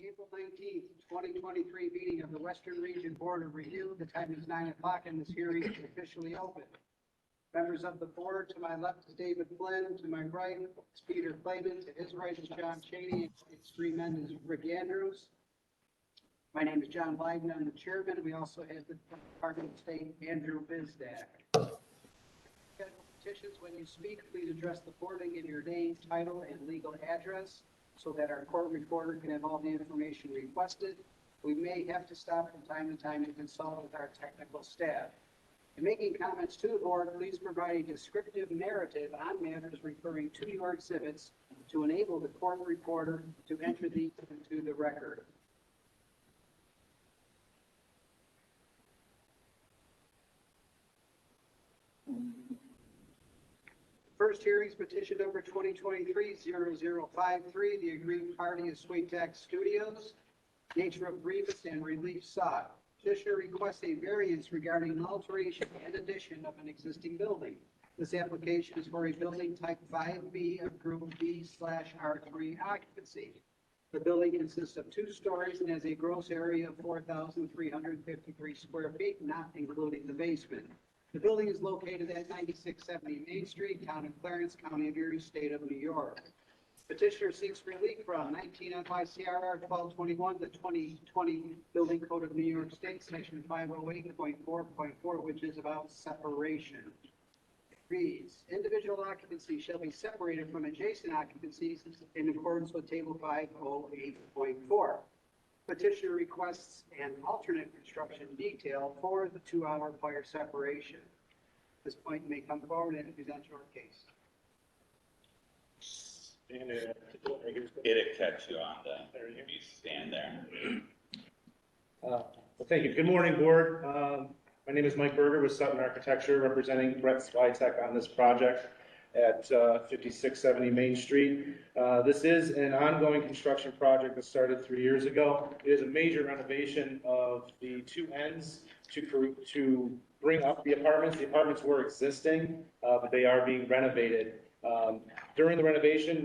April 19th, 2023 meeting of the Western Region Board of Review. The time is 9 o'clock and this hearing is officially open. Members of the board, to my left is David Flynn, to my right is Peter Clayton, to his right is John Cheney, and his three men is Rick Andrews. My name is John Leiden, I'm the chairman. We also have the Department of State, Andrew Bizdak. Petitions, when you speak, please address the board and give your name, title, and legal address so that our court reporter can have all the information requested. We may have to stop from time to time to consult with our technical staff. In making comments to the board, please provide a descriptive narrative on matters referring to your exhibits to enable the court reporter to enter these into the record. First hearing is petition number 2023-0053. The aggrieved party is Swaytac Studios. Nature of grievance and relief sought. Petitioner requests a variance regarding an alteration and addition of an existing building. This application is for a building type 5B of Group B/R3 occupancy. The building consists of 2 stories and has a gross area of 4,353 square feet, not including the basement. The building is located at 9670 Main Street, Town of Clarence, County of Erie, State of New York. Petitioner seeks relief from 19 FICRR 1221, the 2020 Building Code of New York State, Section 508.4.4, which is about separation. Reads, individual occupancy shall be separated from adjacent occupancies in accordance with Table 508.4. Petitioner requests an alternate construction detail for the 2-hour fire separation. At this point, you may come forward and present your case. It'll catch you on the, if you stand there. Well, thank you. Good morning, board. My name is Mike Berger with Sutton Architecture, representing Brett Swaytac on this project at 5670 Main Street. This is an ongoing construction project that started 3 years ago. It is a major renovation of the 2 ends to bring up the apartments. The apartments were existing, but they are being renovated. During the renovation,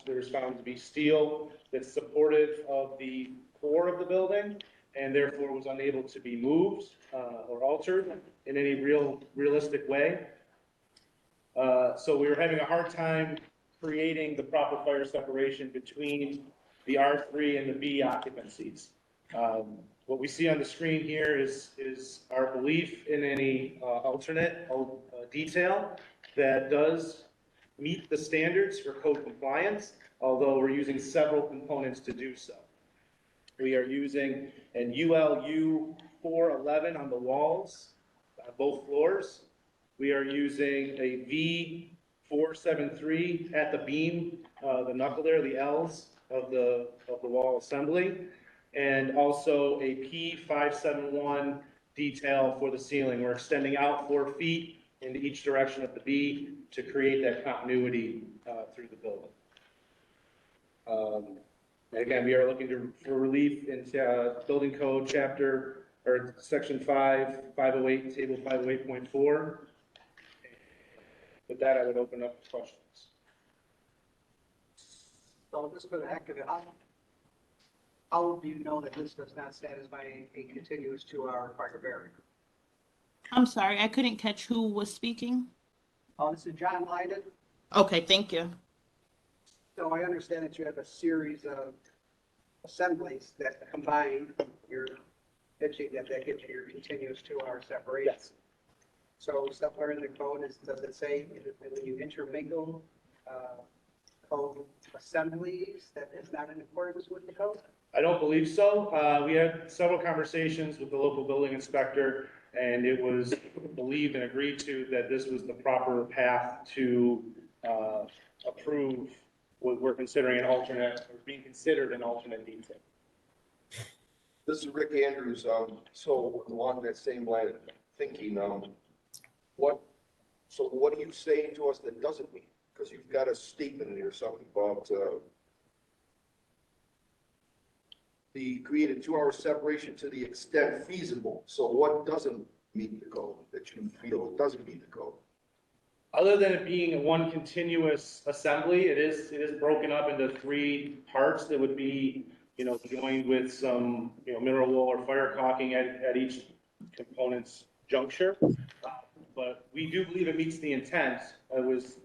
there's found to be steel that's supportive of the core of the building and therefore was unable to be moved or altered in any realistic way. So we were having a hard time creating the proper fire separation between the R3 and the B occupancies. What we see on the screen here is our belief in any alternate detail that does meet the standards for code compliance, although we're using several components to do so. We are using an ULU 411 on the walls, on both floors. We are using a V473 at the beam, the knuckle there, the L's of the wall assembly, and also a P571 detail for the ceiling. We're extending out 4 feet into each direction of the B to create that continuity through the building. Again, we are looking for relief in building code chapter or section 508, table 508.4. With that, I would open up questions. So just for the heck of it, how do you know that this does not satisfy a continuous 2-hour fire barrier? I'm sorry, I couldn't catch who was speaking. This is John Leiden. Okay, thank you. So I understand that you have a series of assemblies that combine your pitching that gets you your continuous 2-hour separation. Yes. So somewhere in the code, does it say when you intermingle code assemblies that is not in accordance with the code? I don't believe so. We had several conversations with the local building inspector, and it was believed and agreed to that this was the proper path to approve what we're considering an alternate, or being considered an alternate detail. This is Rick Andrews. So along that same line of thinking, what are you saying to us that doesn't mean? Because you've got a statement in here, something about the created 2-hour separation to the extent feasible. So what doesn't meet the code that you feel doesn't meet the code? Other than it being one continuous assembly, it is broken up into 3 parts that would be joined with some, mineral wool or fire caulking at each component's juncture. But we do believe it meets the intent. It was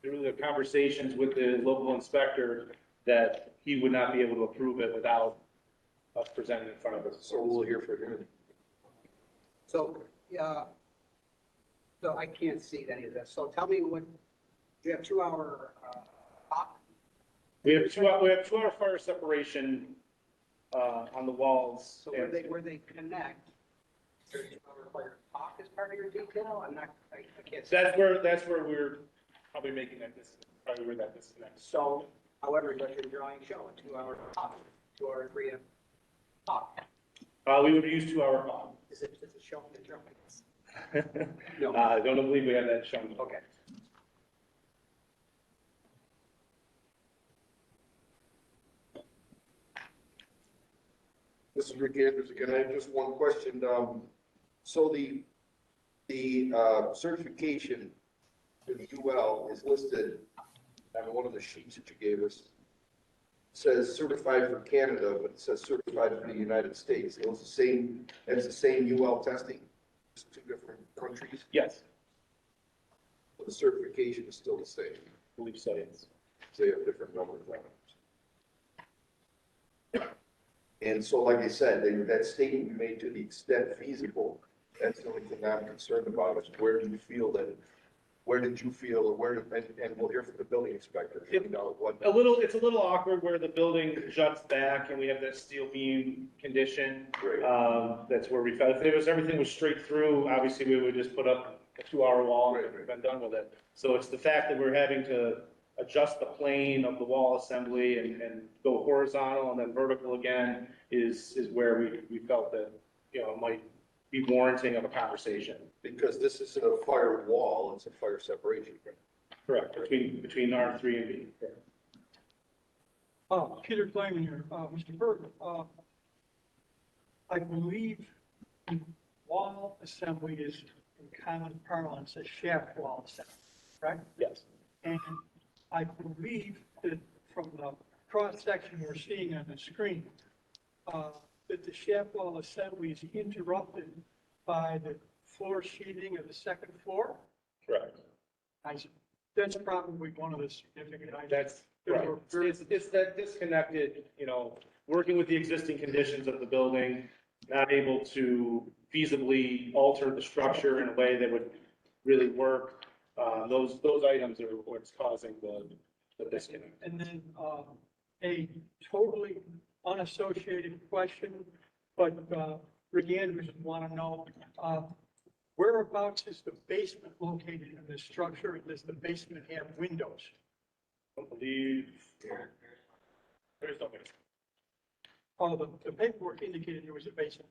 through the conversations with the local inspector that he would not be able to approve it without us presenting in front of us. So we'll hear from him. So, so I can't see any of this. So tell me what, you have 2-hour, clock? We have 2-hour fire separation, on the walls. So where they connect, there's 2-hour fire clock as part of your detail? I can't see. That's where we're probably making that probably where that disconnect. So, however, does your drawing show a 2-hour clock, 2 hour 3 clock? We would use 2-hour clock. Does it show in the drawings? No. I don't believe we have that shown. Okay. This is Rick Andrews again. I have just one question. So the certification for the UL is listed on one of the sheets that you gave us. It says certified for Canada, but it says certified for the United States. It was it's the same UL testing, just 2 different countries. Yes, But the certification is still the same. I believe so, yes. They have different numbers on it. And so, like I said, that statement you made, to the extent feasible, that's the only thing I'm concerned about, is where did you feel, or and we'll hear from the building inspector. What. It's a little awkward where the building juts back and we have that steel beam condition. Right. That's where we felt, if everything was straight through, obviously we would just put up a 2-hour wall and we've been done with it. So it's the fact that we're having to adjust the plane of the wall assembly and go horizontal and then vertical again is where we felt that, it might be warranting of a conversation. Because this isn't a fire wall, it's a fire separation. Correct, between R3 and B. Peter Kleiman here. Mr. Berger, I believe the wall assembly is, in common parlance, a shaft wall assembly, right? Yes. And I believe that from the cross-section we're seeing on the screen, that the shaft wall assembly is interrupted by the floor sheathing of the second floor. Correct. That's probably one of the significant items. That's right. It's that disconnected, working with the existing conditions of the building, not able to feasibly alter the structure in a way that would really work. Those items are what's causing the disconnect. And then a totally unassociated question, but Rick Andrews would want to know, whereabouts is the basement located in this structure, and does the basement have windows? I believe there's no basement. Oh, the paperwork indicated there was a basement,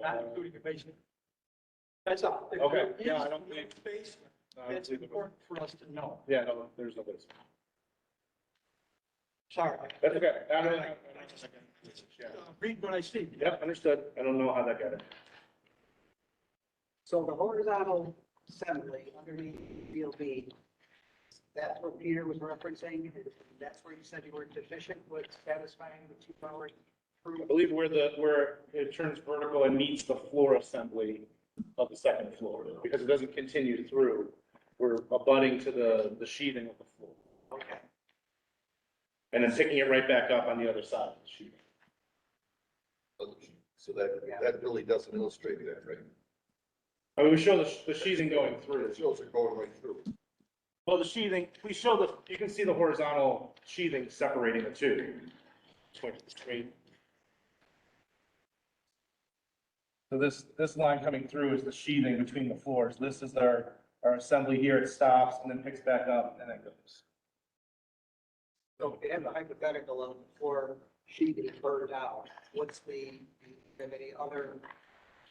not including a basement. That's all. If Okay, there yeah, is I don't no think- basement, I that's believe it. important for us to know. Yeah, no, there's no basement. Sorry. That's okay. Read what I see. Yep, understood. I don't know how that got in. So the horizontal assembly underneath field B, that's what Peter was referencing, and that's where you said you were deficient with satisfying the 2-hour I believe where it turns vertical and meets the floor assembly of the second floor, because it doesn't continue through. We're abutting to the sheathing of the floor, Okay. and then picking it right back up on the other side of the sheathing. So that really doesn't illustrate that, right? I mean, we show the sheathing going through. It shows it going right through. Well, the sheathing, we show you can see the horizontal sheathing separating the two. So this line coming through is the sheathing between the floors. This is our assembly here. It stops and then picks back up and then goes. So if you have the hypothetical of the floor sheathing burned out, what's have any other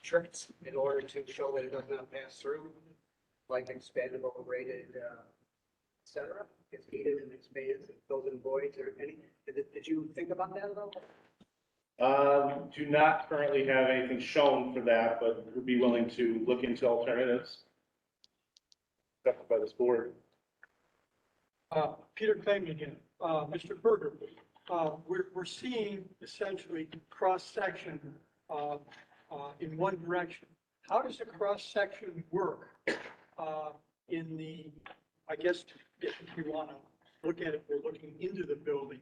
tricks in order to show that it does not pass through? Like expandable, rated, et cetera? It's heated and expands, it goes in voids or any, did you think about that at all? We do not currently have anything shown for that, but would be willing to look into alternatives. Accepted by this board. Peter Kleiman again. Mr. Berger, we're seeing essentially cross-section, in one direction. How does a cross-section work, in the, I guess, if you want to look at it, we're looking into the building.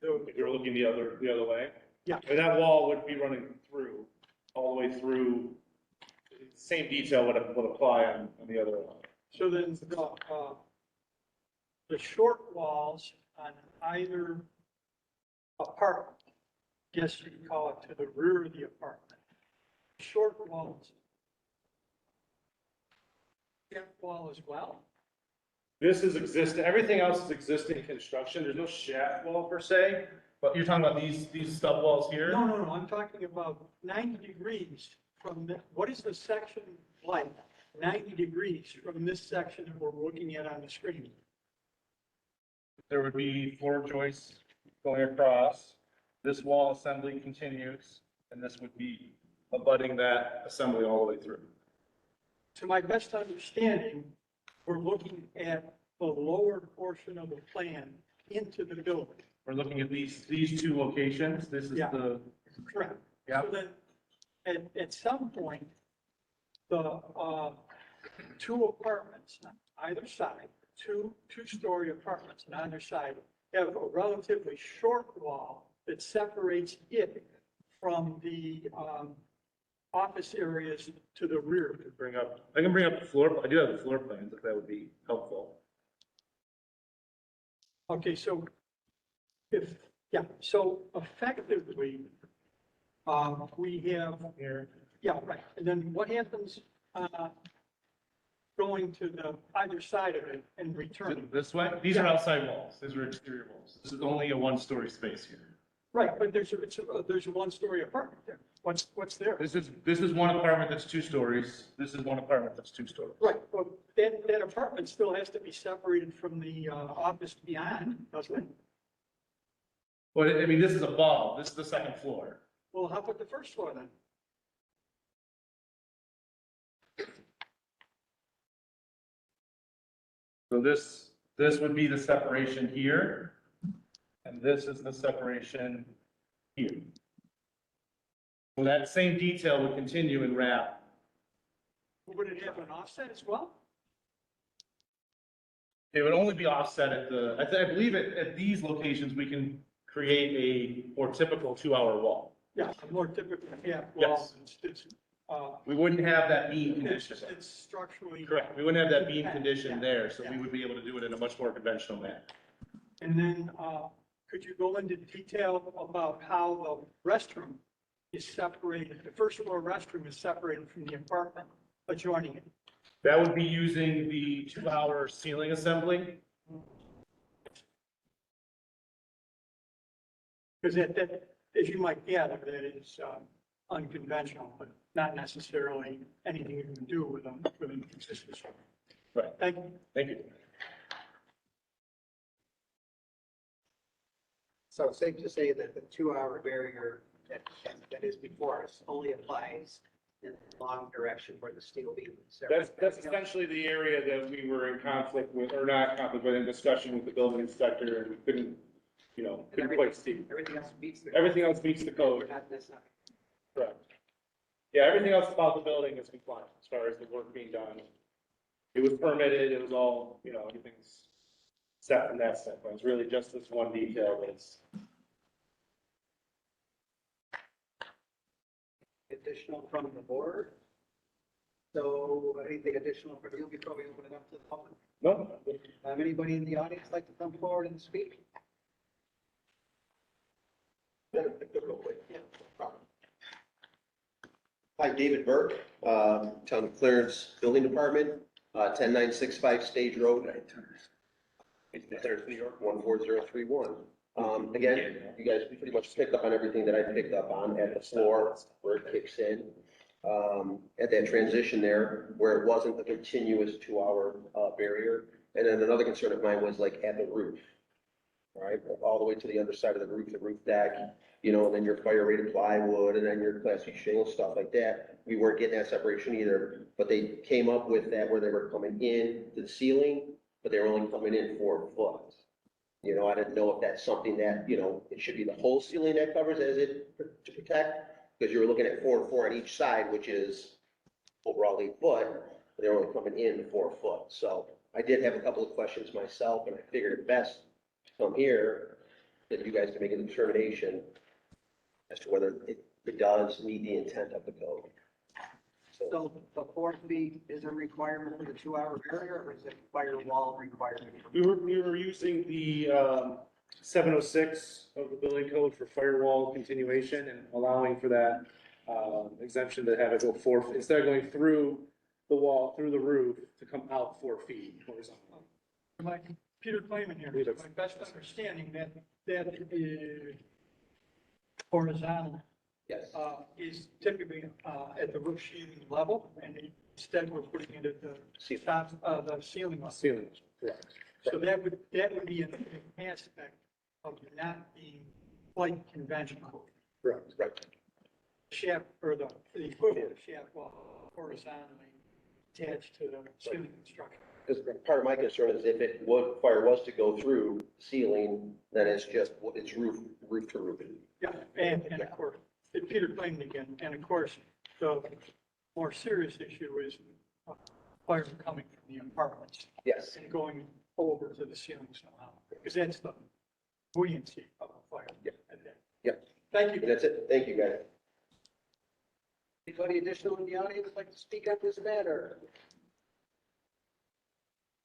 If you're looking the other way. Yeah. And that wall would be running through, all the way through. Same detail would apply on the other one. So then the short walls on either apartment, guess you could call it to the rear of the apartment, short walls. That wall as well? This is existing, everything else is existing construction. There's no shaft wall per se, but you're talking about these stub walls here? No, I'm talking about 90 degrees from the, what is the section like? 90 degrees from this section that we're looking at on the screen. There would be floor joists going across. This wall assembly continues, and this would be abutting that assembly all the way through. To my best understanding, we're looking at the lower portion of the plan into the building. We're looking at these two locations. This is Yeah. the, Correct. Yeah. So then, at some point, the, two apartments on either side, two-story apartments on either side, have a relatively short wall that separates it from the, office areas to the rear. I can bring up the floor, I do have the floor plans if that would be helpful. Okay, so so effectively, we have, Here. yeah, right. And then what happens, going to the either side of it and returning? This way? These are outside walls. These are exterior walls. This is only a one-story space here. Right, but there's a one-story apartment there. What's there? This is one apartment that's 2 stories. This is one apartment that's 2 stories. Right, but that apartment still has to be separated from the, office beyond, doesn't it? Well, I mean, this is above. This is the second floor. Well, how about the first floor then? So this would be the separation here. And this is the separation here. So that same detail would continue and wrap. Would it have an offset as well? It would only be offset at the, I believe at these locations, we can create a more typical 2-hour wall. Yeah, a more typical, yeah, Yes. well, We wouldn't have that beam condition. it's structurally. Correct. We wouldn't have that beam condition there, so we would be able to do it in a much more conventional manner. And then, could you go into detail about how the restroom is separated? The first floor restroom is separated from the apartment adjoining it. That would be using the 2-hour ceiling assembly. Because that, as you might gather, that is unconventional, but not necessarily anything you can do with an existing structure. Right. Thank you. Thank you. So it's safe to say that the 2-hour barrier that is before us only applies in the long direction where the steel beam is. That's essentially the area that we were in conflict with, or not conflict, but in discussion with the building inspector, and we couldn't, couldn't quite see. Everything else meets the. Everything else meets the code. Not this side. Correct. Yeah, everything else about the building is compliant as far as the work being done. It was permitted, it was all, everything's set from that standpoint. It's really just this one detail that's. Additional from the board. So anything additional for you before we open it up to the public? No? Anybody in the audience like to come forward and speak? Hi, David Burke, Town of Clarence Building Department, 10965 Stage Road. Clarence, New York, 14031. Again, you guys pretty much picked up on everything that I picked up on at the floor where it kicks in. At that transition there, where it wasn't a continuous 2-hour barrier. And then another concern of mine was like at the roof. All right, all the way to the other side of the roof deck, and then your fire rated plywood and then your Class C shingle, stuff like that. We weren't getting that separation either, but they came up with that where they were coming in to the ceiling, but they were only coming in 4 foot. You know, I didn't know if that's something that, you know, it should be the whole ceiling that covers as it to protect, because you were looking at 4 and 4 on each side, which is overall 8 foot, but they're only coming in 4 foot. So I did have a couple of questions myself, and I figured it best to come here, that you guys can make a determination as to whether it does meet the intent of the code. So So the 4 feet is a requirement for the 2-hour barrier, or is it firewall requirement? We were using the 706 of the building code for firewall continuation and allowing for that exemption to have it go 4, instead of going through the wall, through the roof, to come out 4 feet horizontally. Peter Clayman here, Peter. my best understanding that is horizontal, yes, is typically, at the roof sheathing level, and instead we're putting it at the Ceiling. top, the ceiling level. Ceiling, correct. So that would be an aspect of not being quite conventional. Correct. right. Shaft, or the equivalent of shaft wall horizontally attached to the ceiling construction. Because part of my concern is if fire was to go through ceiling, then it's just, it's roof to roof. Yeah, and of course, Peter Clayton again, and of course, the more serious issue is fire coming from the apartments Yes, and going over to the ceiling somehow, because that's the buoyancy of a fire. Yep. Yep. Thank you. that's it. Thank you, guys. Anybody additional in the audience like to speak on this matter?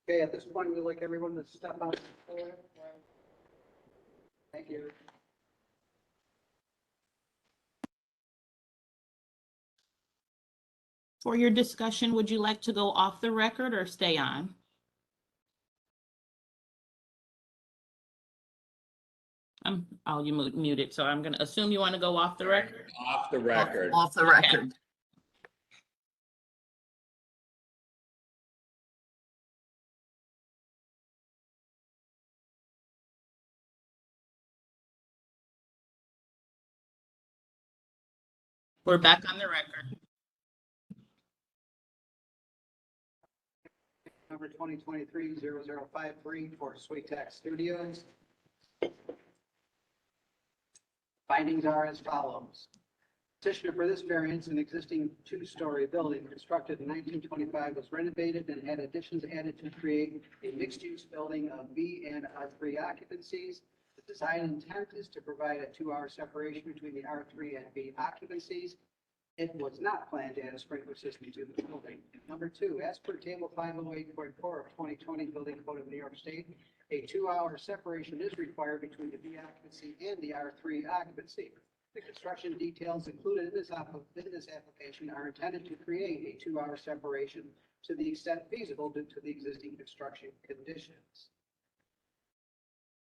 Okay, at this point, we'd like everyone to step out. Thank you. For your discussion, would you like to go off the record or stay on? You muted, so I'm gonna assume you want to go off the record. Off the record. Off the record. We're back on the record. Number 2023-0053 for Sweet Tech Studios. Findings are as follows. Petitioner for this variance, an existing 2-story building constructed in 1925 was renovated and had additions added to create a mixed-use building of B and R3 occupancies. The design intent is to provide a 2-hour separation between the R3 and B occupancies. It was not planned to add a sprinkler system to the building. Number 2, as per table 508.4 of 2020 Building Code of New York State, a 2-hour separation is required between the B occupancy and the R3 occupancy. The construction details included in this application are intended to create a 2-hour separation to the extent feasible due to the existing construction conditions.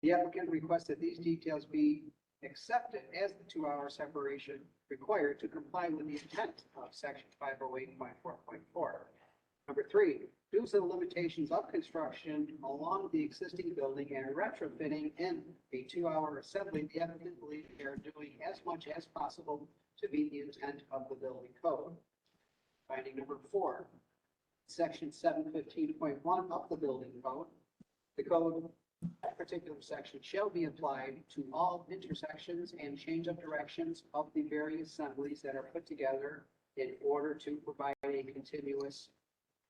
The applicant requests that these details be accepted as the 2-hour separation required to comply with the intent of section 508.4.4. Number 3, due to the limitations of construction along the existing building and retrofitting in a 2-hour assembly, the applicant believes they are doing as much as possible to meet the intent of the building code. Finding number 4, section 715.1 of the building code. The code, that particular section, shall be applied to all intersections and change of directions of the various assemblies that are put together in order to provide a continuous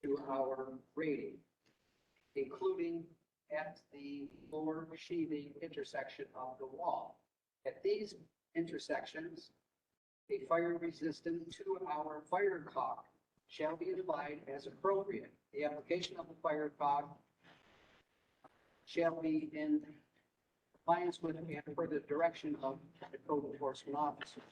2-hour rating, including at the floor sheathing intersection of the wall. At these intersections, a fire-resistant 2-hour fire caulk shall be applied as appropriate. The application of the fire caulk shall be in compliance with and per the direction of the code enforcement officer.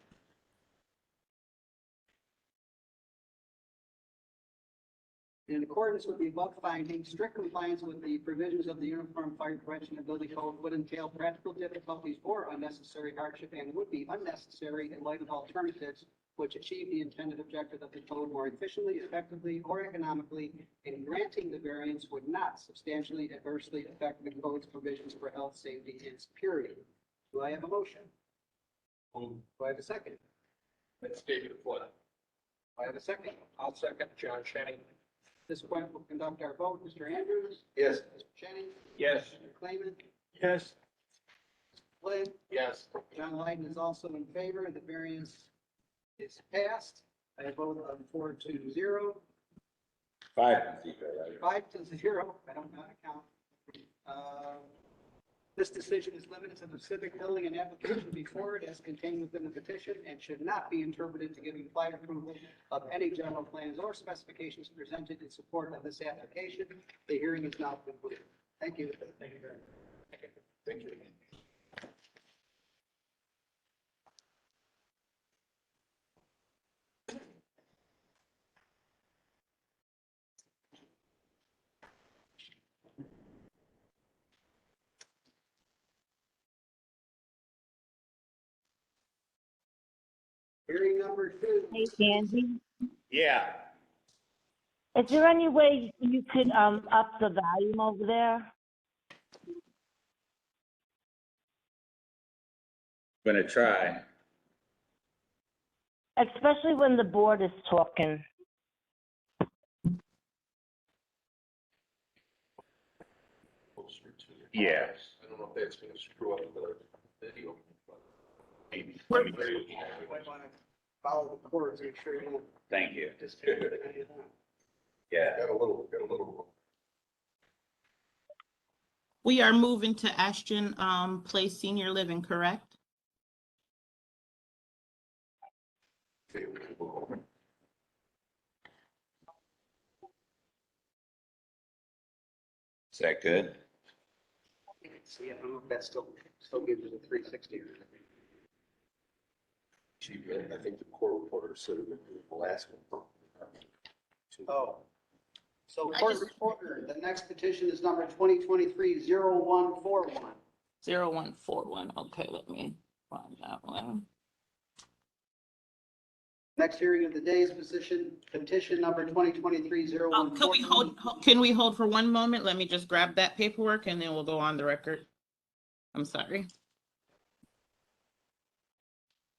In accordance with the above findings, strict compliance with the provisions of the Uniform Fire Prevention and Building Code would entail practical difficulties or unnecessary hardship and would be unnecessary in light of alternatives which achieve the intended objective of the code more efficiently, effectively, or economically, and granting the variance would not substantially adversely affect the code's provisions for health, safety, and security. Do I have a motion? Do I have a second? That's David Flood. Do I have a second? I'll second John Shannon. At this point, we'll conduct our vote. Mr. Andrews? Yes. Mr. Shannon? Yes. Mr. Clayman? Yes. Flynn, Yes. John Lydon is also in favor. The variance is passed. I vote on 4-0. 5-0, right? 5-0, I don't know how to count. This decision is limited to the civic building and application before it as contained within the petition and should not be interpreted to give implied approval of any general plans or specifications presented in support of this application. The hearing is now concluded. Thank you. Thank you very much. Thank you. Hearing number 2. Hey, Andy, Yeah. is there any way you could, up the volume over there? Gonna try. Especially when the board is talking. Yeah. I don't know if that's gonna screw up the video. Maybe. You might want to follow the course, make sure you don't Thank you. disturb any of that. Yeah. Got a little. We are moving to Ashton Place Senior Living, correct? Is that good? See, I don't know if that still gives you the 360 or not. I think the court reporter said it was the last one. Oh. So I court just- reporter, the next petition is number 2023-0141. 0141, okay, let me find that one. Next hearing of the day is petition number 2023-0141. Can we hold for one moment? Let me just grab that paperwork and then we'll go on the record. I'm sorry.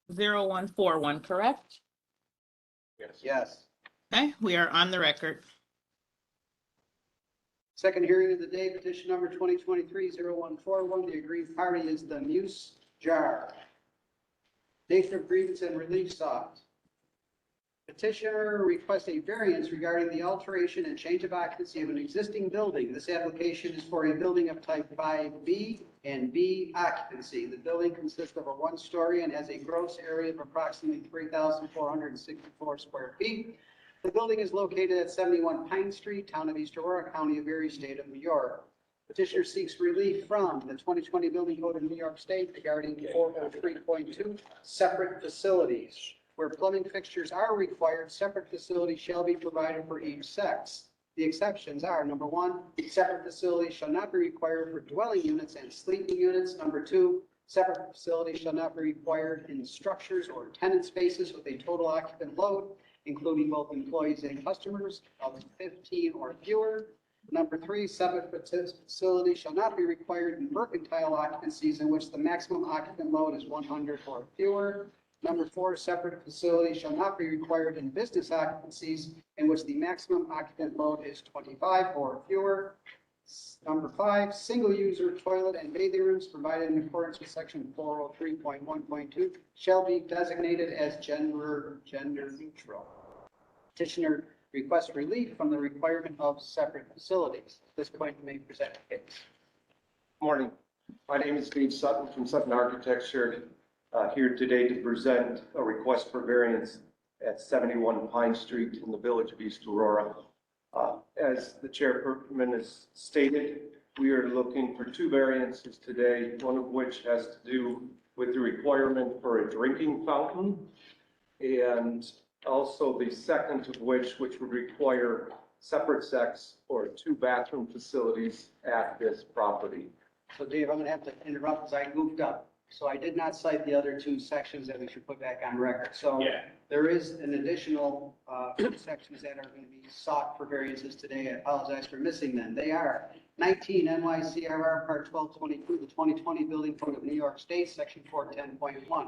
0141, correct? Yes. Okay, we are on the record. Second hearing of the day, petition number 2023-0141. The aggrieved party is the Muse Jar. Nature of grievance and relief sought. Petitioner requests a variance regarding the alteration and change of occupancy of an existing building. This application is for a building of type 5B and B occupancy. The building consists of a one-story and has a gross area of approximately 3,464 square feet. The building is located at 71 Pine Street, Town of East Aurora, County of Erie, State of New York. Petitioner seeks relief from the 2020 Building Code of New York State regarding 403.2 separate facilities. Where plumbing fixtures are required, separate facilities shall be provided for each sex. The exceptions are, number 1, separate facilities shall not be required for dwelling units and sleeping units. Number 2, separate facilities shall not be required in structures or tenant spaces with a total occupant load, including both employees and customers, of 15 or fewer. Number 3, separate facilities shall not be required in mercantile occupancies in which the maximum occupant load is 100 or fewer. Number 4, separate facilities shall not be required in business occupancies in which the maximum occupant load is 25 or fewer. Number 5, single user toilet and bathing rooms provided in accordance with section 403.1.2 shall be designated as gender neutral. Petitioner requests relief from the requirement of separate facilities. At this point, you may present a case. Morning. My name is Dave Sutton from Sutton Architecture, here today to present a request for variance at 71 Pine Street in the Village of East Aurora. As the chairperson has stated, we are looking for 2 variances today, one of which has to do with the requirement for a drinking fountain, and also the second of which would require separate sex or 2 bathroom facilities at this property. So Dave, I'm going to have to interrupt because I goofed up. So I did not cite the other 2 sections that we should put back on record. So there is an additional sections that are going to be sought for variances today. I apologize for missing them. They are 19 NYCRR Part 1222, the 2020 Building Code of New York State, Section 410.1.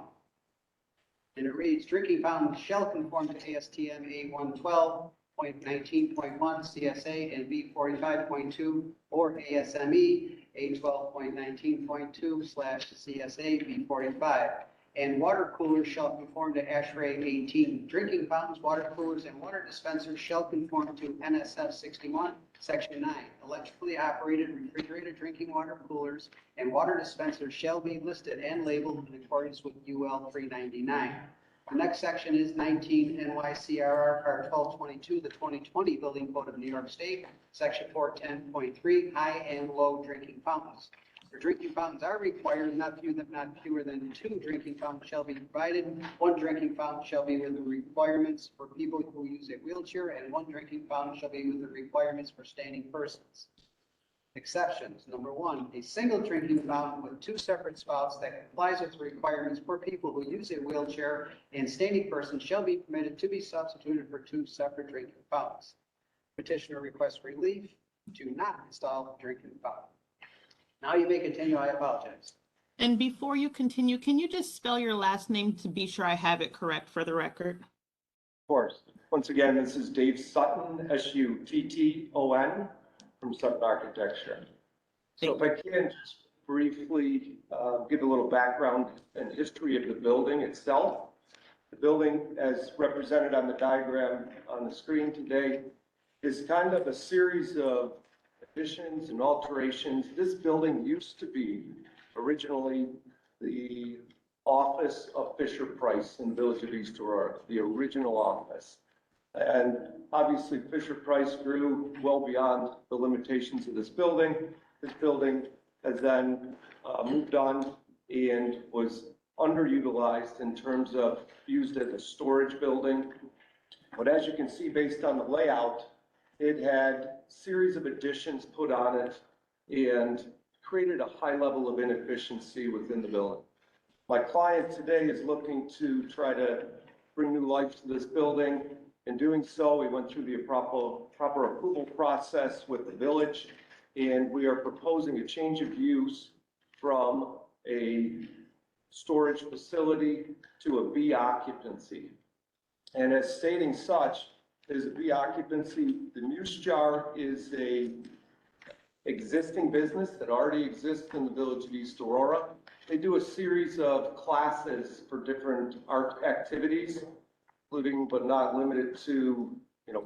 And it reads, drinking fountain shall conform to ASTM A112, A12.19.1 CSA and B45.2 or ASME A12.19.2/CSA B45. And water coolers shall conform to ASHRAE 18. Drinking fountains, water coolers, and water dispensers shall conform to NSF 61, Section 9. Electrically operated refrigerated drinking water coolers and water dispensers shall be listed and labeled in accordance with UL 399. The next section is 19 NYCRR Part 1222, the 2020 Building Code of New York State, Section 410.3, high and low drinking fountains. For drinking fountains are required, not fewer than 2 drinking fountains shall be provided. 1 drinking fountain shall be with the requirements for people who use a wheelchair, and 1 drinking fountain shall be with the requirements for standing persons. Exceptions. Number 1, a single drinking fountain with 2 separate spouts that complies with the requirements for people who use a wheelchair and standing persons shall be permitted to be substituted for 2 separate drinking fountains. Petitioner requests relief to not install a drinking fountain. Now you may continue. I apologize. And before you continue, can you just spell your last name to be sure I have it correct for the record? Of course. Once again, this is Dave Sutton, S-U-T-T-O-N, from Sutton Architecture. So if I can just briefly give a little background and history of the building itself. The building, as represented on the diagram on the screen today, is kind of a series of additions and alterations. This building used to be originally the office of Fisher Price in the Village of East Aurora, the original office. And obviously Fisher Price grew well beyond the limitations of this building. This building has then moved on and was underutilized in terms of used as a storage building. But as you can see, based on the layout, it had a series of additions put on it and created a high level of inefficiency within the building. My client today is looking to try to bring new life to this building. In doing so, we went through the proper approval process with the village, and we are proposing a change of use from a storage facility to a B occupancy. And as stating such, is a B occupancy. The Muse Jar is a existing business that already exists in the Village of East Aurora. They do a series of classes for different art activities, including but not limited to,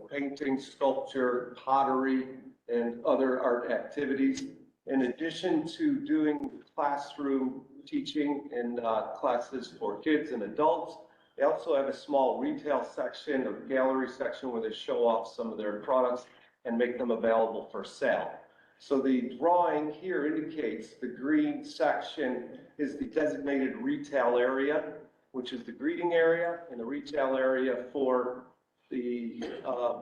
painting, sculpture, pottery, and other art activities. In addition to doing classroom teaching and classes for kids and adults, they also have a small retail section, a gallery section where they show off some of their products and make them available for sale. So the drawing here indicates the green section is the designated retail area, which is the greeting area, and the retail area for the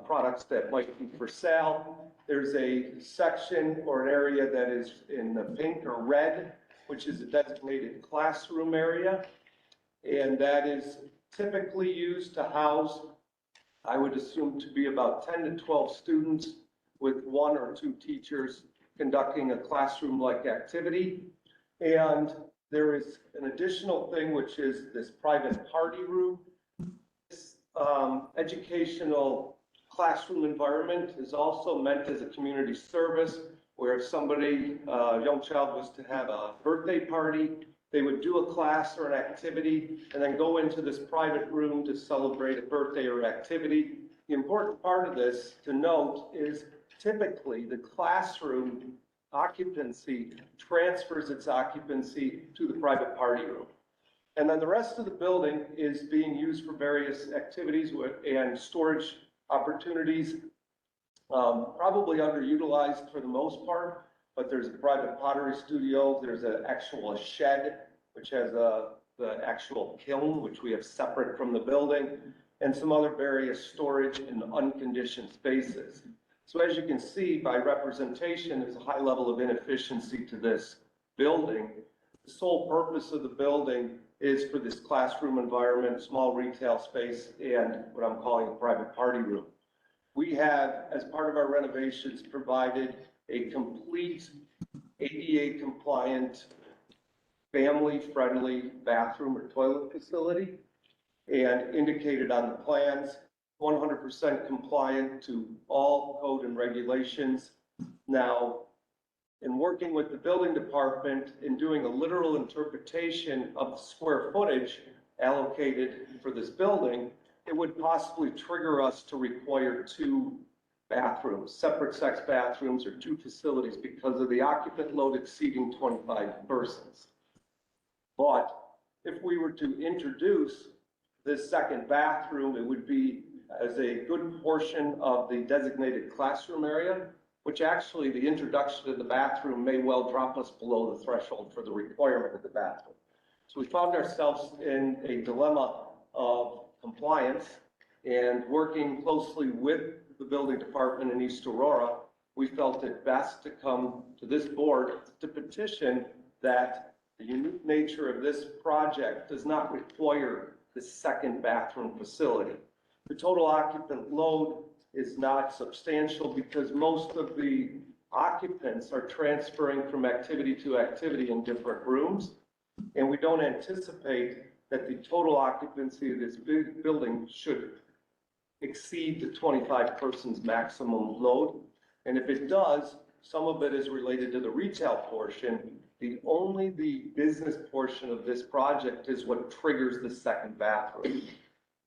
products that might be for sale. There's a section or an area that is in the pink or red, which is a designated classroom area. And that is typically used to house, I would assume to be about 10 to 12 students with 1 or 2 teachers conducting a classroom-like activity. And there is an additional thing, which is this private party room. This educational classroom environment is also meant as a community service, where if somebody, a young child, was to have a birthday party, they would do a class or an activity and then go into this private room to celebrate a birthday or activity. The important part of this to note is typically the classroom occupancy transfers its occupancy to the private party room. And then the rest of the building is being used for various activities and storage opportunities, probably underutilized for the most part. But there's a private pottery studio, there's an actual shed, which has the actual kiln, which we have separate from the building, and some other various storage and unconditioned spaces. So as you can see by representation, there's a high level of inefficiency to this building. The sole purpose of the building is for this classroom environment, small retail space, and what I'm calling a private party room. We have, as part of our renovations, provided a complete ADA compliant, family-friendly bathroom or toilet facility, and indicated on the plans 100% compliant to all code and regulations. Now, in working with the building department in doing a literal interpretation of the square footage allocated for this building, it would possibly trigger us to require 2 bathrooms, separate sex bathrooms or 2 facilities because of the occupant load exceeding 25 persons. But if we were to introduce this second bathroom, it would be as a good portion of the designated classroom area, which actually the introduction of the bathroom may well drop us below the threshold for the requirement of the bathroom. So we found ourselves in a dilemma of compliance, and working closely with the building department in East Aurora, we felt it best to come to this board to petition that the unique nature of this project does not require the second bathroom facility. The total occupant load is not substantial because most of the occupants are transferring from activity to activity in different rooms. And we don't anticipate that the total occupancy of this big building should exceed the 25 persons maximum load. And if it does, some of it is related to the retail portion. Only the business portion of this project is what triggers the second bathroom.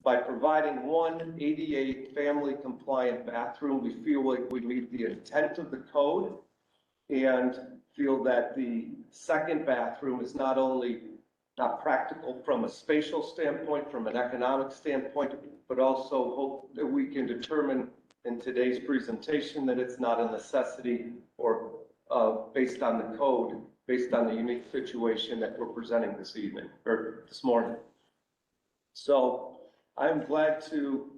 By providing 1 ADA family compliant bathroom, we feel like we meet the intent of the code and feel that the second bathroom is not only not practical from a spatial standpoint, from an economic standpoint, but also hope that we can determine in today's presentation that it's not a necessity or based on the code, based on the unique situation that we're presenting this evening or this morning. So I'm glad to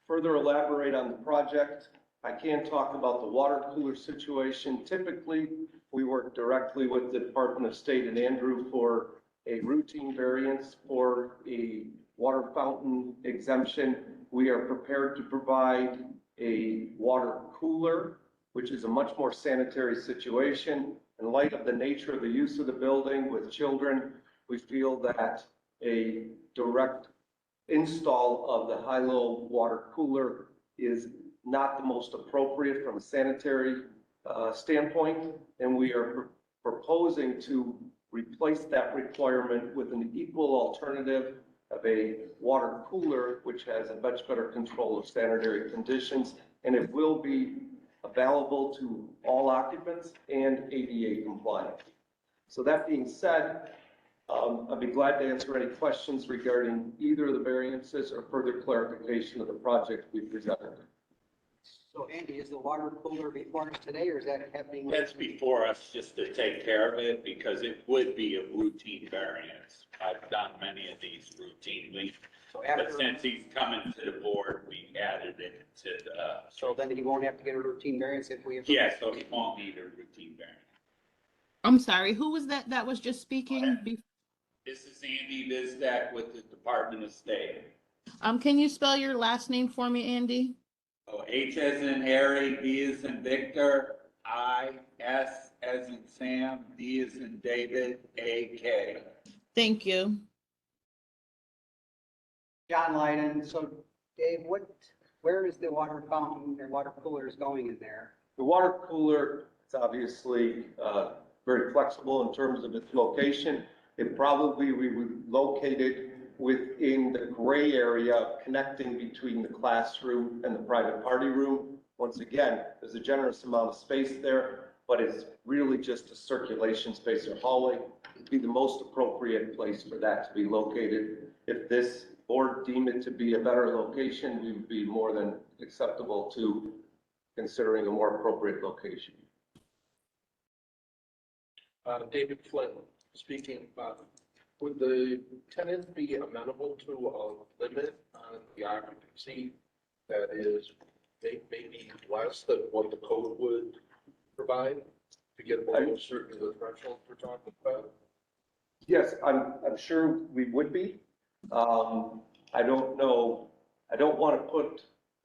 further elaborate on the project. I can talk about the water cooler situation. Typically, we work directly with the Department of State and Andrew for a routine variance for a water fountain exemption. We are prepared to provide a water cooler, which is a much more sanitary situation. In light of the nature of the use of the building with children, we feel that a direct install of the high-low water cooler is not the most appropriate from a sanitary standpoint, and we are proposing to replace that requirement with an equal alternative of a water cooler, which has a much better control of sanitary conditions, and it will be available to all occupants and ADA compliant. So that being said, I'd be glad to answer any questions regarding either of the variances or further clarification of the project we presented. So Andy, is the water cooler before us today, or is that happening? That's before us just to take care of it because it would be a routine variance. I've done many of these routinely, So but after, since he's coming to the board, we added it to, so then he won't have to get a routine variance if we. yeah, so he won't need a routine variance. I'm sorry, who was that was just speaking? This is Andy Vizdak with the Department of State. Can you spell your last name for me, Andy? Oh, H as in Harry, B as in Victor, I, S as in Sam, D as in David, A, K. Thank you. John Lyden, so Dave, where is the water fountain or water coolers going in there? The water cooler is obviously very flexible in terms of its location. It probably we would locate it within the gray area connecting between the classroom and the private party room. Once again, there's a generous amount of space there, but it's really just a circulation space or hallway. It'd be the most appropriate place for that to be located. If this board deemed it to be a better location, we would be more than acceptable to considering a more appropriate location. David Flynn speaking. Would the tenant be amenable to a limit on the occupancy that is maybe less than what the code would provide to get below certain of the thresholds we're talking about? Yes, I'm sure we would be. I don't know, I don't want to put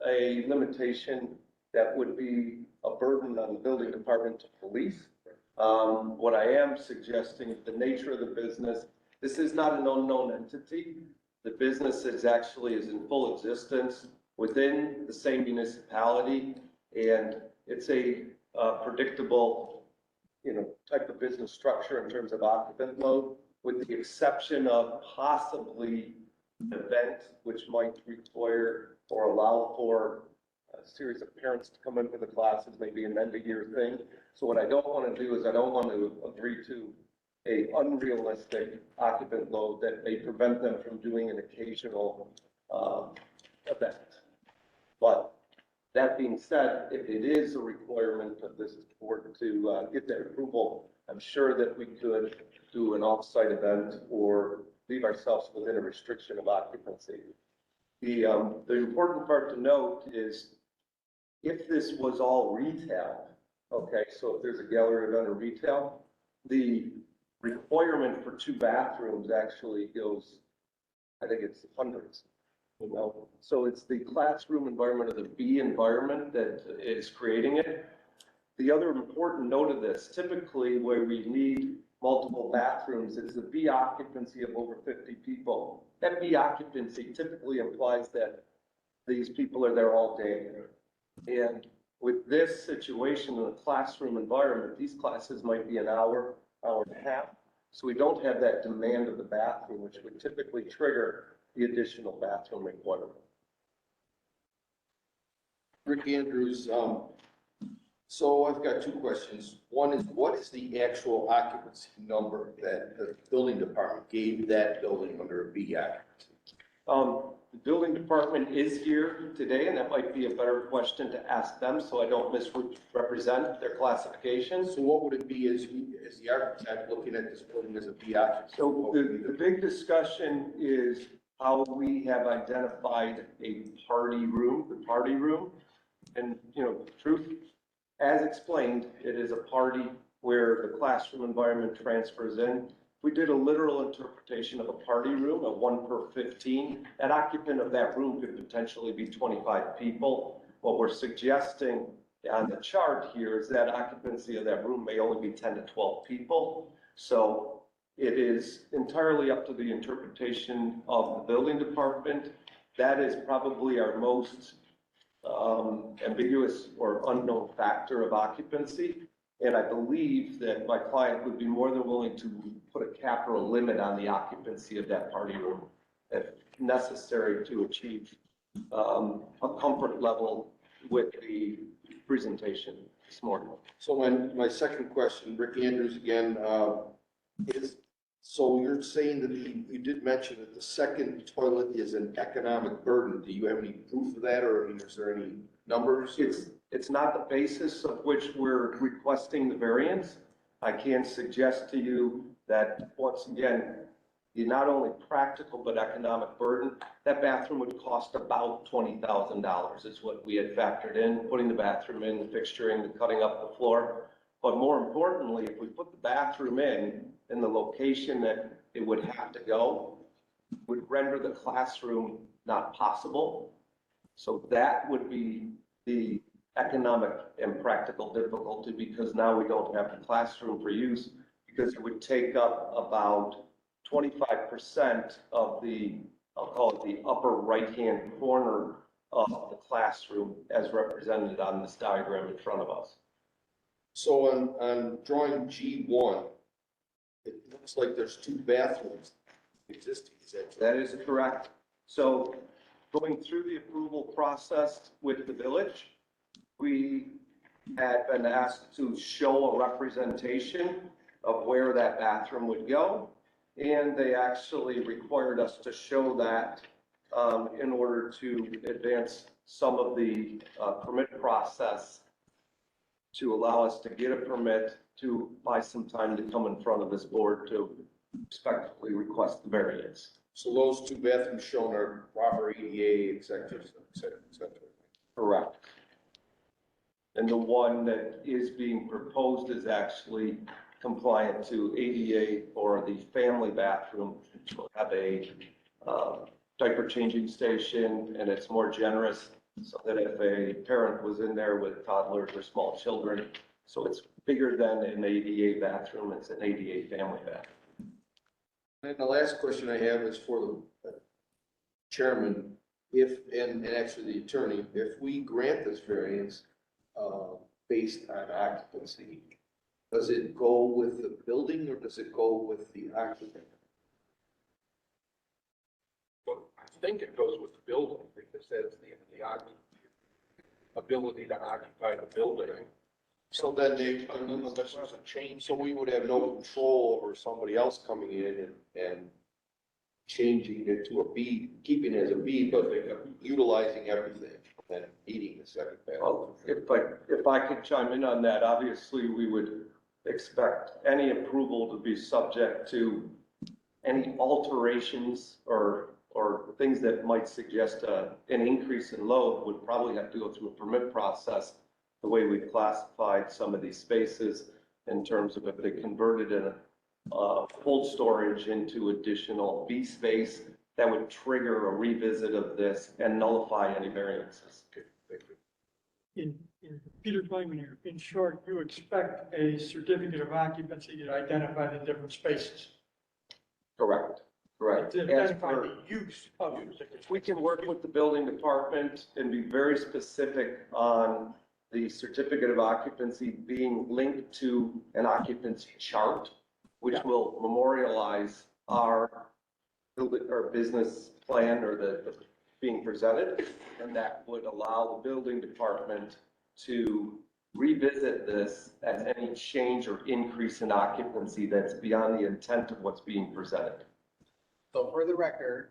a limitation that would be a burden on the building department to police. What I am suggesting is the nature of the business. This is not an unknown entity. The business is in full existence. within the same municipality. And it's a predictable, type of business structure in terms of occupant load, with the exception of possibly an event which might require or allow for a series of parents to come into the classes, maybe an end of year thing. So what I don't want to do is I don't want to agree to a unrealistic occupant load that may prevent them from doing an occasional event. But that being said, if it is a requirement of this board to get that approval, I'm sure that we could do an off-site event or leave ourselves within a restriction of occupancy. The important part to note is if this was all retail, okay, so if there's a gallery event or retail, the requirement for 2 bathrooms actually goes, I think it's hundreds. So it's the classroom environment or the B environment that is creating it. The other important note of this, typically where we need multiple bathrooms is the B occupancy of over 50 people. That B occupancy typically implies that these people are there all day. And with this situation in a classroom environment, these classes might be an hour, hour and a half. So we don't have that demand of the bathroom, which would typically trigger the additional bathroom requirement. Rick Andrews, so I've got 2 questions. One is, what is the actual occupancy number that the building department gave that building under a B occupancy? The building department is here today, and that might be a better question to ask them, so I don't misrepresent their classifications. So what would it be as the architect looking at this building as a B occupancy? So the big discussion is how we have identified a party room, the party room. And, truth, as explained, it is a party where the classroom environment transfers in. We did a literal interpretation of a party room, a 1 per 15. An occupant of that room could potentially be 25 people. What we're suggesting on the chart here is that occupancy of that room may only be 10 to 12 people. So it is entirely up to the interpretation of the building department. That is probably our most ambiguous or unknown factor of occupancy. And I believe that my client would be more than willing to put a cap or a limit on the occupancy of that party room if necessary to achieve a comfort level with the presentation this morning. So my second question, Rick Andrews again, is, so you're saying that you did mention that the second toilet is an economic burden. Do you have any proof of that, or is there any numbers? It's not the basis of which we're requesting the variance. I can suggest to you that, once again, the not only practical but economic burden, that bathroom would cost about $20,000 is what we had factored in, putting the bathroom in, the fixturing, the cutting up the floor. But more importantly, if we put the bathroom in the location that it would have to go, would render the classroom not possible. So that would be the economic and practical difficulty, because now we don't have the classroom for use, because it would take up about 25% of the, I'll call it the upper right-hand corner of the classroom as represented on this diagram in front of us. So on drawing G1, it looks like there's 2 bathrooms existing. Is that true? That is correct. So going through the approval process with the village, we had been asked to show a representation of where that bathroom would go. And they actually required us to show that in order to advance some of the permit process to allow us to get a permit to buy some time to come in front of this board to respectfully request the variance. So those 2 bathrooms shown are proper ADA, et cetera, et cetera, et cetera. Correct. And the one that is being proposed is actually compliant to ADA or the family bathroom, which will have a diaper changing station, and it's more generous, so that if a parent was in there with toddlers or small children, so it's bigger than an ADA bathroom, it's an ADA family bathroom. And the last question I have is for the chairman. if, and actually the attorney, if we grant this variance, based on occupancy, does it go with the building or does it go with the occupant? But I think it goes with the building because that's the ability to occupy the building. So then they, Unless there's a change. so we would have no control over somebody else coming in and changing it to a B, keeping it as a B, but utilizing everything and meeting the second phase. Well, if I could chime in on that, obviously, we would expect any approval to be subject to any alterations or things that might suggest an increase in load would probably have to go through a permit process, the way we've classified some of these spaces in terms of if they converted a cold storage into additional B space, that would trigger a revisit of this and nullify any variances. In Peter Klingman here, in short, you expect a certificate of occupancy to identify the different spaces. Correct, correct. To As identify per- the use of the particular. We can work with the building department and be very specific on the certificate of occupancy being linked to an occupancy chart, which will memorialize our business plan or the being presented. And that would allow the building department to revisit this as any change or increase in occupancy that's beyond the intent of what's being presented. So for the record,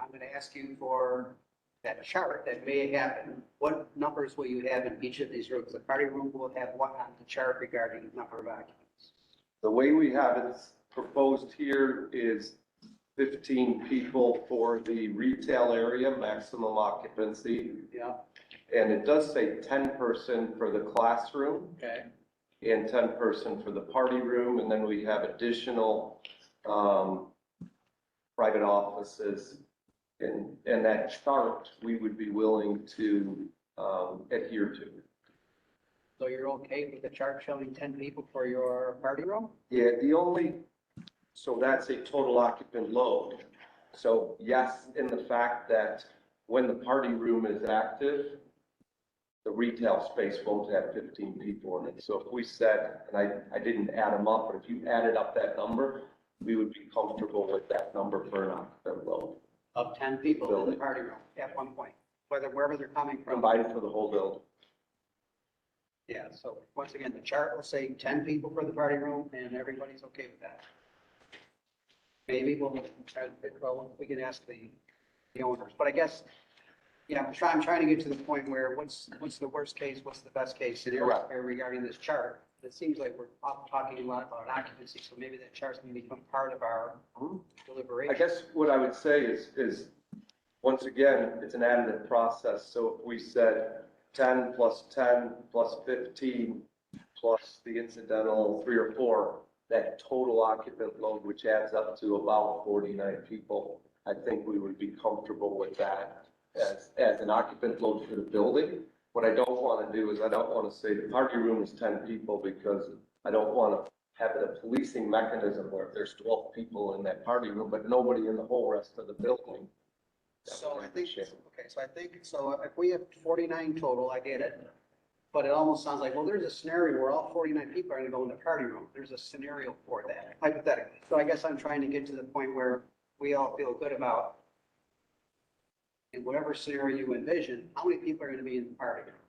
I'm going to ask you for that chart that may happen. What numbers will you have in each of these rooms? The party room will have what on the chart regarding number of occupants? The way we have it proposed here is 15 people for the retail area, maximum occupancy. Yeah, And it does say 10-person for the classroom okay. and 10-person for the party room. And then we have additional private offices. And that chart, we would be willing to adhere to. So you're okay with the chart showing 10 people for your party room? Yeah, so that's a total occupant load. So yes, in the fact that when the party room is active, the retail space won't have 15 people in it. So if we said, and I didn't add them up, but if you added up that number, we would be comfortable with that number for an occupant load. Of 10 people in the party room at one point, wherever they're coming from. Combined for the whole building. Yeah, so once again, the chart will say 10 people for the party room and everybody's okay with that. Maybe we'll try to figure out, we can ask the owners, but I guess, yeah, I'm trying to get to the point where what's the worst case, what's the best case scenario Correct. here regarding this chart? It seems like we're talking a lot about occupancy, so maybe that chart's going to become part of our deliberation. I guess what I would say is, once again, it's an additive process. So if we said 10 plus 10 plus 15 plus the incidental 3 or 4, that total occupant load, which adds up to about 49 people, I think we would be comfortable with that as an occupant load for the building. What I don't want to do is I don't want to say the party room is 10 people because I don't want to have a policing mechanism where if there's 12 people in that party room, but nobody in the whole rest of the building. So I think, okay, so if we have 49 total, I get it. But it almost sounds like, well, there's a scenario where all 49 people are going to go in the party room. There's a scenario for that, hypothetically. So I guess I'm trying to get to the point where we all feel good about, in whatever scenario you envision, how many people are going to be in the party room?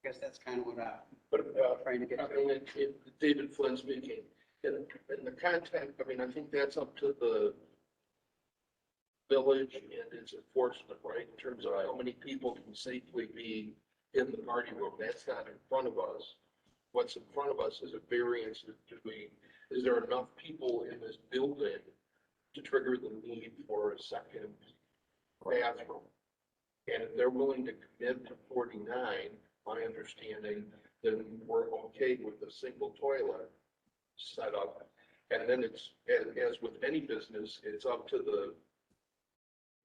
I guess that's kind of what I'm trying to get I to. mean, David Flynn speaking, in the content, I mean, I think that's up to the village and its enforcement, right? In terms of how many people can safely be in the party room. That's not in front of us. What's in front of us is a variance. Is there enough people in this building to trigger the need for a second bathroom? And if they're willing to commit to 49, my understanding, then we're okay with a single toilet set up. And then it's, as with any business, it's up to the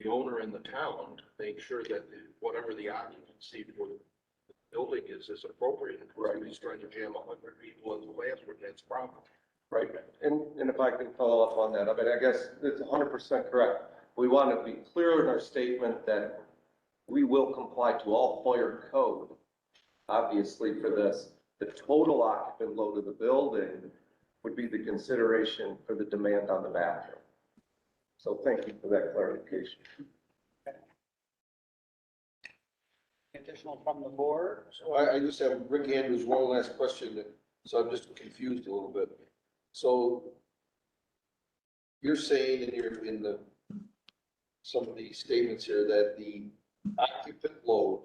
owner in the town to make sure that whatever the occupancy for the building is appropriate. Right. If he's trying to jam 100 people in the classroom, that's a problem. Right. And if I can follow up on that, I mean, I guess it's 100% correct. We want to be clear in our statement that we will comply to all fire code, obviously, for this. The total occupant load of the building would be the consideration for the demand on the bathroom. So thank you for that clarification. Additional from the board? So I just have, Rick Andrews, one last question, so I'm just confused a little bit. So you're saying in some of the statements here that the occupant load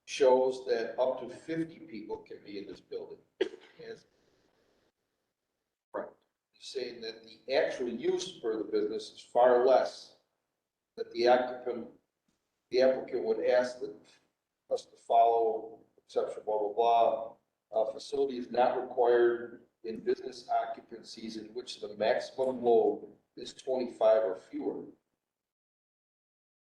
shows that up to 50 people can be in this building. Yes. Right. You're saying that the actual use for the business is far less, that the applicant would ask us to follow exception, blah, blah, blah. Facility is not required in business occupancies in which the maximum load is 25 or fewer.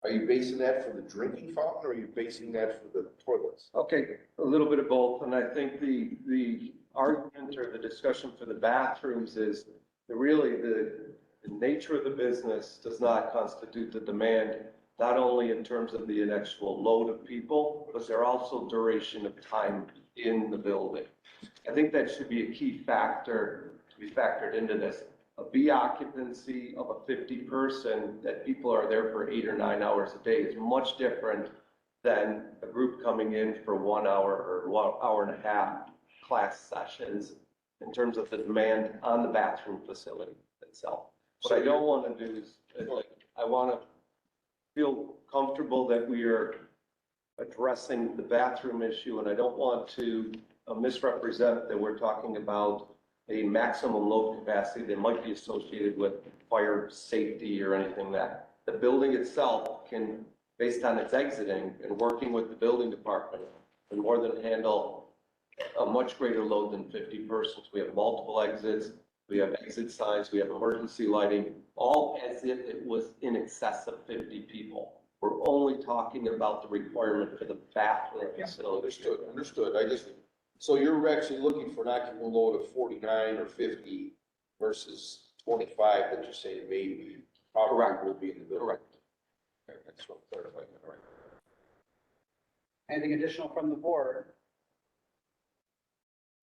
Are you basing that for the drinking fountain, or are you basing that for the toilets? Okay, a little bit of both, and I think the argument or the discussion for the bathrooms is that really the nature of the business does not constitute the demand, not only in terms of the actual load of people, but there also duration of time in the building. I think that should be a key factor to be factored into this. A B occupancy of a 50 person, that people are there for 8 or 9 hours a day, is much different than a group coming in for 1 hour or 1 hour and a half class sessions in terms of the demand on the bathroom facility itself. What I don't want to do is, I want to feel comfortable that we are addressing the bathroom issue, and I don't want to misrepresent that we're talking about a maximum load capacity that might be associated with fire safety or anything that the building itself can, based on its exiting and working with the building department, can more than handle a much greater load than 50 persons. We have multiple exits, we have exit signs, we have emergency lighting, all as if it was in excess of 50 people. We're only talking about the requirement for the bathroom facility. Understood. So you're actually looking for an occupant load of 49 or 50 versus 25 that you're saying maybe Correct. will be in the building. Correct. Okay, I just want to clarify that. All right. Anything additional from the board?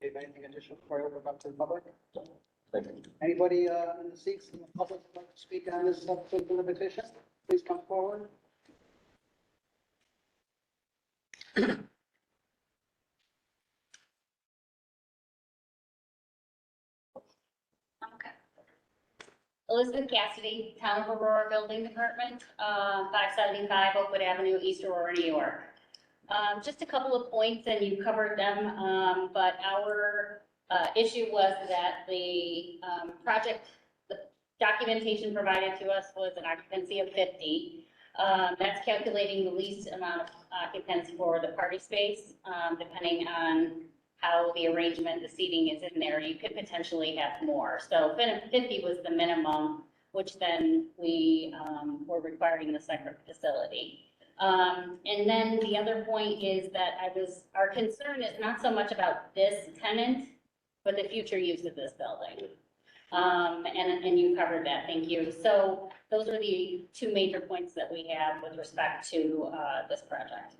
Dave, anything additional before I open up to the public? Thank you. Anybody in the seats in the public would like to speak on this particular petition? Please come forward. Okay. Elizabeth Cassidy, Town of Aurora Building Department, 575 Oakwood Avenue, East Aurora, New York. Just a couple of points, and you covered them, but our issue was that the project, the documentation provided to us was an occupancy of 50. That's calculating the least amount of occupants for the party space, depending on how the arrangement, the seating is in there. You could potentially have more. So 50 was the minimum, which then we were requiring the separate facility. And then the other point is that our concern is not so much about this tenant, but the future use of this building. And you covered that, thank you. So those are the two major points that we have with respect to this project.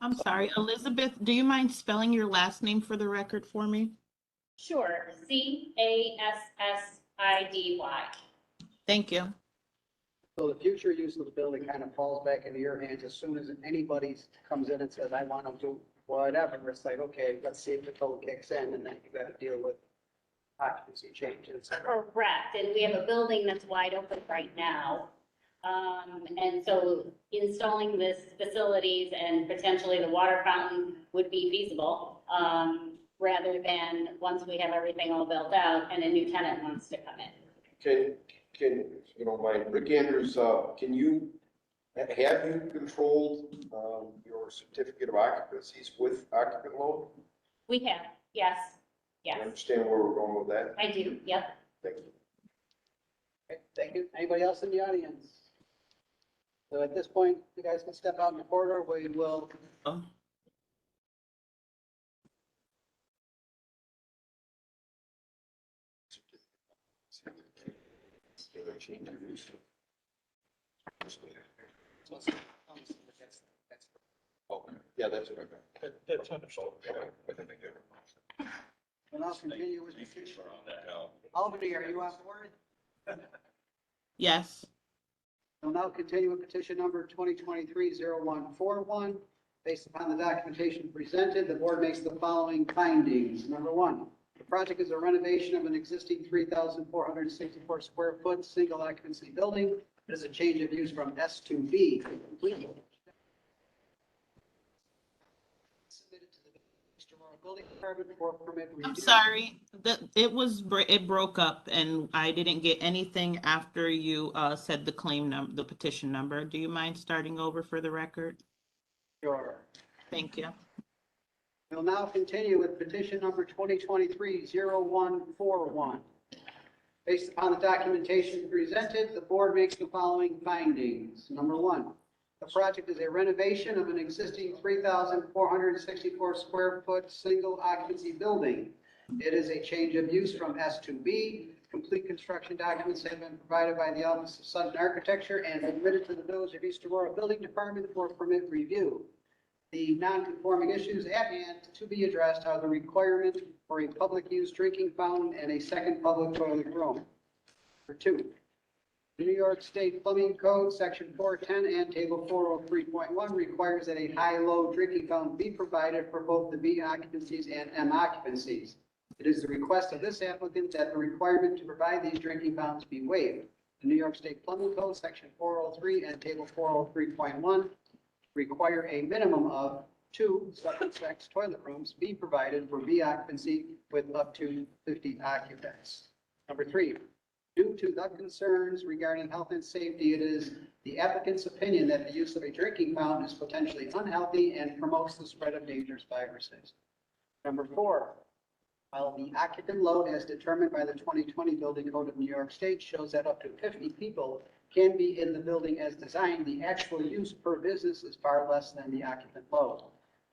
I'm sorry, Elizabeth, do you mind spelling your last name for the record for me? Sure, Cassidy. Thank you. So the future use of the building kind of falls back into your hands as soon as anybody comes in and says, I want to do whatever. It's like, okay, let's see if the code kicks in, and then you got to deal with occupancy changes. Correct, and we have a building that's wide open right now. And so installing this facilities and potentially the water fountain would be feasible, rather than once we have everything all built out and a new tenant wants to come in. Can, you know, Rick Andrews, have you controlled, your certificate of occupancies with occupant load? We have, yes, You yes, understand where we're going with that? I do, yep. Thank you. Okay, thank you. Anybody else in the audience? So at this point, you guys can step out in the corridor. We will. Oh. Okay, yeah, that's what I meant. That's understood. We'll now continue with petition. Albany, are you on board? Yes. We'll now continue with petition number 2023-0141. Based upon the documentation presented, the board makes the following findings. Number one, the project is a renovation of an existing 3,464 square foot single occupancy building. It is a change of use from S to B. Submitted to the building department for permit review. I'm sorry, it broke up and I didn't get anything after you said the the petition number. Do you mind starting over for the record? Sure. Thank you. We'll now continue with petition number 2023-0141. Based upon the documentation presented, the board makes the following findings. Number one, the project is a renovation of an existing 3,464 square foot single occupancy building. It is a change of use from S to B. Complete construction documents have been provided by the Office of Sutton Architecture and admitted to the Village of East Aurora Building Department for permit review. The non-conforming issues at hand to be addressed are the requirement for a public use drinking fountain and a second public toilet room. Number two, the New York State Plumbing Code, Section 410 and Table 403.1 requires that a high-low drinking fountain be provided for both the B occupancies and M occupancies. It is the request of this applicant that the requirement to provide these drinking fountains be waived. The New York State Plumbing Code, Section 403 and Table 403.1 require a minimum of 2 separate-sex toilet rooms be provided for B occupancy with up to 50 occupants. Number 3, due to the concerns regarding health and safety, it is the applicant's opinion that the use of a drinking fountain is potentially unhealthy and promotes the spread of dangerous viruses. Number 4, while the occupant load as determined by the 2020 Building Code of New York State shows that up to 50 people can be in the building as designed, the actual use per business is far less than the occupant load.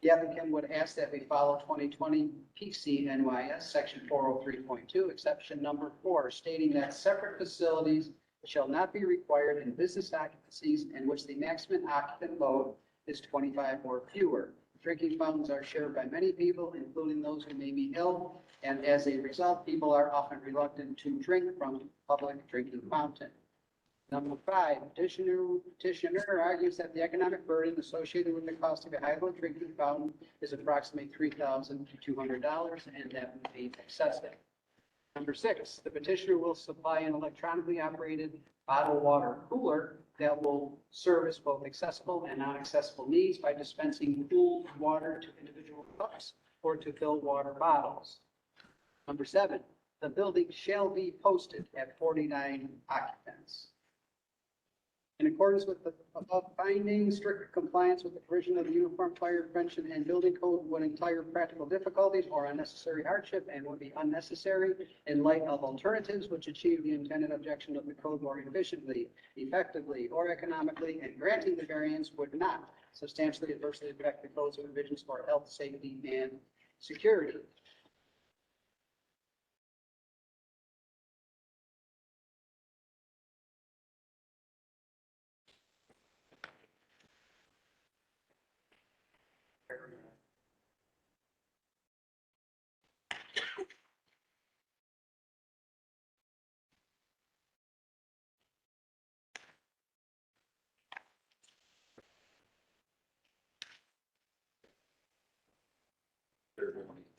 The applicant would ask that we follow 2020 PC NYS Section 403.2, exception number 4, stating that separate facilities shall not be required in business occupancies in which the maximum occupant load is 25 or fewer. Drinking fountains are shared by many people, including those who may be ill, and as a result, people are often reluctant to drink from public drinking fountain. Number 5, petitioner argues that the economic burden associated with the cost of a high-low drinking fountain is approximately $3,200, and that would be excessive. Number 6, the petitioner will supply an electronically operated bottled water cooler that will service both accessible and non-accessible needs by dispensing cooled water to individual cups or to fill water bottles. Number 7, the building shall be posted at 49 occupants. In accordance with the above findings, strict compliance with the provision of the Uniform Fire Prevention and Building Code would entail practical difficulties or unnecessary hardship and would be unnecessary in light of alternatives which achieve the intended objection of the code more efficiently, effectively, or economically, and granting the variance would not substantially adversely affect the code's provisions for health, safety, and security.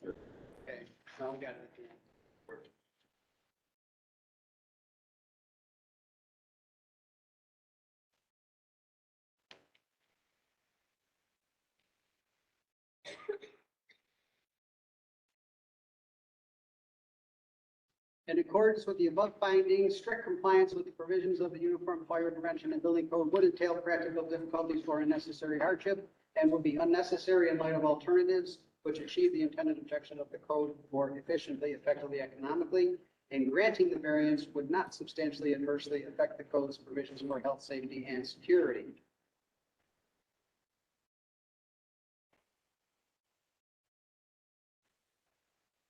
Okay, now we got it at the end. In accordance with the above findings, strict compliance with the provisions of the Uniform Fire Prevention and Building Code would entail practical difficulties or unnecessary hardship and would be unnecessary in light of alternatives which achieve the intended objection of the code more efficiently, effectively, economically, and granting the variance would not substantially adversely affect the code's provisions for health, safety, and security.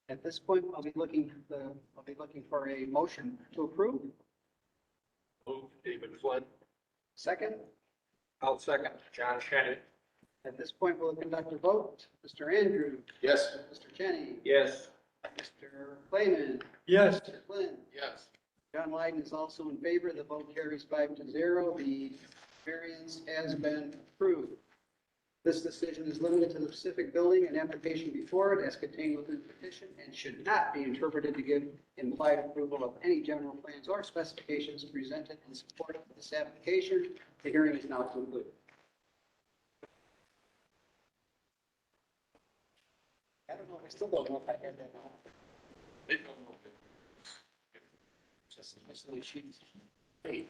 At this point, I'll be looking for a motion to approve. Move David Flynn. Second, I'll second. John Shannon. At this point, we'll conduct a vote. Mr. Andrews. Yes. Mr. Jenny. Yes. Mr. Clayman. Yes. Mr. Flynn. Yes. John Lydon is also in favor. The vote carries 5-0. The variance has been approved. This decision is limited to the specific building and application before it as contained within the petition and should not be interpreted to give implied approval of any general plans or specifications presented in support of this application. The hearing is now concluded. I don't know, I still don't know if I had that on. Just the sheets. Hey.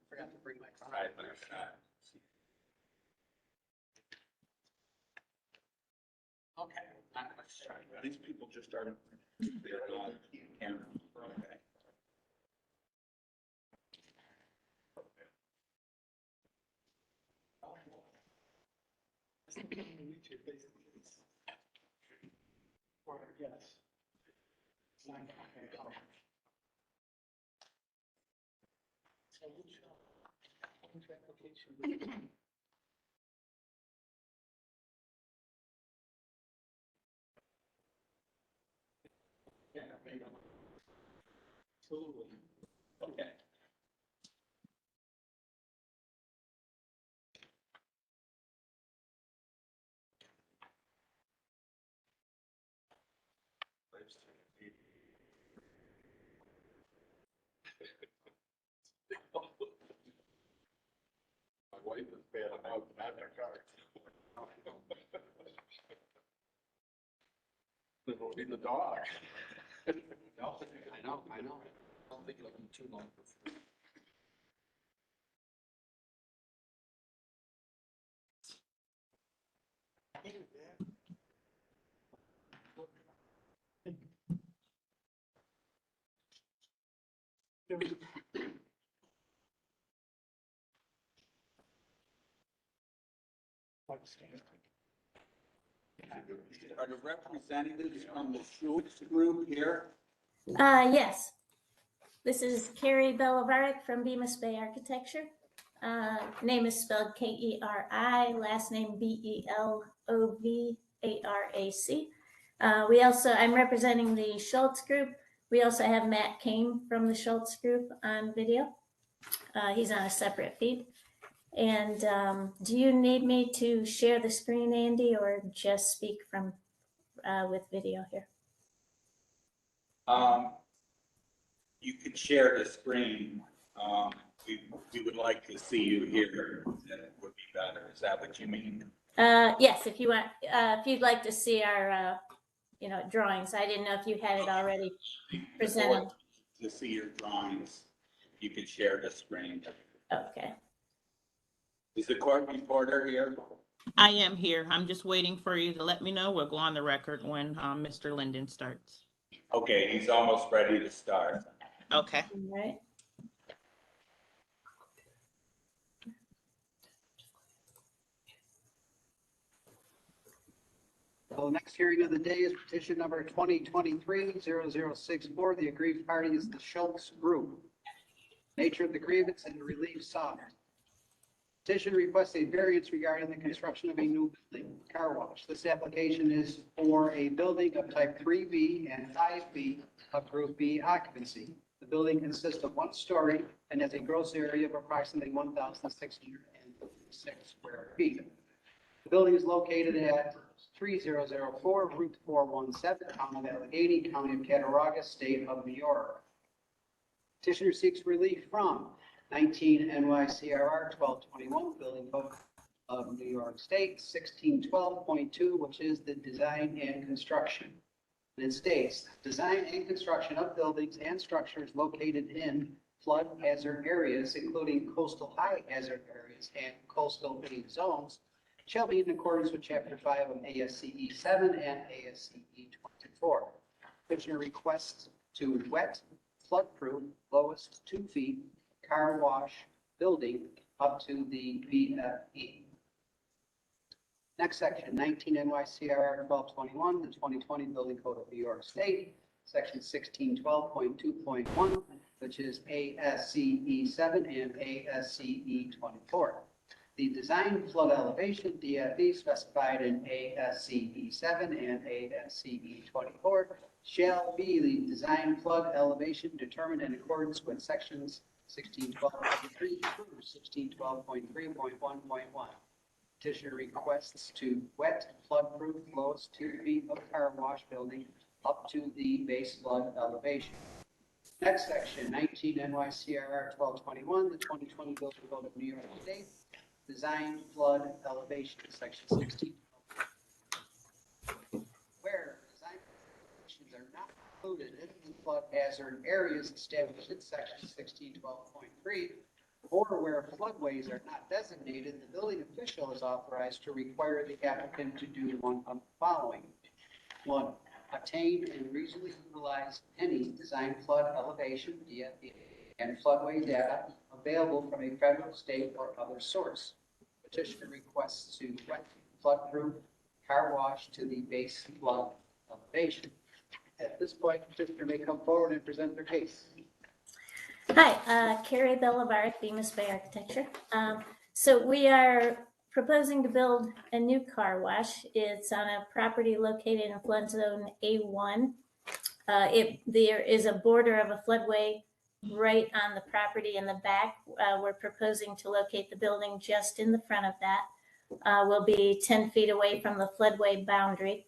Forgot to bring my card. Okay. These people just started. They're on camera. Okay. Yes. Absolutely. Okay. My wife is bad about that car. In the dog. I know. I don't think it'll be too long before. Are the representatives from the Schultz Group here? Yes. This is Carrie Belavaric from Bemis Bay Architecture. Name is spelled Keri, last name Belovarac. I'm representing the Schultz Group. We also have Matt King from the Schultz Group on video. He's on a separate feed. And do you need me to share the screen, Andy, or just speak from with video here? You could share the screen. We would like to see you here. That would be better. Is that what you mean? Yes, if you want, if you'd like to see our, drawings. I didn't know if you had it already presented. To see your drawings, you could share the screen. Okay. Is the court reporter here? I am here. I'm just waiting for you to let me know. We'll go on the record when Mr. Linden starts. Okay, he's almost ready to start. Okay. All right. So the next hearing of the day is petition number 2023-0064. The aggrieved party is the Schultz Group. Nature of the grievance and relief sought. Petitioner requests a variance regarding the construction of a new building, car wash. This application is for a building of type 3B and 5B of Group B occupancy. The building consists of one story and has a gross area of approximately 1,636 square feet. The building is located at 3004 Route 417, Town of Allegheny, County of Cattaraugus, State of New York. Petitioner seeks relief from 19 NYCRR 1221, Building Code of New York State, 1612.2, which is the design and construction. And it states, design and construction of buildings and structures located in flood hazard areas, including coastal high hazard areas and coastal marine zones, shall be in accordance with Chapter 5 of ASCE 7 and ASCE 24. Petitioner requests to wet, flood-proof, lowest 2 feet, car wash building up to the VFE. Next section, 19 NYCRR 1221, the 2020 Building Code of New York State, section 1612.2.1, which is ASCE 7 and ASCE 24. The design flood elevation, DFE, specified in ASCE 7 and ASCE 24 shall be the design flood elevation determined in accordance with sections 1612.3 through 1612.3.1.1. Petitioner requests to wet, flood-proof, lowest 2 feet of car wash building up to the base flood elevation. Next section, 19 NYCRR 1221, the 2020 Building Code of New York State, design flood elevation, section 16. Where design elevations are not included in the flood hazard areas established in section 1612.3, or where floodways are not designated, the building official is authorized to require the applicant to do one of the following. 1, obtain and reasonably utilize any design flood elevation, DFE, and floodway data available from a federal, state, or other source. Petitioner requests to wet, flood-proof, car wash to the base flood elevation. At this point, petitioner may come forward and present their case. Hi, Carrie Bellavar, Bemis Bay Architecture. So we are proposing to build a new car wash. It's on a property located in flood zone A1. There is a border of a floodway right on the property in the back. We're proposing to locate the building just in the front of that. We'll be 10 feet away from the floodway boundary.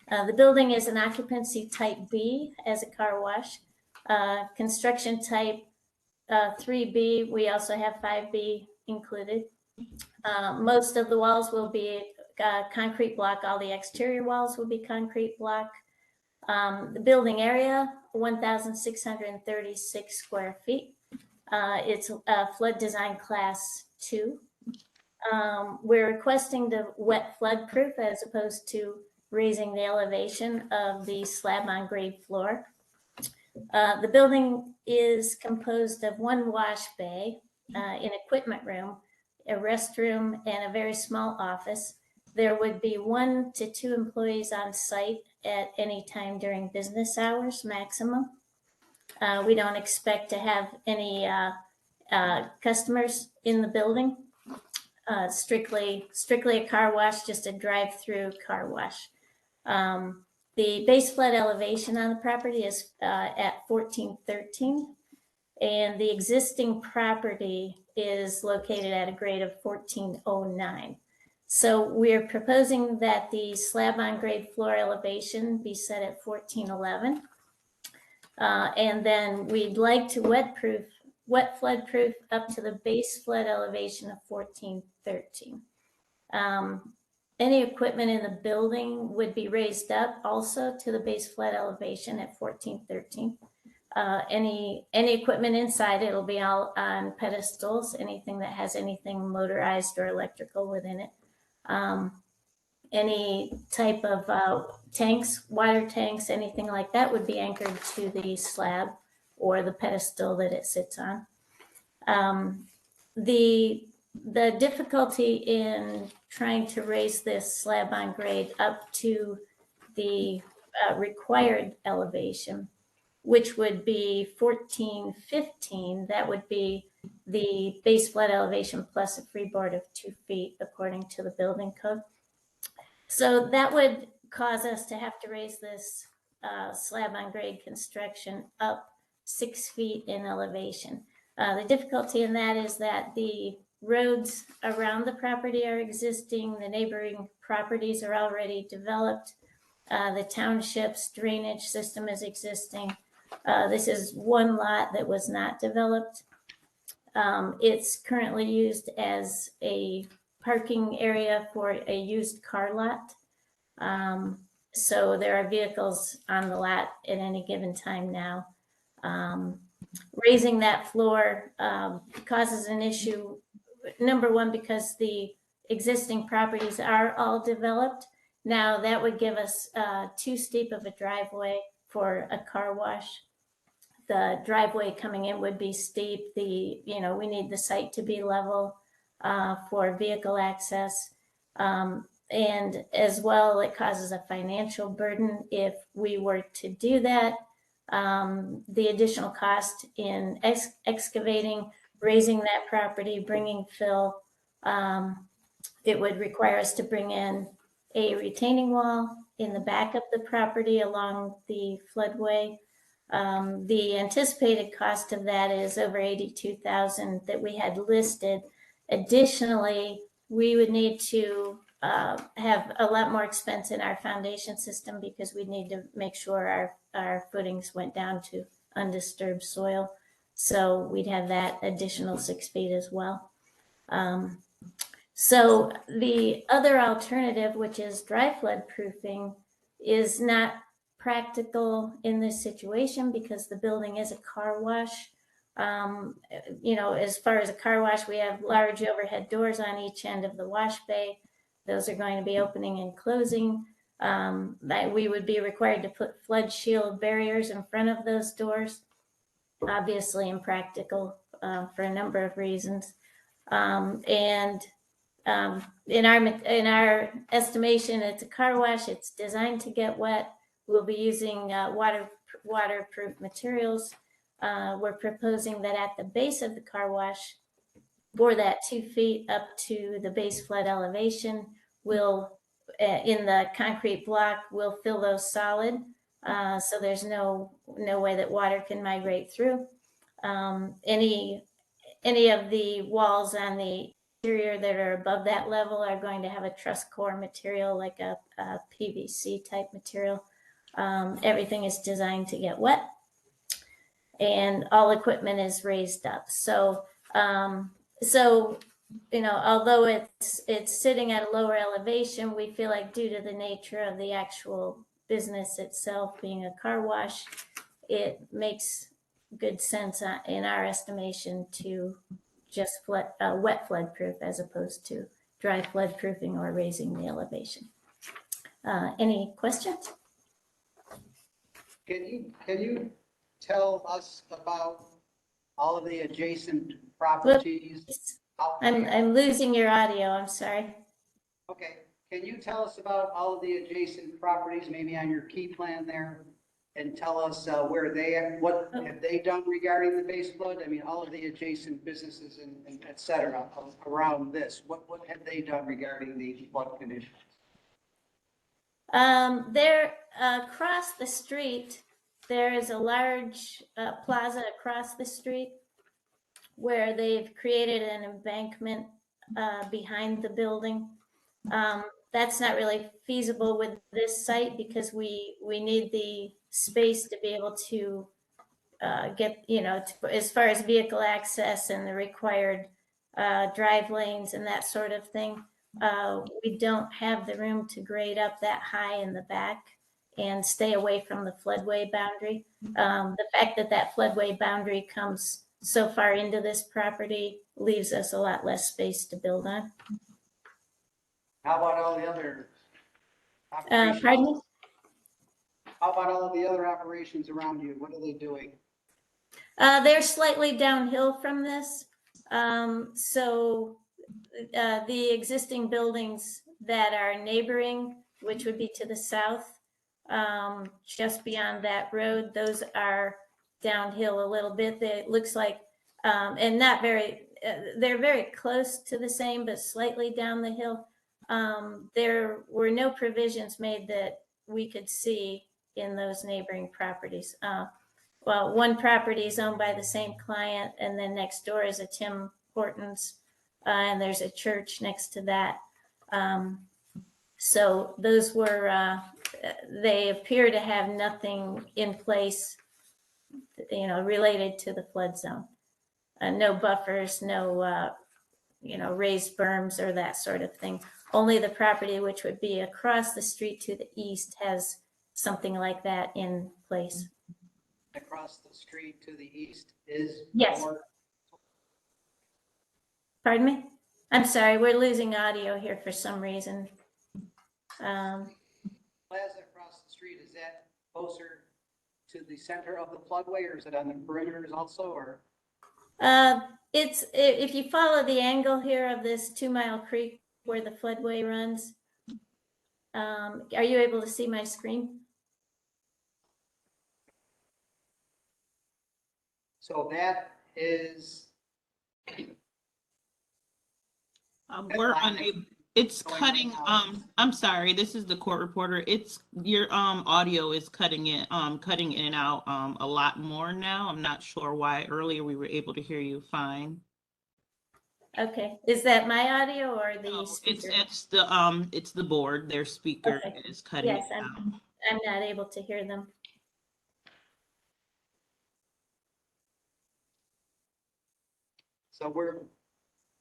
The building is an occupancy type B as a car wash. Construction type 3B, we also have 5B included. Most of the walls will be concrete block. All the exterior walls will be concrete block. The building area, 1,636 square feet. It's a flood design class 2. We're requesting the wet flood proof as opposed to raising the elevation of the slab on grade floor. The building is composed of 1 wash bay, an equipment room, a restroom, and a very small office. There would be 1 to 2 employees on site at any time during business hours maximum. We don't expect to have any customers in the building. Strictly a car wash, just a drive-through car wash. The base flood elevation on the property is at 1413, and the existing property is located at a grade of 1409. So we're proposing that the slab on grade floor elevation be set at 1411. And then we'd like to wet flood proof up to the base flood elevation of 1413. Any equipment in the building would be raised up also to the base flood elevation at 1413. Any equipment inside, it'll be all on pedestals, anything that has anything motorized or electrical within it. Any type of tanks, water tanks, anything like that would be anchored to the slab or the pedestal that it sits on. The difficulty in trying to raise this slab on grade up to the required elevation, which would be 1415, that would be the base flood elevation plus a freeboard of 2 feet according to the building code. So that would cause us to have to raise this slab on grade construction up 6 feet in elevation. The difficulty in that is that the roads around the property are existing, the neighboring properties are already developed, the township's drainage system is existing. This is one lot that was not developed. It's currently used as a parking area for a used car lot. So there are vehicles on the lot at any given time now. Raising that floor causes an issue, number one, because the existing properties are all developed. Now that would give us too steep of a driveway for a car wash. The driveway coming in would be steep. We need the site to be level for vehicle access. And as well, it causes a financial burden if we were to do that. The additional cost in excavating, raising that property, bringing fill, it would require us to bring in a retaining wall in the back of the property along the floodway. The anticipated cost of that is over $82,000 that we had listed. Additionally, we would need to have a lot more expense in our foundation system because we need to make sure our footings went down to undisturbed soil. So we'd have that additional 6 feet as well. So the other alternative, which is dry flood proofing, is not practical in this situation because the building is a car wash. As far as a car wash, we have large overhead doors on each end of the wash bay. Those are going to be opening and closing. That we would be required to put flood shield barriers in front of those doors. Obviously impractical for a number of reasons. In our estimation, it's a car wash. It's designed to get wet. We'll be using waterproof materials. We're proposing that at the base of the car wash, for that 2 feet up to the base flood elevation, we'll, in the concrete block, we'll fill those solid. So there's no way that water can migrate through. Any of the walls on the interior that are above that level are going to have a truss core material, like a PVC type material. Everything is designed to get wet, and all equipment is raised up. So, although it's sitting at a lower elevation, we feel like due to the nature of the actual business itself being a car wash, it makes good sense in our estimation to just wet flood proof as opposed to dry flood proofing or raising the elevation. Any questions? Can you tell us about all of the adjacent properties? I'm losing your audio, I'm sorry. Okay, can you tell us about all of the adjacent properties, maybe on your key plan there? And tell us what have they done regarding the base flood? I mean, all of the adjacent businesses and et cetera around this, what have they done regarding the flood conditions? There, across the street, there is a large plaza across the street where they've created an embankment behind the building. That's not really feasible with this site because we need the space to be able to get, as far as vehicle access and the required drive lanes and that sort of thing. We don't have the room to grade up that high in the back and stay away from the floodway boundary. The fact that floodway boundary comes so far into this property leaves us a lot less space to build on. How about all the other operations? Pardon me? How about all of the other operations around you? What are they doing? They're slightly downhill from this. So the existing buildings that are neighboring, which would be to the south, just beyond that road, those are downhill a little bit. It looks like And not very, they're very close to the same, but slightly down the hill. There were no provisions made that we could see in those neighboring properties. Well, one property is owned by the same client, and then next door is a Tim Hortons, and there's a church next to that. So those were, they appear to have nothing in place, related to the flood zone. No buffers, no, raised berms or that sort of thing. Only the property, which would be across the street to the east, has something like that in place. Across the street to the east is. Yes. more- Pardon me? I'm sorry, we're losing audio here for some reason. Plaza across the street, is that closer to the center of the floodway, or is it on the perimeters also, or? It's, if you follow the angle here of this 2 Mile Creek where the floodway runs, are you able to see my screen? So that is. We're unable, it's cutting, I'm sorry, this is the court reporter. It's, your, audio is cutting in and out, a lot more now. I'm not sure why. Earlier we were able to hear you fine. Okay, is that my audio or the No, speaker? it's the board. Their speaker Okay. is cutting Yes, it out. I'm not able to hear them.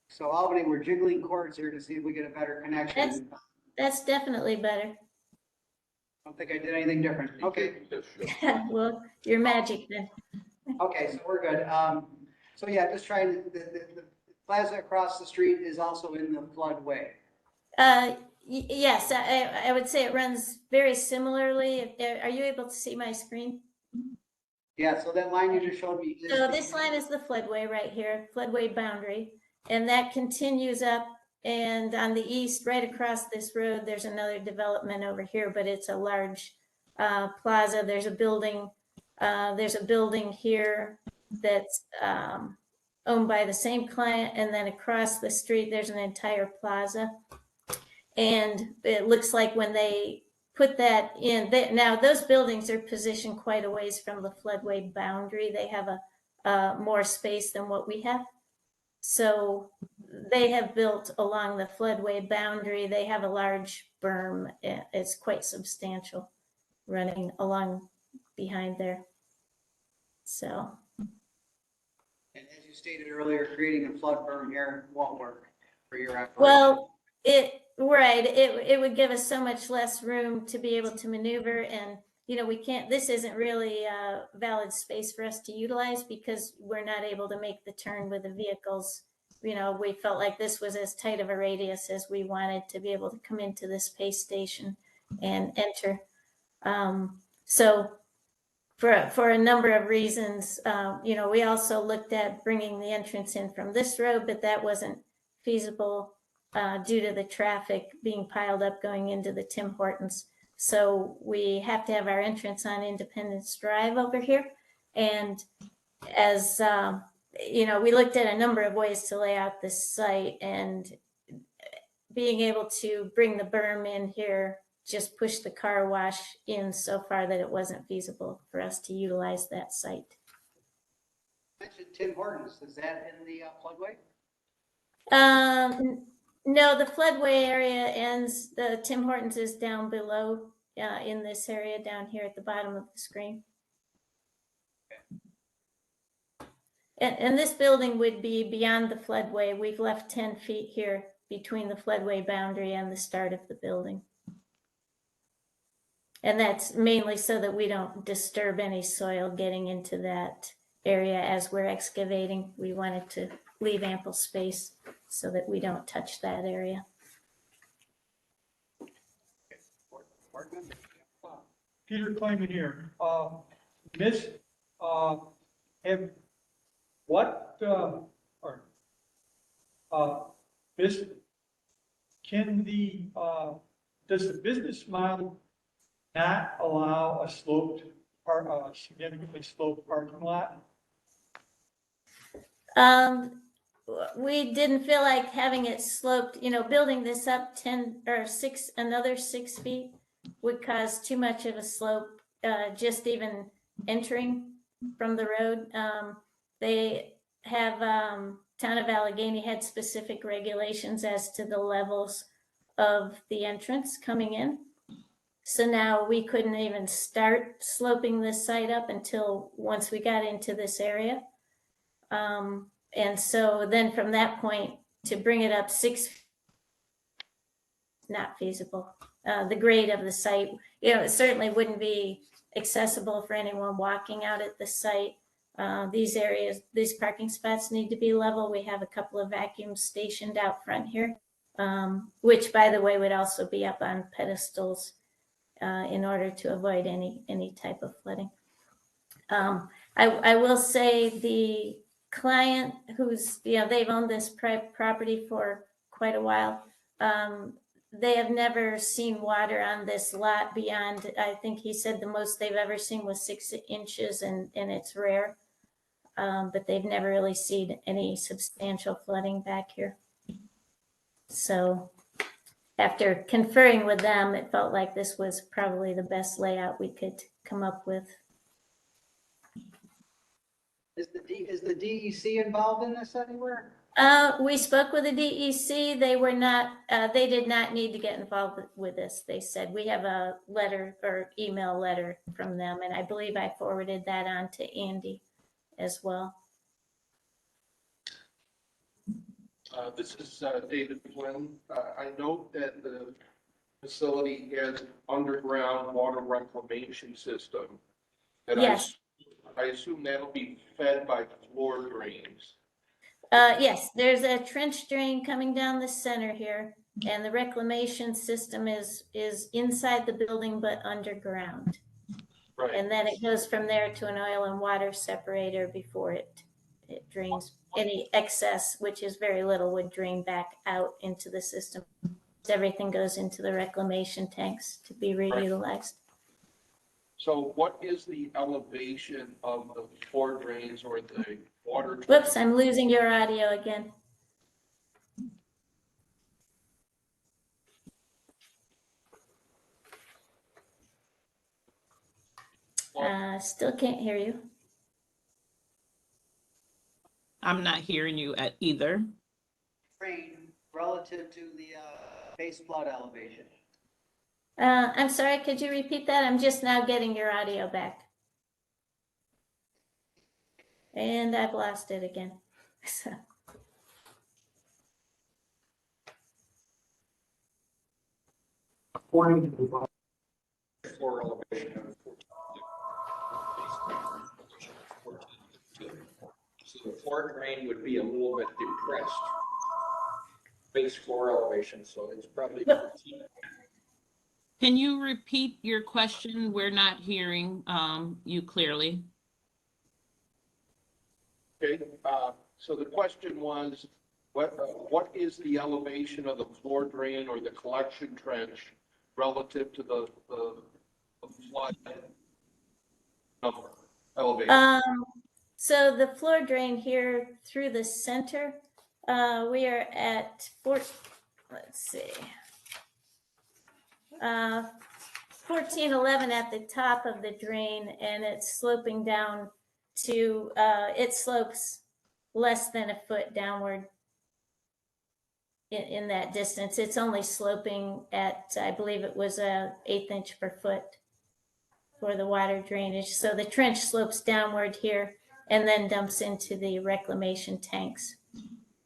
So Albany, we're jiggling cords here to see if we get a better connection. That's definitely better. I don't think I did anything different. Okay, Well, your magic then. okay, so we're good. So yeah, just trying, the plaza across the street is also in the floodway. Yes, I would say it runs very similarly. Are you able to see my screen? Yeah, so that line you just showed me is. So this line is the floodway right here, floodway boundary, and that continues up. And on the east, right across this road, there's another development over here, but it's a large plaza. There's a building here that's owned by the same client, and then across the street, there's an entire plaza. And it looks like when they put that in, now those buildings are positioned quite a ways from the floodway boundary. They have a more space than what we have. So they have built along the floodway boundary. They have a large berm. It's quite substantial running along behind there. So. And as you stated earlier, creating a flood berm here won't work for your operation. Well, it would give us so much less room to be able to maneuver, and we can't, this isn't really a valid space for us to utilize because we're not able to make the turn with the vehicles. We felt like this was as tight of a radius as we wanted to be able to come into this pay station and enter. So for a number of reasons, we also looked at bringing the entrance in from this road, but that wasn't feasible due to the traffic being piled up going into the Tim Hortons. So we have to have our entrance on Independence Drive over here. And as, we looked at a number of ways to lay out this site, and being able to bring the berm in here just pushed the car wash in so far that it wasn't feasible for us to utilize that site. You mentioned Tim Hortons, is that in the floodway? No, the floodway area ends, the Tim Hortons is down below in this area down here at the bottom of the screen. And this building would be beyond the floodway. We've left 10 feet here between the floodway boundary and the start of the building. And that's mainly so that we don't disturb any soil getting into that area as we're excavating. We wanted to leave ample space so that we don't touch that area. Peter Kleiman here. Miss, does the business model not allow a sloped, significantly sloped parking lot? We didn't feel like having it sloped, building this up 10 or 6, another 6 feet would cause too much of a slope, just even entering from the road. They have, Town of Allegheny had specific regulations as to the levels of the entrance coming in. So now we couldn't even start sloping this site up until once we got into this area. And so then from that point to bring it up 6, not feasible. The grade of the site, it certainly wouldn't be accessible for anyone walking out at the site. These areas, these parking spots need to be level. We have a couple of vacuums stationed out front here, which by the way would also be up on pedestals in order to avoid any type of flooding. I will say the client who's, they've owned this property for quite a while. They have never seen water on this lot beyond, I think he said the most they've ever seen was 6 inches and it's rare. But they've never really seen any substantial flooding back here. So after conferring with them, it felt like this was probably the best layout we could come up with. Is the DEC involved in this anywhere? We spoke with the DEC. They were not, they did not need to get involved with this. They said, we have a letter or email letter from them. And I believe I forwarded that on to Andy as well. This is David Flynn. I note that the facility has underground water reclamation system. And yes. I assume that'll be fed by floor drains. Yes, there's a trench drain coming down the center here, and the reclamation system is inside the building but underground. Right. And then it goes from there to an oil and water separator before it drains. Any excess, which is very little, would drain back out into the system. Everything goes into the reclamation tanks to be reutilized. So what is the elevation of the floor drains or the water? Whoops, I'm losing your audio again. Still can't hear you. I'm not hearing you at either. Drain relative to the base flood elevation. I'm sorry, could you repeat that? I'm just now getting your audio back. And I've lost it again. So. According to the floor elevation of 14. So the floor drain would be a little bit depressed. Base floor elevation, so it's probably 14. Can you repeat your question? We're not hearing you clearly. Okay, so the question was, what is the elevation of the floor drain or the collection trench relative to the flood number elevation? So the floor drain here through the center, we are at 1411 at the top of the drain, and it's sloping down to, it slopes less than a foot downward in that distance. It's only sloping at, I believe it was a 1/8 inch per foot for the water drainage. So the trench slopes downward here and then dumps into the reclamation tanks.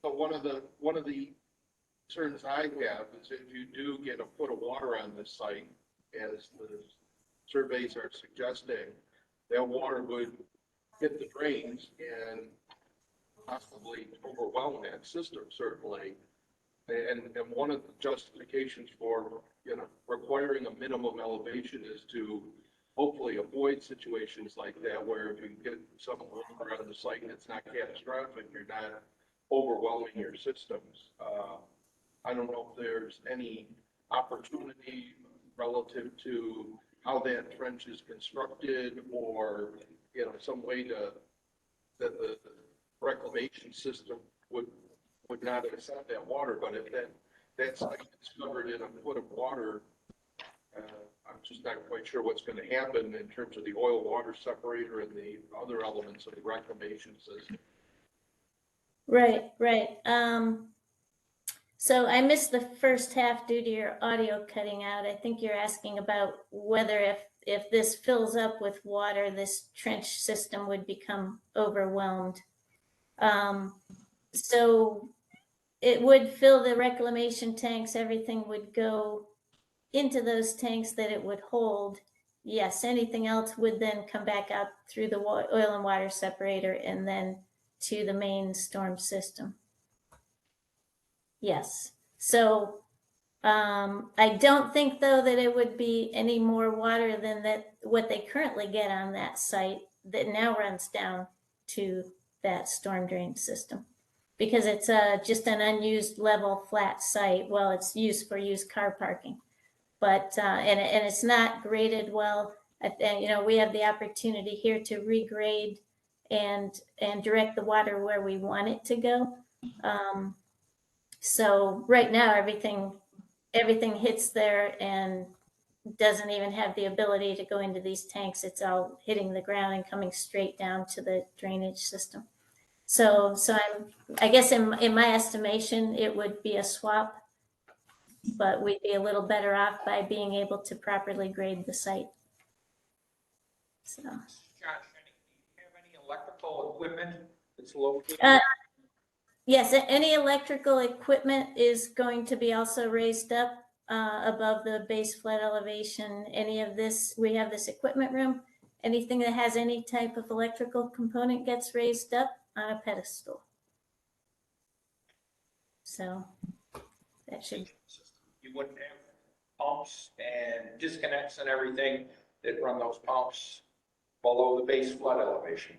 So one of the concerns I have is if you do get a foot of water on this site, as the surveys are suggesting, that water would hit the drains and possibly overwhelm that system, certainly. And one of the justifications for, requiring a minimum elevation is to hopefully avoid situations like that, where if you get some water on the site and it's not catastrophic, you're not overwhelming your systems. I don't know if there's any opportunity relative to how that trench is constructed, or some way to that the reclamation system would not accept that water, but if that site is covered in a foot of water, I'm just not quite sure what's going to happen in terms of the oil water separator and the other elements of the reclamation system. Right, right. So I missed the first half due to your audio cutting out. I think you're asking about whether if this fills up with water, this trench system would become overwhelmed. So it would fill the reclamation tanks, everything would go into those tanks that it would hold. Yes, anything else would then come back out through the oil and water separator and then to the main storm system. Yes. So I don't think though that it would be any more water than that what they currently get on that site that now runs down to that storm drain system, because it's just an unused level flat site. Well, it's used for used car parking, but and it's not graded well. You know, we have the opportunity here to regrade and direct the water where we want it to go. So right now, everything hits there and doesn't even have the ability to go into these tanks. It's all hitting the ground and coming straight down to the drainage system. So I guess in my estimation, it would be a swap, but we'd be a little better off by being able to properly grade the site. So. Josh, do you have any electrical equipment that's located? Yes, any electrical equipment is going to be also raised up above the base flood elevation. Any of this, we have this equipment room. Anything that has any type of electrical component gets raised up on a pedestal. So that should. You wouldn't have pumps and disconnects and everything that run those pumps below the base flood elevation.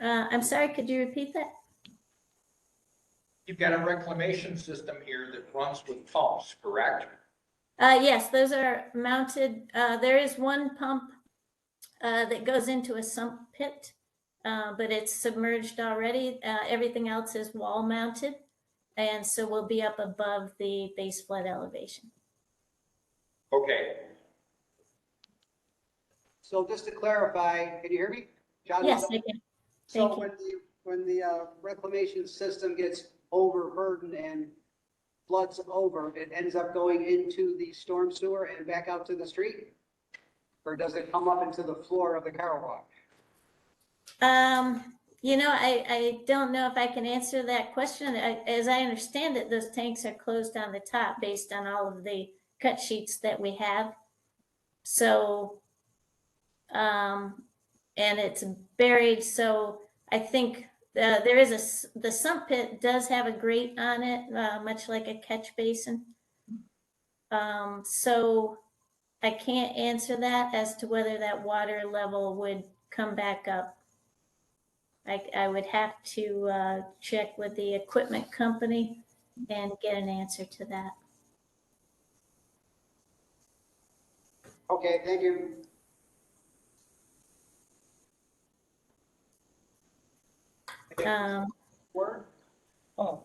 I'm sorry, could you repeat that? You've got a reclamation system here that runs with pumps, correct? Yes, those are mounted. There is one pump that goes into a sump pit, but it's submerged already. Everything else is wall mounted, and so we'll be up above the base flood elevation. Okay. So just to clarify, can you hear me? John? Yes, I can. So when the reclamation system gets overburdened and floods over, it ends up going into the storm sewer and back out to the street? Or does it come up into the floor of the car wash? You know, I don't know if I can answer that question. As I understand it, those tanks are closed on the top based on all of the cut sheets that we have. So, and it's buried. So I think there is the sump pit does have a grate on it, much like a catch basin. So I can't answer that as to whether that water level would come back up. I would have to check with the equipment company and get an answer to that. Okay, thank you. Word? Oh,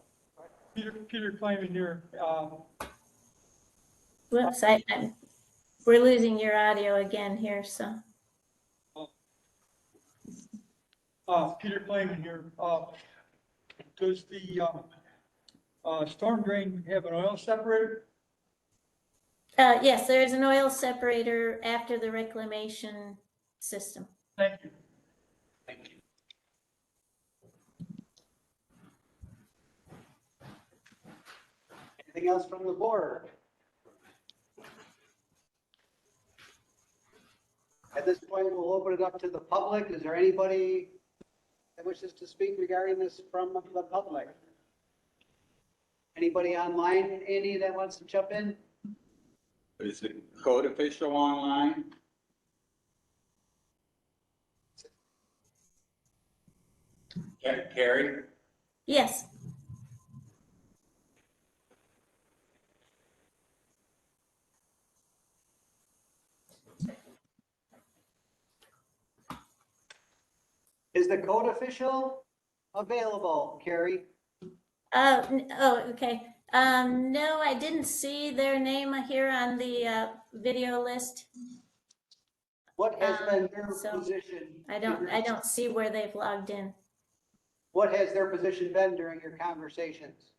Peter Kleiman here. Whoops, we're losing your audio again here, so. Peter Kleiman here. Does the storm drain have an oil separator? Yes, there is an oil separator after the reclamation system. Thank you. Thank you. Anything else from the board? At this point, we'll open it up to the public. Is there anybody that wishes to speak regarding this from the public? Anybody online, Andy, that wants to jump in? Is the code official online? Carrie? Yes. Is the code official available, Carrie? Okay. No, I didn't see their name here on the video list. What has been their so position? I don't see where they've logged in. What has their position been during your conversations?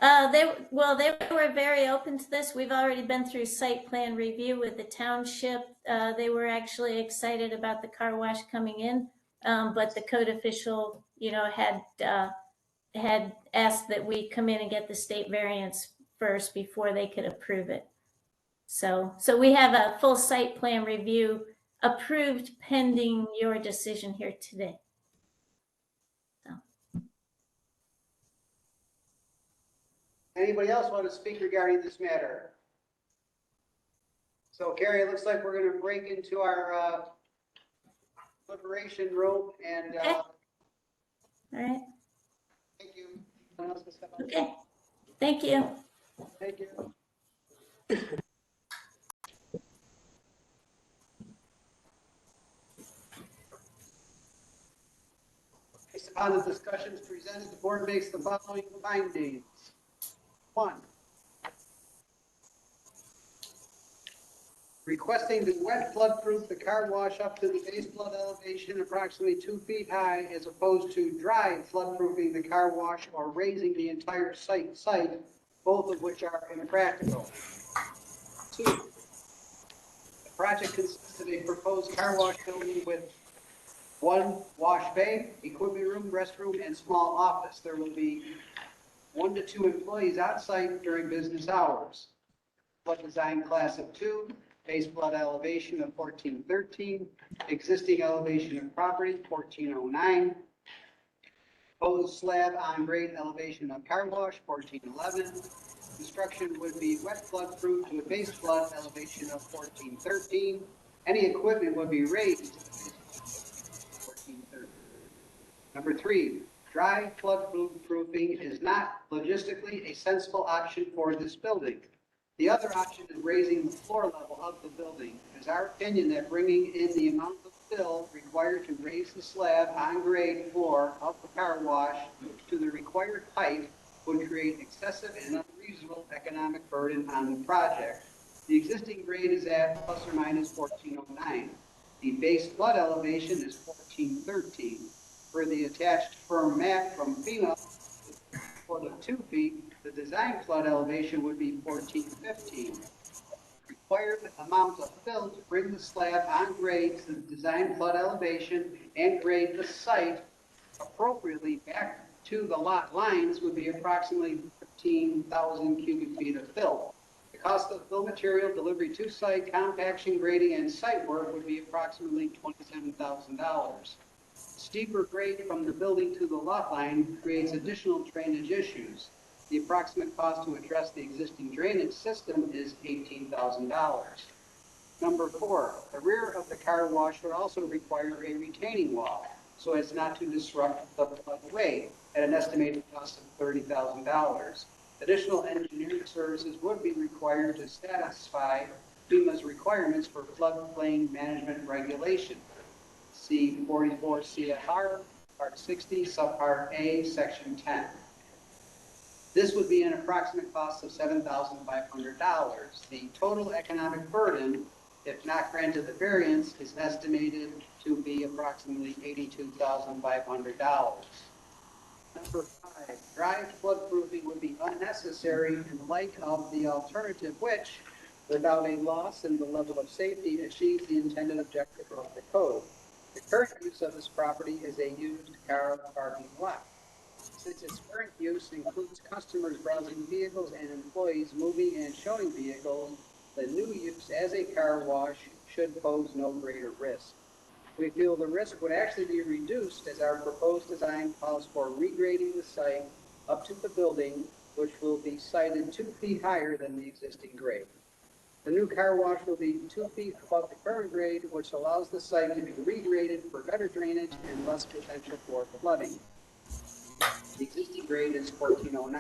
They were very open to this. We've already been through site plan review with the township. They were actually excited about the car wash coming in. But the code official, had asked that we come in and get the state variance first before they could approve it. So we have a full site plan review approved pending your decision here today. Anybody else want to speak regarding this matter? So Carrie, it looks like we're going to break into our deliberation room and Okay. All right. thank you. Someone else can step up? Okay. Thank you. Thank you. Based upon the discussions presented, the board makes the following findings. 1, requesting the wet flood proof the car wash up to the base flood elevation approximately 2 feet high, as opposed to dry flood proofing the car wash or raising the entire site, both of which are impractical. 2, the project consists of a proposed car wash building with 1 wash bay, equipment room, restroom, and small office. There will be 1 to 2 employees on site during business hours. Flood design class of 2, base flood elevation of 1413, existing elevation of property 1409, proposed slab on grade elevation of car wash 1411. Construction would be wet flood proof to a base flood elevation of 1413. Any equipment would be raised 1413. Number 3, dry flood proofing is not logistically a sensible option for this building. The other option is raising the floor level of the building. It is our opinion that bringing in the amount of fill required to raise the slab on grade floor of the car wash to the required height would create excessive and unreasonable economic burden on the project. The existing grade is at plus or minus 1409. The base flood elevation is 1413. For the attached firm map from FEMA, for the 2 feet, the design flood elevation would be 1415. Required amount of fill to bring the slab on grade to the design flood elevation and grade the site appropriately back to the lot lines would be approximately 15,000 cubic feet of fill. The cost of fill material, delivery to site, compaction, grading, and site work would be approximately $27,000. Steeper grade from the building to the lot line creates additional drainage issues. The approximate cost to address the existing drainage system is $18,000. Number 4, the rear of the car wash would also require a retaining wall so as not to disrupt the floodway at an estimated cost of $30,000. Additional engineering services would be required to satisfy FEMA's requirements for floodplain management regulation. See 44 CFR, Part 60, Subpart A, Section 10. This would be an approximate cost of $7,500. The total economic burden, if not granted the variance, is estimated to be approximately $82,500. Number 5, dry flood proofing would be unnecessary in light of the alternative which, without a loss in the level of safety, achieves the intended objective of the code. The current use of this property is a used car parking lot. Since its current use includes customers browsing vehicles and employees moving and showing vehicles, the new use as a car wash should pose no greater risk. We feel the risk would actually be reduced as our proposed design calls for regrading the site up to the building, which will be sited 2 feet higher than the existing grade. The new car wash will be 2 feet above the current grade, which allows the site to be regraded for better drainage and less potential for flooding. The existing grade is 1409.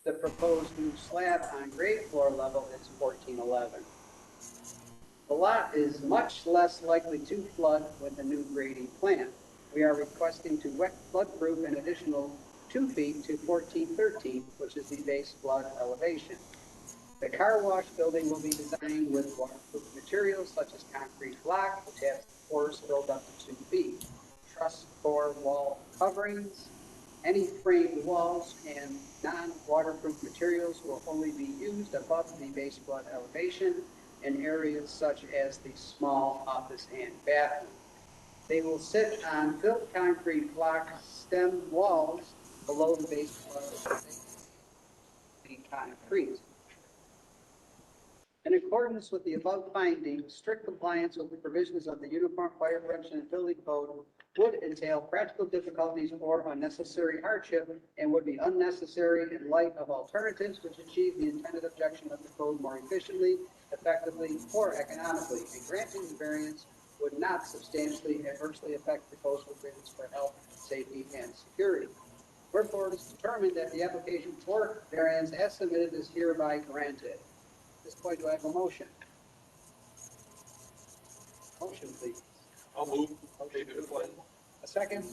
The proposed new slab on grade floor level is 1411. The lot is much less likely to flood with the new grading plan. We are requesting to wet floodproof an additional 2 feet to 1413, which is the base flood elevation. The car wash building will be designed with waterproof materials such as concrete block, which has pores filled up to 2 feet, truss core wall coverings. Any framed walls and non-waterproof materials will only be used above the base flood elevation in areas such as the small office and bathroom. They will sit on filled concrete block stem walls below the base flood elevation. Concrete. In accordance with the above findings, strict compliance with the provisions of the Uniform Fire Prevention and Building Code would entail practical difficulties or unnecessary hardship and would be unnecessary in light of alternatives which achieve the intended objection of the code more efficiently, effectively, or economically. And granting the variance would not substantially adversely affect proposed agreements for health, safety, and security. Wherefore, it is determined that the application for variance as submitted is hereby granted. At this point, do I have a motion? Motion, please. I'll move. David Flynn. A second?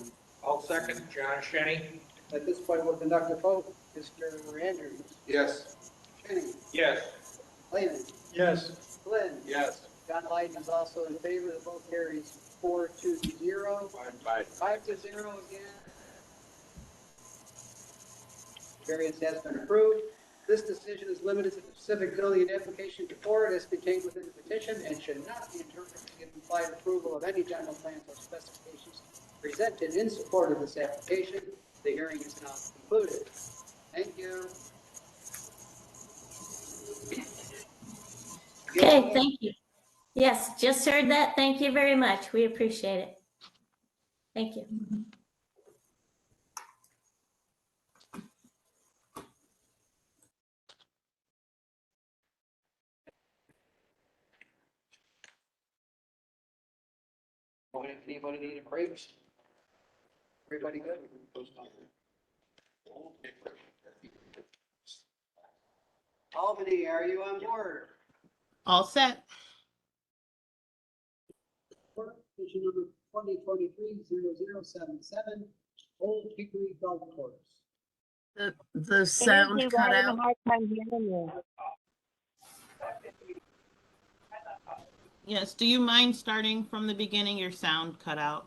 I'll second. John Shenny. At this point, we'll conduct a vote. Mr. Andrews? Yes. Shenny? Yes. Lehman? Yes. Flynn? Yes. John Lydon is also in favor. The vote carries 4-0. 5-0 again. Variance has been approved. This decision is limited to the specific building and application before it as contained within the petition and should not be interpreted to give implied approval of any general plans or specifications presented in support of this application. The hearing is now concluded. Thank you. Okay, thank you. Yes, just heard that. Thank you very much. We appreciate it. Thank you. Anybody need a break? Everybody good? Albany, are you on board? All set. Petition number 2023-0077, Old Hickory Golf Course. Sandy, The sound we're cut having a out. hard time hearing you. Yes, do you mind starting from the beginning? Your sound cut out.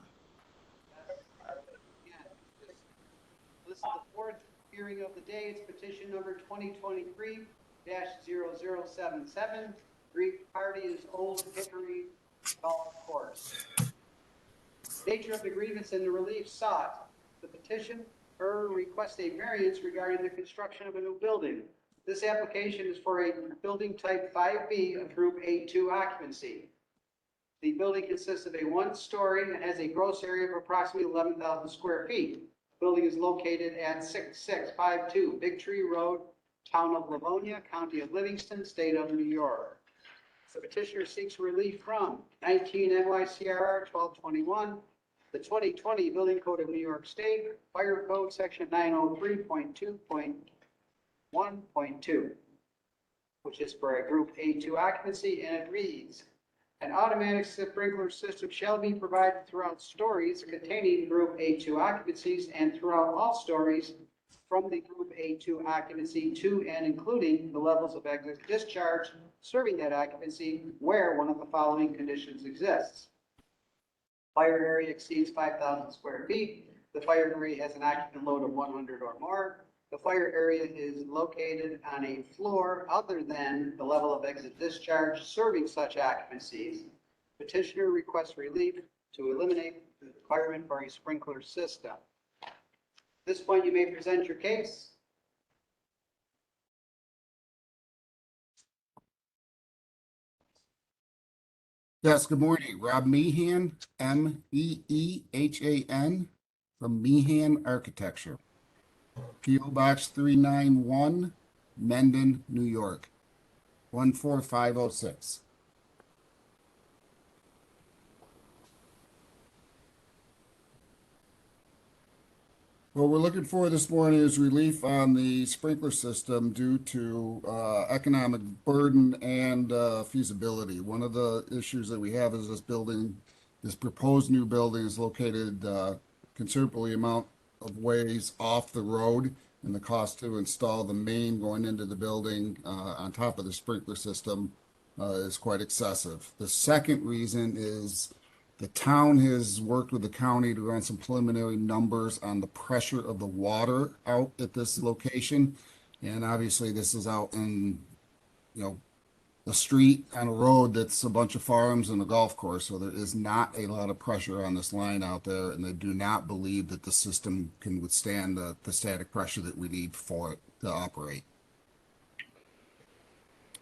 This is the fourth hearing of the day. It's petition number 2023-0077. Greek party is Old Hickory Golf Course. Nature of the grievance and the relief sought. The petitioner requests a variance regarding the construction of a new building. This application is for a building type 5B of group A2 occupancy. The building consists of a one-story and has a gross area of approximately 11,000 square feet. The building is located at 6652 Big Tree Road, Town of Livonia, County of Livingston, State of New York. The petitioner seeks relief from 19 NYCRR 1221, the 2020 Building Code of New York State, Fire Code Section 903.2.1.2, which is for a group A2 occupancy, and it reads, an automatic sprinkler system shall be provided throughout stories containing group A2 occupancies and throughout all stories from the group A2 occupancy to and including the levels of exit discharge serving that occupancy where one of the following conditions exists. Fire area exceeds 5,000 square feet. The fire area has an occupant load of 100 or more. The fire area is located on a floor other than the level of exit discharge serving such occupancies. Petitioner requests relief to eliminate the requirement for a sprinkler system. At this point, you may present your case. Yes, good morning. Rob Meehan, Meehan, from Meehan Architecture. P.O. Box 391, Mendon, New York, 14506. What we're looking for this morning is relief on the sprinkler system due to economic burden and feasibility. One of the issues that we have is this building This proposed new building is located considerably amount of ways off the road, and the cost to install the main going into the building on top of the sprinkler system is quite excessive. The second reason is the town has worked with the county to run some preliminary numbers on the pressure of the water out at this location. And obviously this is out in, a street on a road that's a bunch of farms and a golf course. So there is not a lot of pressure on this line out there, and they do not believe that the system can withstand the static pressure that we need for it to operate.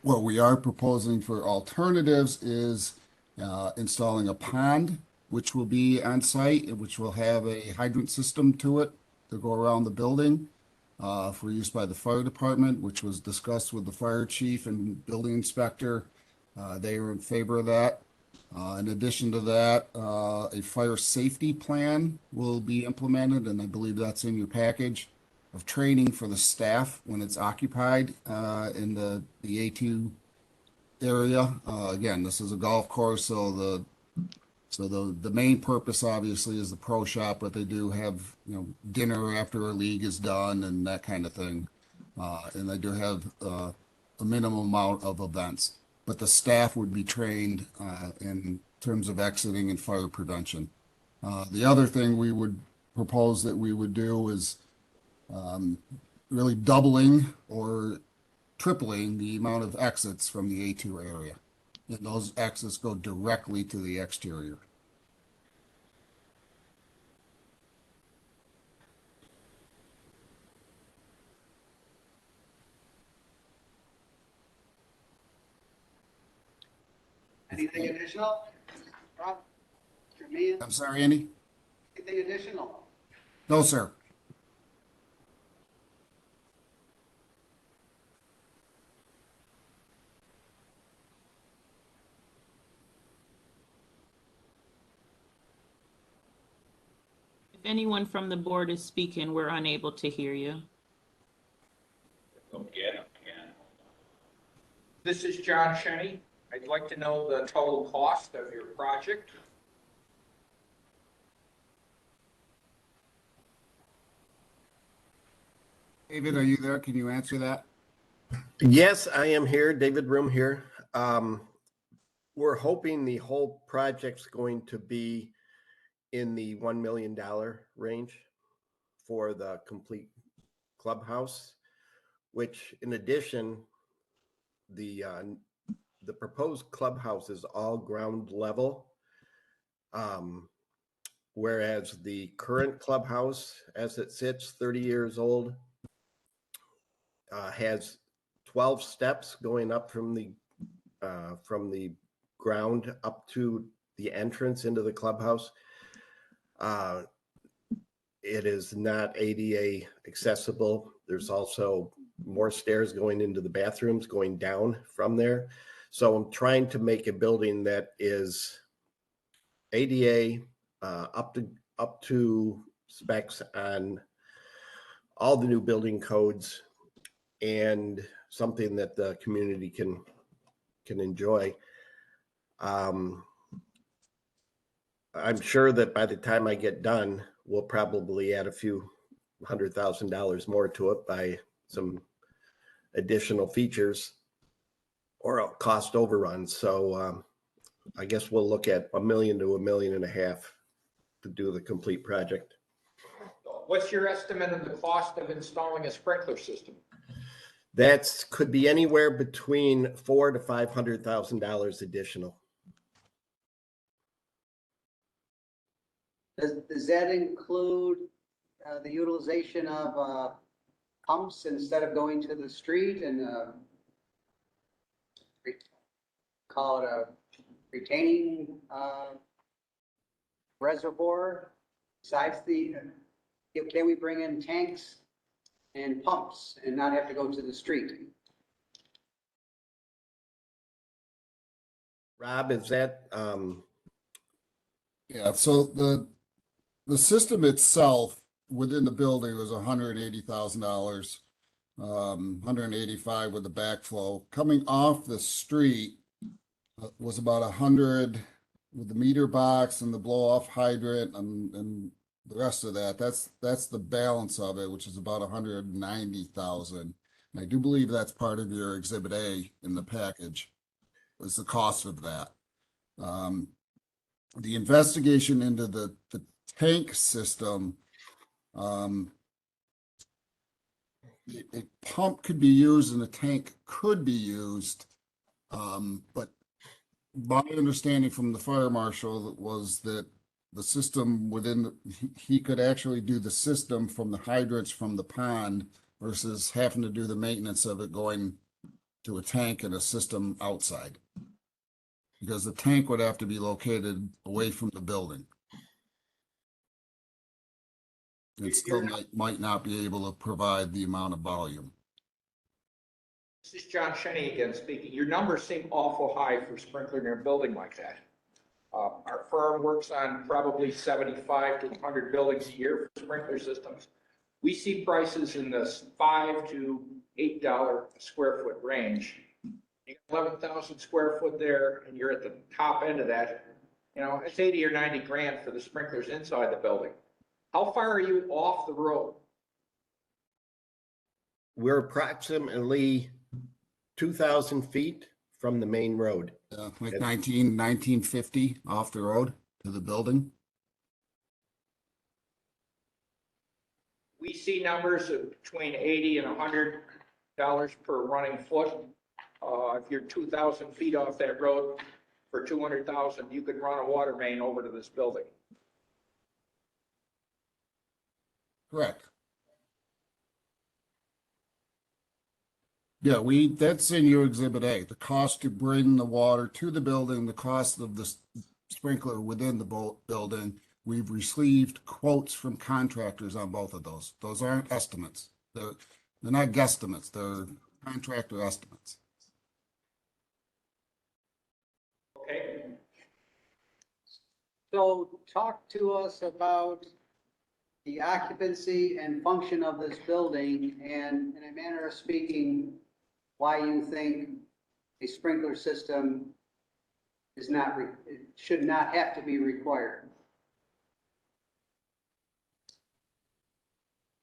What we are proposing for alternatives is installing a pond, which will be on site, which will have a hydrant system to it to go around the building for use by the fire department, which was discussed with the fire chief and building inspector. They are in favor of that. In addition to that, a fire safety plan will be implemented, and I believe that's in your package, of training for the staff when it's occupied in the A2 area. Again, this is a golf course, so the main purpose obviously is the pro shop, but they do have dinner after a league is done and that kind of thing, and they do have a minimum amount of events. But the staff would be trained in terms of exiting and fire prevention. The other thing we would propose that we would do is really doubling or tripling the amount of exits from the A2 area. And those exits go directly to the exterior. Anything additional? Rob? Jermaine? I'm sorry, Andy? Anything additional? No, sir. If anyone from the board is speaking, we're unable to hear you. This is John Shenny. I'd like to know the total cost of your project. David, are you there? Can you answer that? Yes, I am here. David Room here. We're hoping the whole project's going to be in the $1 million range for the complete clubhouse, which in addition, the proposed clubhouse is all ground level. Whereas the current clubhouse, as it sits 30 years old, has 12 steps going up from the ground up to the entrance into the clubhouse. It is not ADA accessible. There's also more stairs going into the bathrooms, going down from there. So I'm trying to make a building that is ADA up to specs on all the new building codes, and something that the community can enjoy. I'm sure that by the time I get done, we'll probably add a few $100,000 more to it by some additional features or a cost overrun. So I guess we'll look at $1 million to $1.5 million to do the complete project. What's your estimate of the cost of installing a sprinkler system? That could be anywhere between $400,000 to $500,000 additional. Does that include the utilization of pumps instead of going to the street and call it a retaining reservoir? Besides can we bring in tanks and pumps and not have to go to the street? Rob, is that? Yeah, so the system itself within the building was $180,000, $185 with the backflow. Coming off the street was about $100,000 with the meter box and the blow off hydrant and the rest of that, that's the balance of it, which is about 190,000. And I do believe that's part of your Exhibit A in the package, was the cost of that. The investigation into the tank system, a pump could be used and a tank could be used, but my understanding from the fire marshal was that the system he could actually do the system from the hydrants from the pond versus having to do the maintenance of it going to a tank and a system outside. Because the tank would have to be located away from the building. It still might not be able to provide the amount of volume. This is John Shenny again speaking. Your numbers seem awful high for sprinkler in a building like that. Our firm works on probably 75 to 100 buildings a year for sprinkler systems. We see prices in the $5 to $8 a square foot range. You got 11,000 square foot there, and you're at the top end of that. You know, it's 80 or 90 grand for the sprinklers inside the building. How far are you off the road? We're approximately 2,000 feet from the main road. Like 1950 off the road to the building. We see numbers of between $80 and $100 per running foot. If you're 2,000 feet off that road for 200,000, you could run a water main over to this building. Correct. Yeah, that's in your Exhibit A. The cost to bring the water to the building, the cost of the sprinkler within the building. We've received quotes from contractors on both of those. Those aren't estimates. They're not guesstimates. They're contractor estimates. Okay. So talk to us about the occupancy and function of this building, and in a manner of speaking, why you think a sprinkler system is not, it should not have to be required.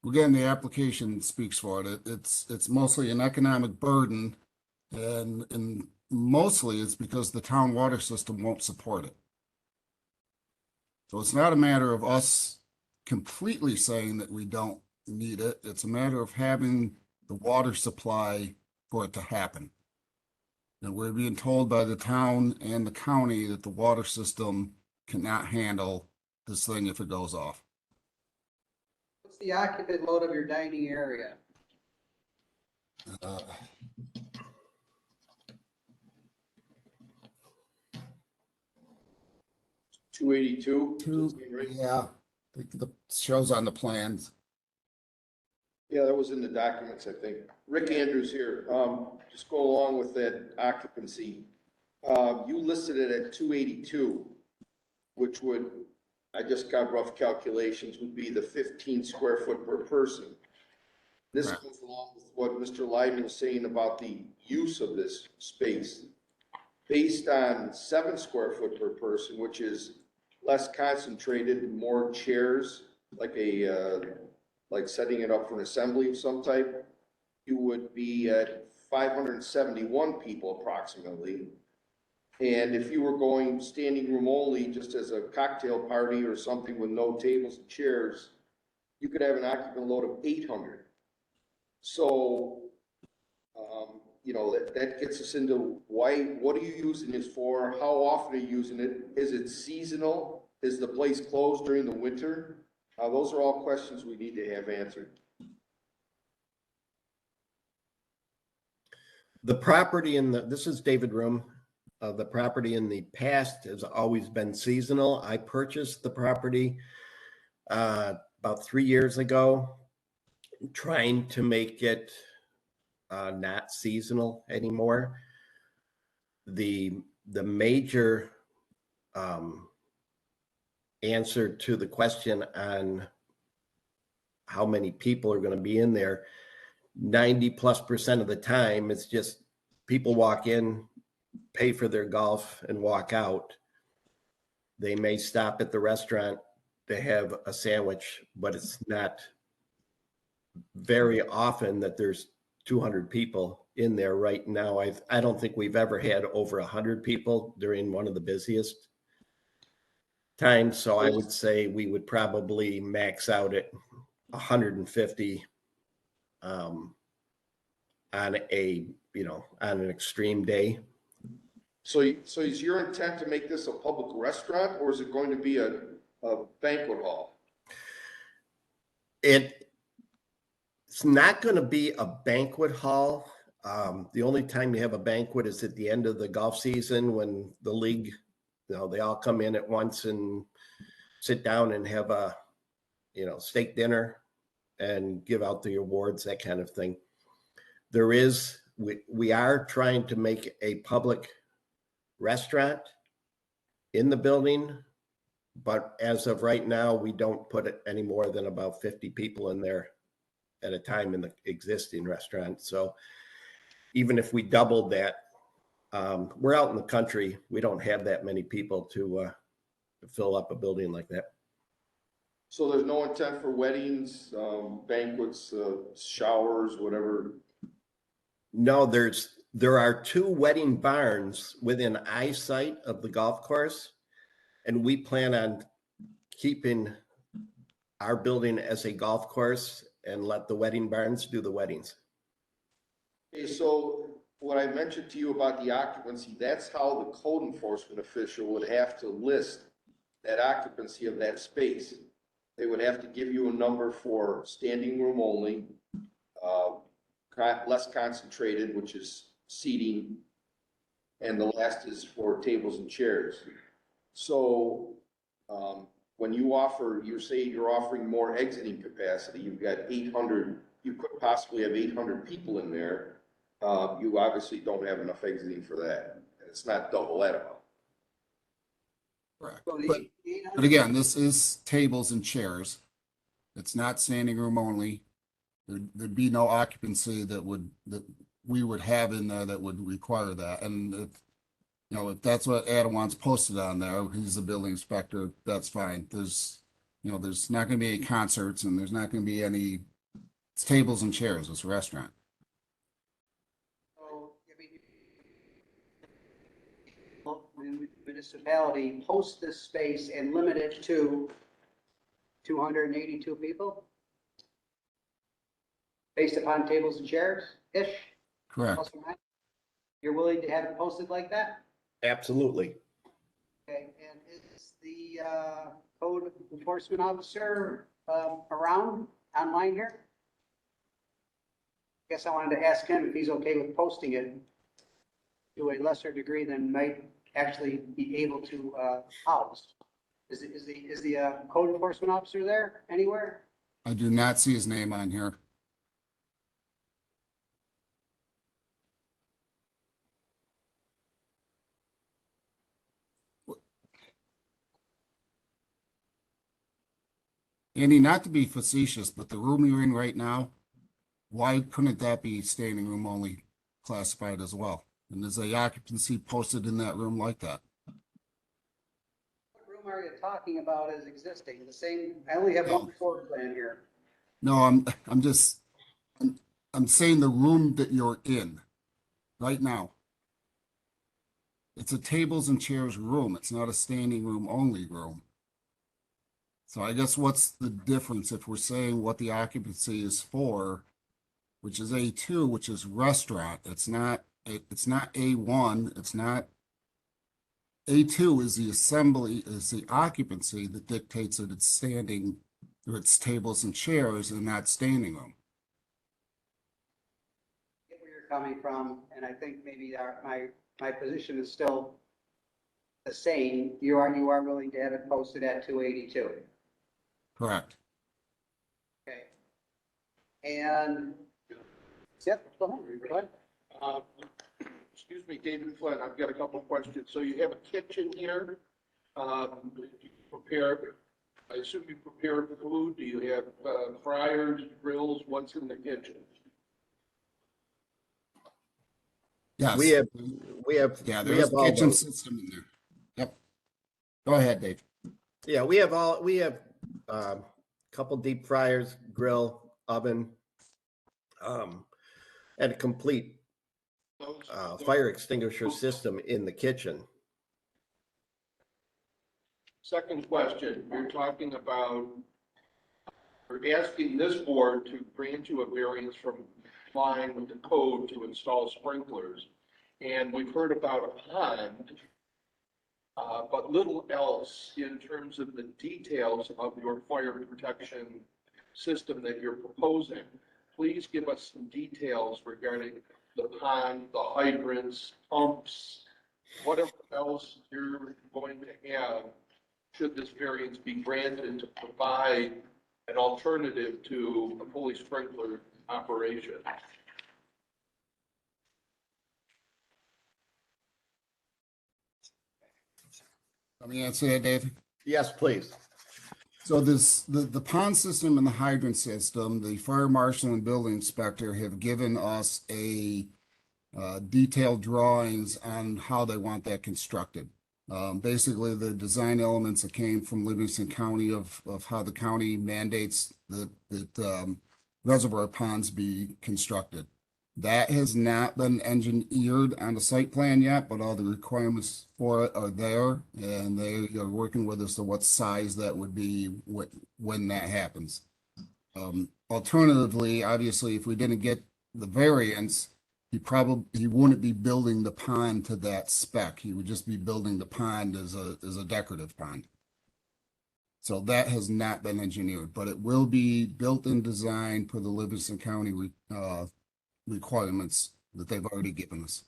Again, the application speaks for it. It's mostly an economic burden, and mostly it's because the town water system won't support it. So it's not a matter of us completely saying that we don't need it. It's a matter of having the water supply for it to happen. And we're being told by the town and the county that the water system cannot handle this thing if it goes off. What's the occupant load of your dining area? 282. Yeah, the shows on the plans. Yeah, that was in the documents, I think. Rick Andrews here. Just go along with that occupancy. You listed it at 282, which would, I just got rough calculations, would be the 15 square foot per person. This goes along with what Mr. Lyman was saying about the use of this space. Based on 7 square foot per person, which is less concentrated, more chairs, like like setting it up for an assembly of some type, you would be at 571 people approximately. And if you were going standing room only, just as a cocktail party or something with no tables and chairs, you could have an occupant load of 800. So, you know, that gets us into what are you using this for? How often are you using it? Is it seasonal? Is the place closed during the winter? Those are all questions we need to have answered. The property this is David Room. The property in the past has always been seasonal. I purchased the property about 3 years ago, trying to make it not seasonal anymore. The major answer to the question on how many people are going to be in there, 90+% of the time, it's just people walk in, pay for their golf and walk out. They may stop at the restaurant to have a sandwich, but it's not very often that there's 200 people in there right now. I don't think we've ever had over 100 people during one of the busiest times. So I would say we would probably max out at 150 on on an extreme day. So is your intent to make this a public restaurant, or is it going to be a banquet hall? It's not going to be a banquet hall. The only time you have a banquet is at the end of the golf season when the league, they all come in at once and sit down and have a, steak dinner and give out the awards, that kind of thing. We are trying to make a public restaurant in the building, but as of right now, we don't put it any more than about 50 people in there at a time in the existing restaurant. So even if we doubled that, we're out in the country. We don't have that many people to fill up a building like that. So there's no intent for weddings, banquets, showers, whatever? No, there are 2 wedding barns within eyesight of the golf course, and we plan on keeping our building as a golf course and let the wedding barns do the weddings. Okay, so what I mentioned to you about the occupancy, that's how the code enforcement official would have to list that occupancy of that space. They would have to give you a number for standing room only, less concentrated, which is seating, and the last is for tables and chairs. So when you say you're offering more exiting capacity, you've got 800, you could possibly have 800 people in there. You obviously don't have enough exiting for that. It's not double that amount. Correct. So the But 800 again, this is tables and chairs. It's not standing room only. There'd be no occupancy that we would have in there that would require that. And if that's what Adam wants posted on there, he's the building inspector, that's fine. There's not going to be any concerts, and there's not going to be any, it's tables and chairs, it's a restaurant. So, municipality post this space and limit it to 282 people? Based upon tables and chairs-ish? Correct. Plus or minus? You're willing to have it posted like that? Absolutely. Okay, and is the code enforcement officer around online here? Guess I wanted to ask him if he's okay with posting it to a lesser degree than might actually be able to house. Is the code enforcement officer there anywhere? I do not see his name on here. Andy, not to be facetious, but the room you're in right now, why couldn't that be standing room only classified as well? And is the occupancy posted in that room like that? What room are you talking about as existing? The same, I only have one floor plan here. No, I'm saying the room that you're in right now. It's a tables and chairs room. It's not a standing room only room. So I guess what's the difference if we're saying what the occupancy is for, which is A2, which is restaurant. It's not A1. It's not A2 is the assembly, is the occupancy that dictates that it's standing, or it's tables and chairs and not standing room. I get where you're coming from, and I think maybe my position is still the same. You are willing to have it posted at 282. Correct. Okay. And, yep, go ahead. Excuse me, David Flynn, I've got a couple of questions. So you have a kitchen here, I assume you prepare food. Do you have fryers, grills? What's in the kitchen? Yes. We have Yeah, we there's have a all kitchen those. system in there. Yep. Go ahead, Dave. Yeah, we have a couple deep fryers, grill, oven, and a complete fire extinguisher system in the kitchen. Second question, you're talking about, we're asking this board to grant you a variance from complying with the code to install sprinklers. And we've heard about a pond, but little else in terms of the details of your fire protection system that you're proposing. Please give us some details regarding the pond, the hydrants, pumps, whatever else you're going to have, should this variance be granted to provide an alternative to a fully sprinkler operation. Let me answer that, Dave. Yes, please. So the pond system and the hydrant system, the fire marshal and building inspector have given us a detailed drawings on how they want that constructed. Basically, the design elements that came from Livingston County of how the county mandates that reservoir ponds be constructed. That has not been engineered on the site plan yet, but all the requirements for it are there, and they are working with us to what size that would be when that happens. Alternatively, obviously, if we didn't get the variance, he wouldn't be building the pond to that spec. He would just be building the pond as a decorative pond. So that has not been engineered, but it will be built and designed per the Livingston County requirements that they've already given us.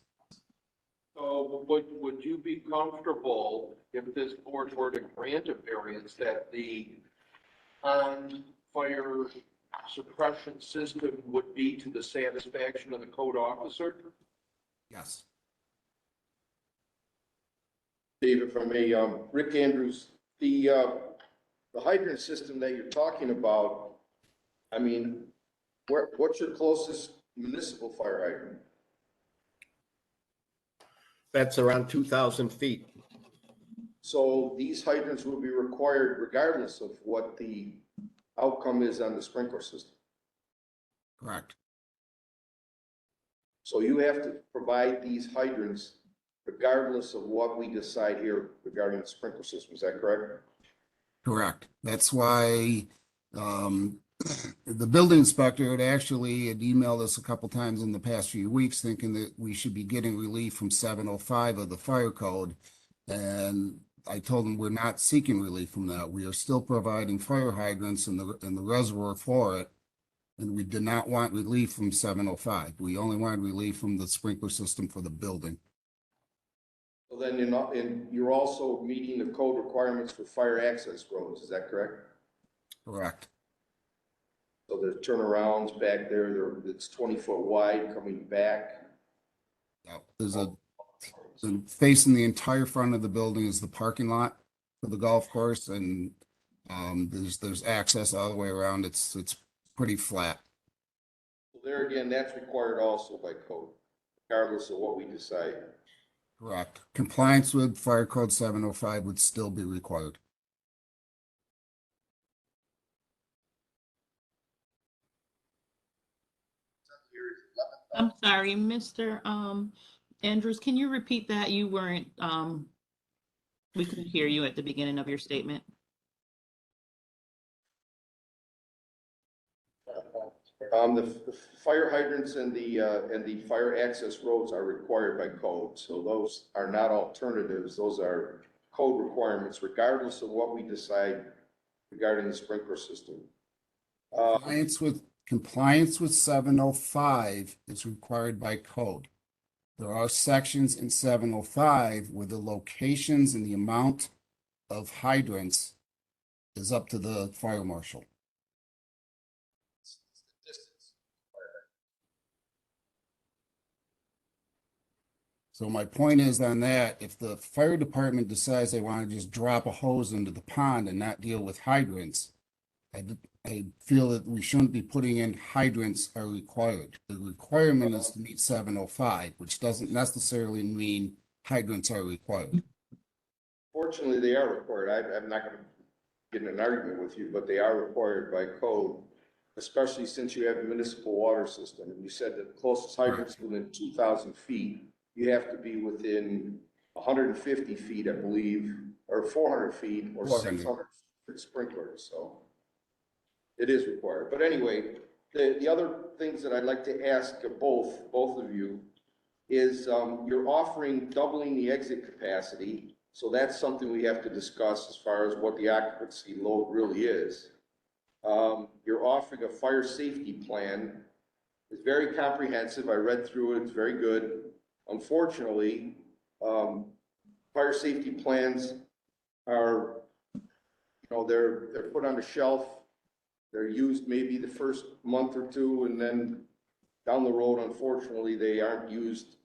So would you be comfortable if this board were to grant a variance that the pond fire suppression system would be to the satisfaction of the code officer? Yes. Dave, if I may, Rick Andrews, the hydrant system that you're talking about, I mean, what's your closest municipal fire hydrant? That's around 2,000 feet. So these hydrants will be required regardless of what the outcome is on the sprinkler system. Correct. So you have to provide these hydrants regardless of what we decide here regarding the sprinkler system. Is that correct? Correct. That's why the building inspector had emailed us a couple times in the past few weeks thinking that we should be getting relief from 705 of the fire code. And I told him we're not seeking relief from that. We are still providing fire hydrants in the reservoir for it. And we did not want relief from 705. We only wanted relief from the sprinkler system for the building. So then you're also meeting the code requirements for fire access roads. Is that correct? Correct. So there's turnarounds back there. It's 20-foot wide coming back. Yeah, facing the entire front of the building is the parking lot for the golf course, and there's access all the way around. It's pretty flat. So there again, that's required also by code, regardless of what we decide. Correct. Compliance with Fire Code 705 would still be required. I'm sorry, Mr. Andrews, can you repeat that? You weren't, we couldn't hear you at the beginning of your statement. The fire hydrants and the fire access roads are required by code. So those are not alternatives. Those are code requirements regardless of what we decide regarding the sprinkler system. Compliance with 705 is required by code. There are sections in 705 where the locations and the amount of hydrants is up to the fire marshal. So my point is on that, if the fire department decides they want to just drop a hose into the pond and not deal with hydrants, I feel that we shouldn't be putting in hydrants are required. The requirement is to meet 705, which doesn't necessarily mean hydrants are required. unfortunately, they are required. I'm not gonna get in an argument with you, but they are required by code, especially since you have a municipal water system. And you said that the closest hydrant's within 2,000 feet. You have to be within 150 feet, I believe, or 400 feet, or 400. 600 for sprinklers, so it is required. But anyway, the other things that I'd like to ask of both of you is, you're offering doubling the exit capacity. So that's something we have to discuss as far as what the occupancy load really is. You're offering a fire safety plan. It's very comprehensive. I read through it. It's very good. Unfortunately, fire safety plans are, they're put on the shelf. They're used maybe the first month or two, and then down the road, unfortunately, they aren't used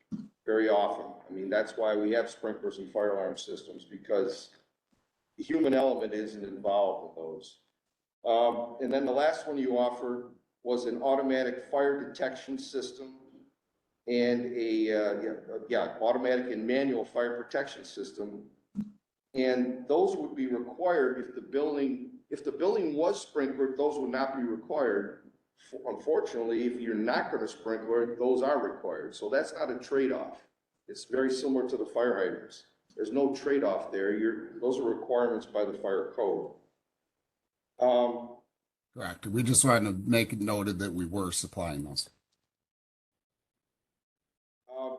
very often. I mean, that's why we have sprinklers and fire alarm systems, because the human element isn't involved in those. And then the last one you offered was an automatic fire detection system and automatic and manual fire protection system. And those would be required if the building was sprinklered, those would not be required. Unfortunately, if you're not going to sprinkler, those are required. So that's not a trade-off. It's very similar to the fire hydrants. There's no trade-off there. Those are requirements by the fire code. Correct. We just wanted to make it noted that we were supplying those.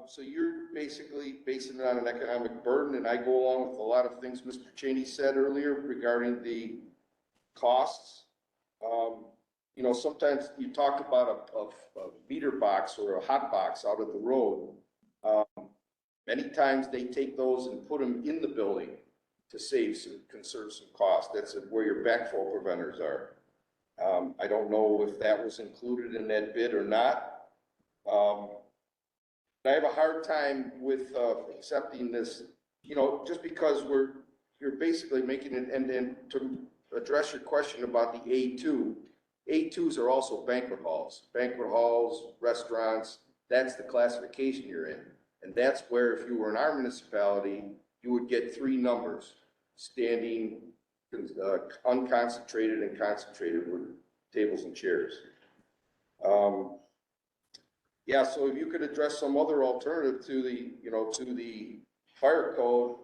So you're basically basing it on an economic burden, and I go along with a lot of things Mr. Cheney said earlier regarding the costs. Sometimes you talk about a meter box or a hot box out of the road. Many times they take those and put them in the building to conserve some cost. That's where your backflow preventers are. I don't know if that was included in that bid or not. I have a hard time with accepting this, just because you're basically making it, and then to address your question about the A2, A2s are also banquet halls, restaurants. That's the classification you're in. And that's where, if you were in our municipality, you would get three numbers: standing, unconcentrated, and concentrated, with tables and chairs. So if you could address some other alternative to the fire code.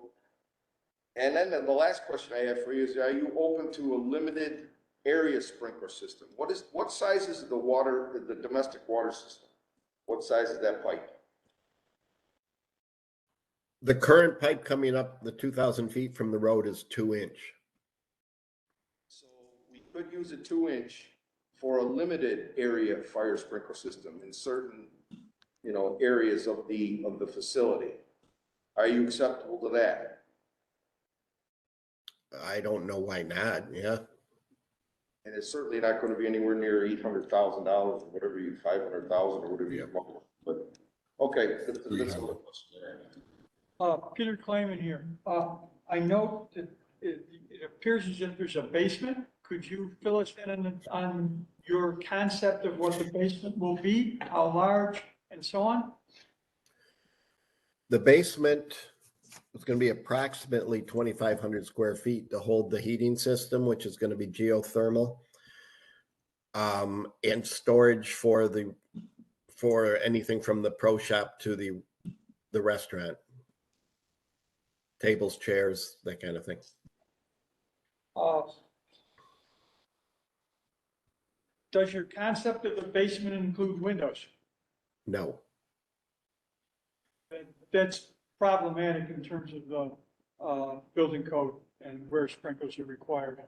And then the last question I have for you is, are you open to a limited area sprinkler system? What size is the domestic water system? What size is that pipe? The current pipe coming up the 2,000 feet from the road is 2-inch. So we could use a 2-inch for a limited area fire sprinkler system in certain, areas of the facility. Are you acceptable to that? I don't know why not. Yeah. And it's certainly not going to be anywhere near $800,000 or whatever $500,000 or whatever you come up with. But okay, that's another question. Peter Klayman here. I note that it appears as if there's a basement. Could you fill us in on your concept of what the basement will be, how large, and so on? The basement is going to be approximately 2,500 square feet to hold the heating system, which is going to be geothermal, and storage for anything from the pro shop to the restaurant, tables, chairs, that kind of thing. Does your concept of the basement include windows? No. That's problematic in terms of the building code and where sprinklers are required.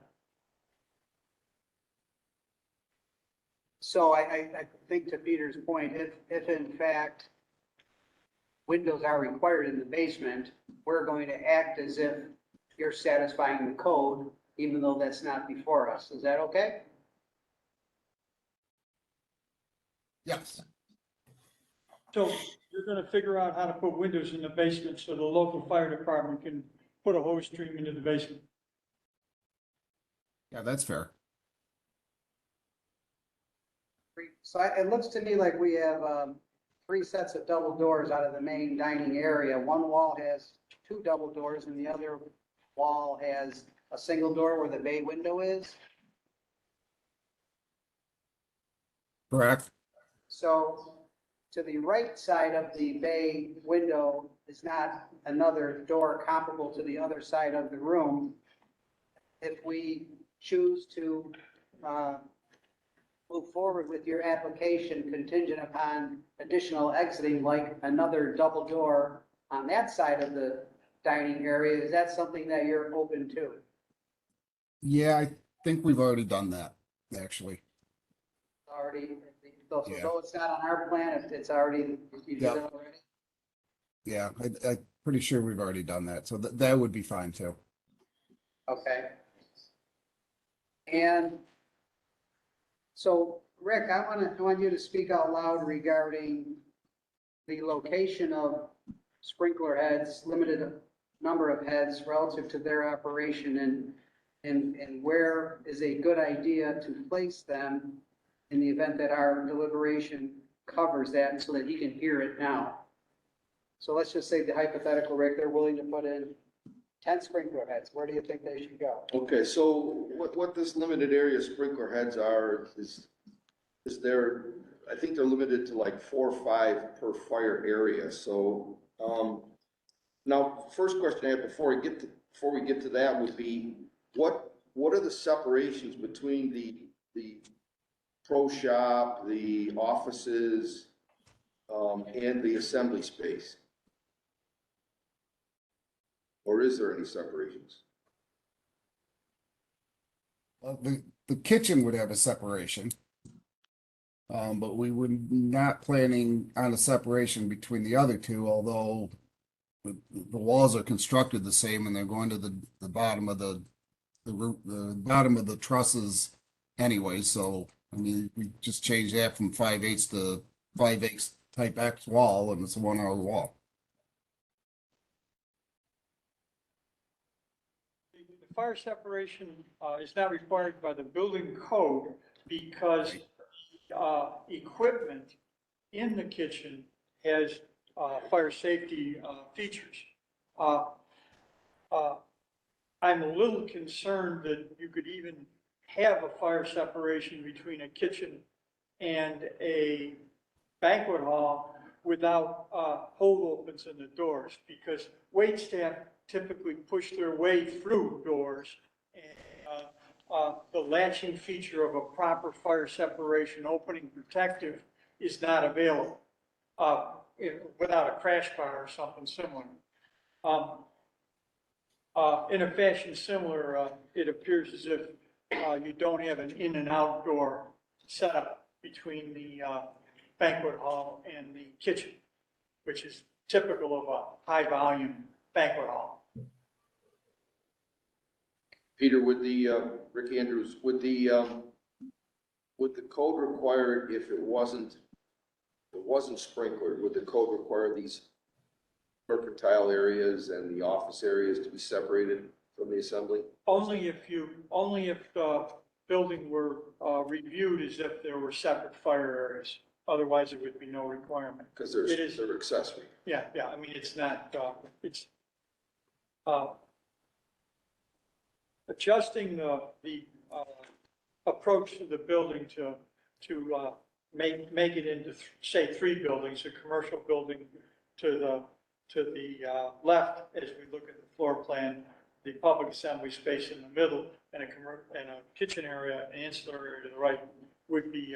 So I think, to Peter's point, if in fact windows are required in the basement, we're going to act as if you're satisfying the code, even though that's not before us. Is that okay? Yes. So you're going to figure out how to put windows in the basement so the local fire department can put a hose stream into the basement. Yeah, that's fair. So it looks to me like we have 3 sets of double doors out of the main dining area. One wall has 2 double doors and the other wall has a single door where the bay window is. Correct? So to the right side of the bay window is not another door comparable to the other side of the room. If we choose to move forward with your application contingent upon additional exiting, like another double door on that side of the dining area, is that something that you're open to? Yeah, I think we've already done that, actually. Already, so Yeah. though it's not on our plan, it's already, you did Yeah. it already? Yeah, I'm pretty sure we've already done that, so that would be fine too. Okay. And so, Rick, I want you to speak out loud regarding the location of sprinkler heads, limited number of heads relative to their operation, and where is a good idea to place them in the event that our deliberation covers that, so that he can hear it now. So let's just say the hypothetical, Rick, they're willing to put in 10 sprinkler heads. Where do you think they should go? Okay, so what this limited area sprinkler heads are is there, I think they're limited to like 4 or 5 per fire area, so, now, first question I have before we get to that would be, what are the separations between the pro shop, the offices, and the assembly space? Or is there any separations? The kitchen would have a separation. But we were not planning on a separation between the other two, although the walls are constructed the same and they're going to the bottom of the bottom of the trusses anyway. So, I mean, we just changed that from 5/8 to 5/8 type X wall, and it's a 1 hour wall. The fire separation is not required by the building code because equipment in the kitchen has fire safety features. I'm a little concerned that you could even have a fire separation between a kitchen and a banquet hall without hold opens in the doors, because wait staff typically push their way through doors, and the latching feature of a proper fire separation opening protective is not available without a crash bar or something similar. In a fashion similar, it appears as if you don't have an in and out door setup between the banquet hall and the kitchen, which is typical of a high volume banquet hall. Peter, would Rick Andrews, would the code require, if it wasn't sprinklered, would the code require these mercantile areas and the office areas to be separated from the assembly? Only if the building were reviewed as if there were separate fire areas. Otherwise, there would be no requirement. Because they're accessory. Yeah, I mean, it's not, it's adjusting the approach to the building to make it into, say, 3 buildings, a commercial building to the left, as we look at the floor plan, the public assembly space in the middle, and a kitchen area, an ancillary area to the right would be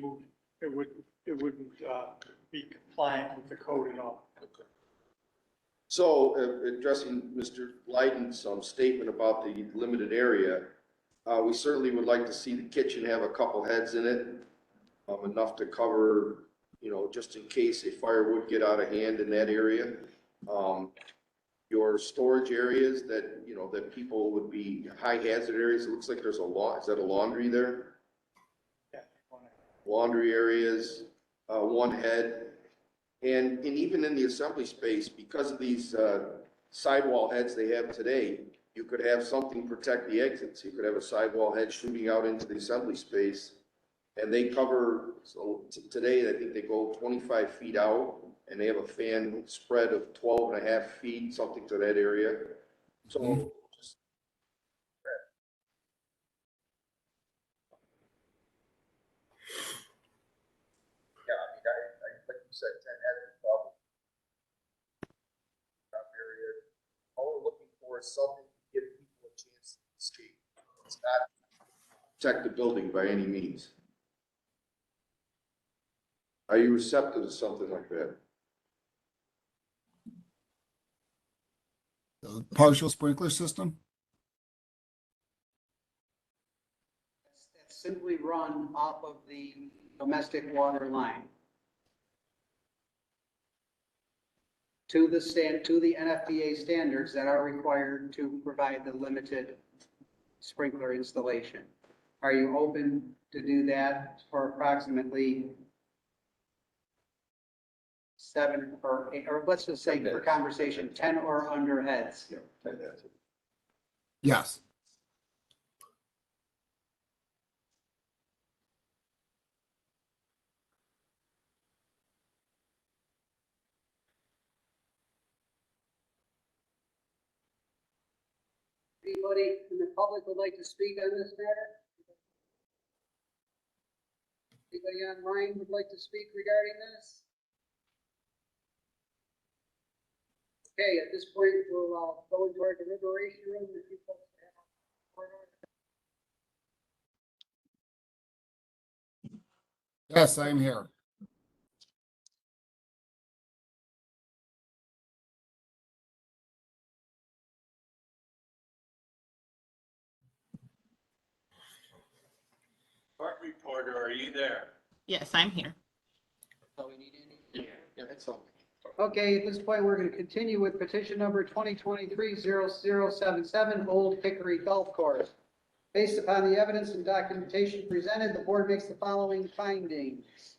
moved. It wouldn't be compliant with the code at all. Okay. So, addressing Mr. Leiden's statement about the limited area, we certainly would like to see the kitchen have a couple heads in it, enough to cover, just in case a fire would get out of hand in that area. Your storage areas that, that people would be high hazard areas, it looks like there's is that a laundry there? Yeah. Laundry areas, 1 head. And even in the assembly space, because of these sidewall heads they have today, you could have something protect the exits. You could have a sidewall head shooting out into the assembly space. And they cover, so today, I think they go 25 feet out, and they have a fan spread of 12.5 feet, something to that area. So something to give people a chance to escape. It's not protect the building by any means. Are you receptive to something like that? The partial sprinkler system? That's simply run off of the domestic water line to the NFPA standards that are required to provide the limited sprinkler installation. Are you open to do that for approximately 7 or 8, or let's just say for conversation, 10 or under heads? Yes. Anybody in the public would like to speak on this matter? Anybody online would like to speak regarding this? Okay, at this point, we'll go into our deliberation room. If you folks have Yes, I'm here. Court reporter, are you there? Yes, I'm here. Yeah, that's all. Okay, at this point, we're going to continue with petition number 2023-0077, Old Hickory Golf Course. Based upon the evidence and documentation presented, the board makes the following findings.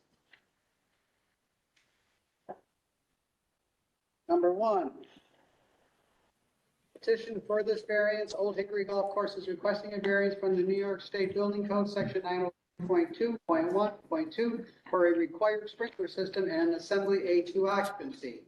Number 1, petition for this variance, Old Hickory Golf Course is requesting a variance from the New York State Building Code, section 902.1.2, for a required sprinkler system and assembly A2 occupancy.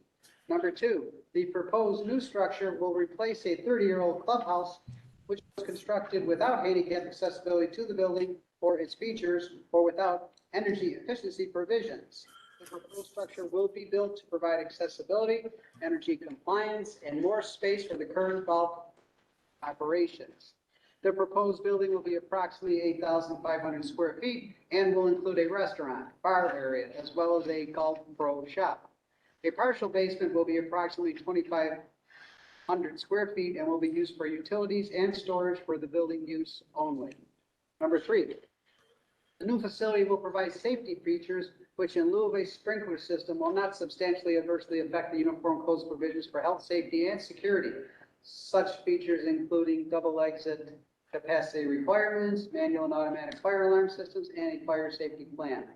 Number 2, the proposed new structure will replace a 30-year-old clubhouse which was constructed without handicap accessibility to the building or its features, or without energy efficiency provisions. The proposed structure will be built to provide accessibility, energy compliance, and more space for the current golf operations. The proposed building will be approximately 8,500 square feet and will include a restaurant, bar area, as well as a golf pro shop. A partial basement will be approximately 2,500 square feet and will be used for utilities and storage for the building use only. Number 3, the new facility will provide safety features which, in lieu of a sprinkler system, will not substantially adversely affect the Uniform Codes provisions for health, safety, and security. Such features including double exit capacity requirements, manual and automatic fire alarm systems, and a fire safety plan.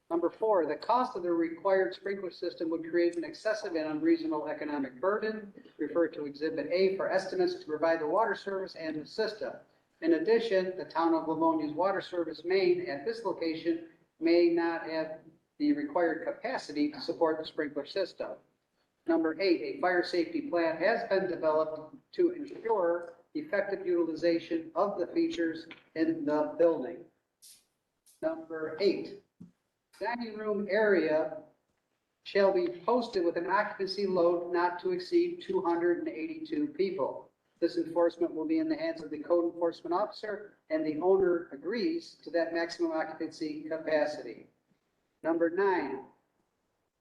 Number 4, the cost of the required sprinkler system would create an excessive and unreasonable economic burden. Refer to Exhibit A for estimates to provide the water service and the system. In addition, the town of Livonia's water service main at this location may not have the required capacity to support the sprinkler system. Number 8, a fire safety plan has been developed to ensure effective utilization of the features in the building. Number 8, dining room area shall be posted with an occupancy load not to exceed 282 people. This enforcement will be in the hands of the code enforcement officer, and the owner agrees to that maximum occupancy capacity. Number 9,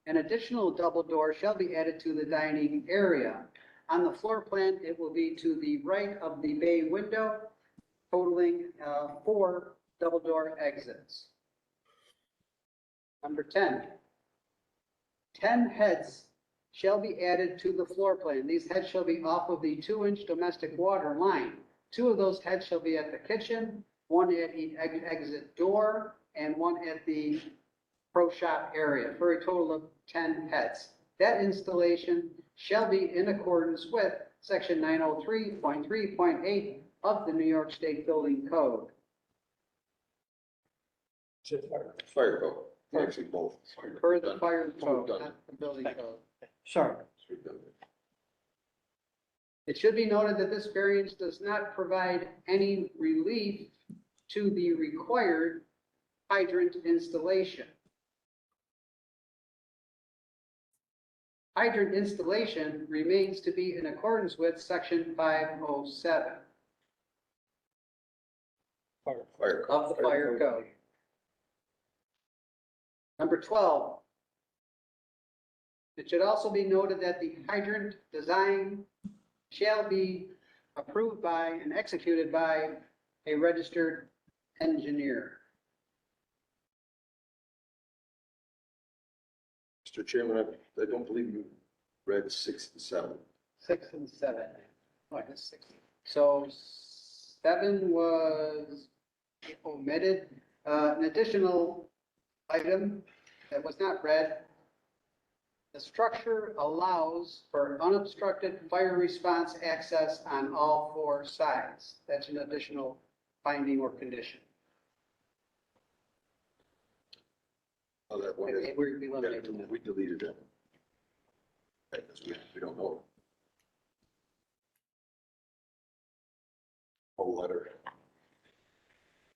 an additional double door shall be added to the dining area. On the floor plan, it will be to the right of the bay window, totaling 4 double door exits. Number 10, 10 heads shall be added to the floor plan. These heads shall be off of the 2-inch domestic water line. 2 of those heads shall be at the kitchen, 1 at each exit door, and 1 at the pro shop area, for a total of 10 heads. That installation shall be in accordance with section 903.3.8 of the New York State Building Code. Fire code, actually both. Per the fire code, not the building code. Sorry. It should be noted that this variance does not provide any relief to the required hydrant installation. hydrant installation remains to be in accordance with section 507 Fire. of the fire code. Number 12. It should also be noted that the hydrant design shall be approved by and executed by a registered engineer. Mr. Chairman, I don't believe you read 6 and 7. 6 and 7. Oh, I guess 6. So 7 was omitted. An additional item that was not read. The structure allows for unobstructed fire response access on all 4 sides. That's an additional finding or condition. Oh, that one is, We eliminated that. we deleted that. Because we don't know. Whole letter.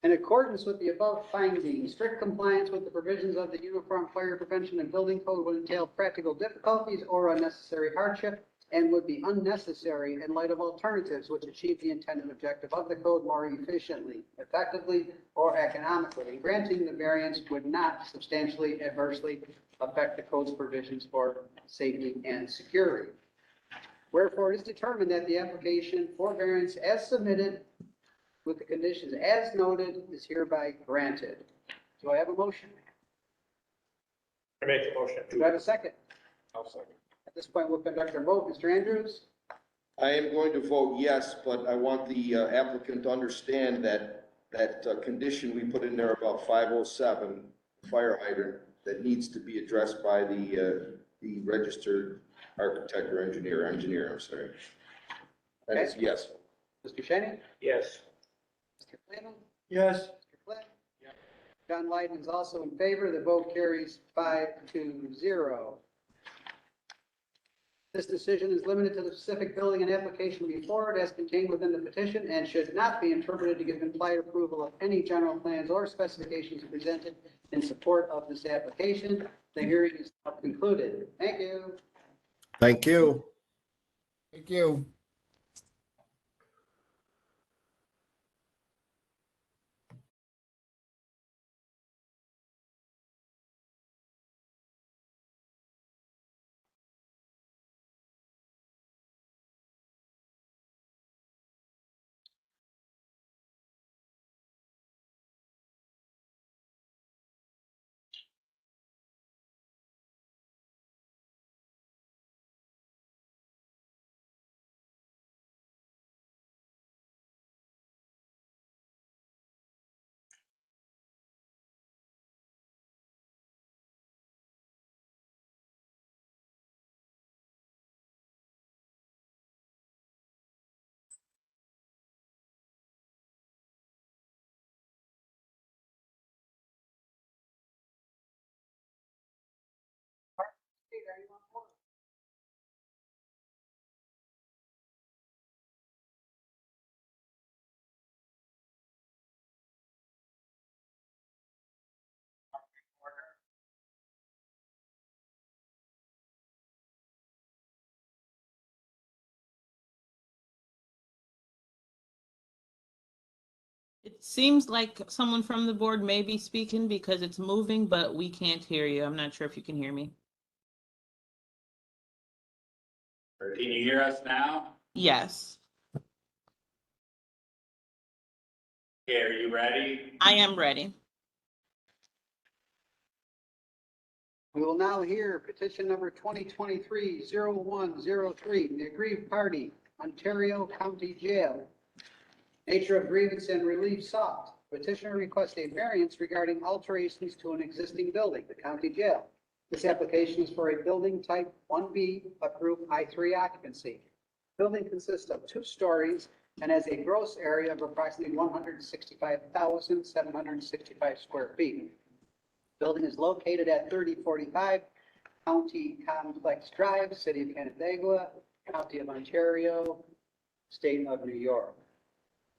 In accordance with the above findings, strict compliance with the provisions of the Uniform Fire Prevention and Building Code would entail practical difficulties or unnecessary hardship and would be unnecessary in light of alternatives which achieve the intended objective of the code more efficiently, effectively, or economically. Granting the variance would not substantially adversely affect the code's provisions for safety and security. Wherefore, it is determined that the application for variance as submitted with the conditions as noted is hereby granted. Do I have a motion? I make the motion. Do I have a second? I'll second. At this point, we'll conduct our vote. Mr. Andrews? I am going to vote yes, but I want the applicant to understand that condition we put in there about 507, fire hydrant, that needs to be addressed by the registered architect or engineer, I'm sorry. That is yes. Mr. Shaney? Yes. Mr. Clayton? Yes. Mr. Flynn? John Lydon is also in favor. The vote carries 5-0. This decision is limited to the specific building and application before it as contained within the petition and should not be interpreted to give implied approval of any general plans or specifications presented in support of this application. The hearing is now concluded. Thank you. Thank you. Thank you. It seems like someone from the board may be speaking because it's moving, but we can't hear you. I'm not sure if you can hear me. Can you hear us now? Yes, Okay, are you ready? I am ready. We will now hear petition number 2023-0103, the aggrieved party, Ontario County Jail. Nature of grievance and relief sought. Petitioner requests a variance regarding alterations to an existing building, the county jail. This application is for a building type 1B approved I3 occupancy. Building consists of 2 stories and has a gross area of approximately 165,765 square feet. Building is located at 3045 County Complex Drive, City of Canandaigua, County of Ontario, State of New York.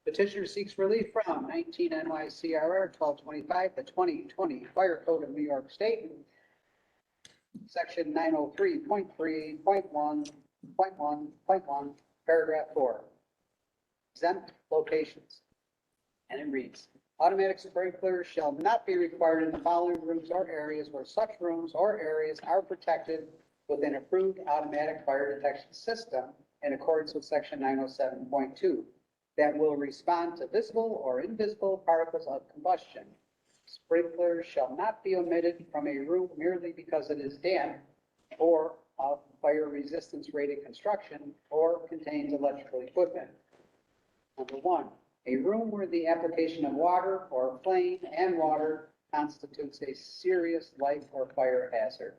Petitioner seeks relief from 19 NYCRR 1225, the 2020 Fire Code of New York State. Section 903.3.1.1.1, paragraph 4. Exempt locations. And it reads, automatic sprinklers shall not be required in the following rooms or areas where such rooms or areas are protected with an approved automatic fire detection system in accordance with section 907.2 that will respond to visible or invisible particles of combustion. Sprinklers shall not be omitted from a room merely because it is damp or of fire resistance rated construction or contains electrical equipment. Number 1, a room where the application of water or flame and water constitutes a serious life or fire hazard.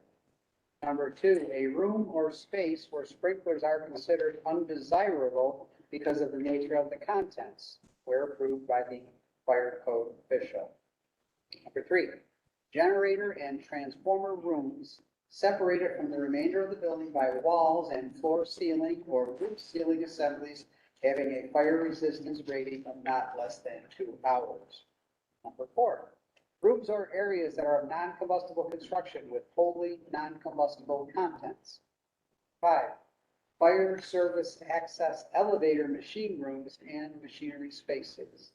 Number 2, a room or space where sprinklers are considered undesirable because of the nature of the contents, where approved by the fire code official. Number 3, generator and transformer rooms separated from the remainder of the building by walls and floor ceiling or roof ceiling assemblies having a fire resistance rating of not less than 2 hours. Number 4, rooms or areas that are of non-combustible construction with wholly non-combustible contents. 5, fire service access elevator machine rooms and machinery spaces.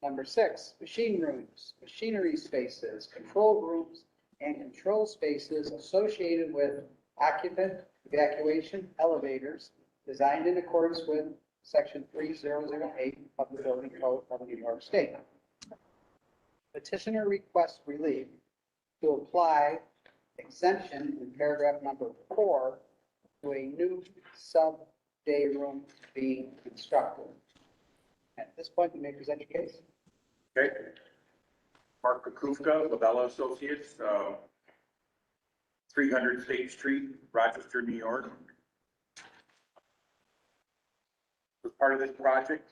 Number 6, machine rooms, machinery spaces, control rooms, and control spaces associated with occupant evacuation elevators designed in accordance with section 3008 of the Building Code of New York State. Petitioner requests relief to apply exemption in paragraph number 4 to a new sub-day room being constructed. At this point, you may present your case. Okay. Mark Kukufka, Labella Associates, 300 State Street, Rochester, New York. As part of this project,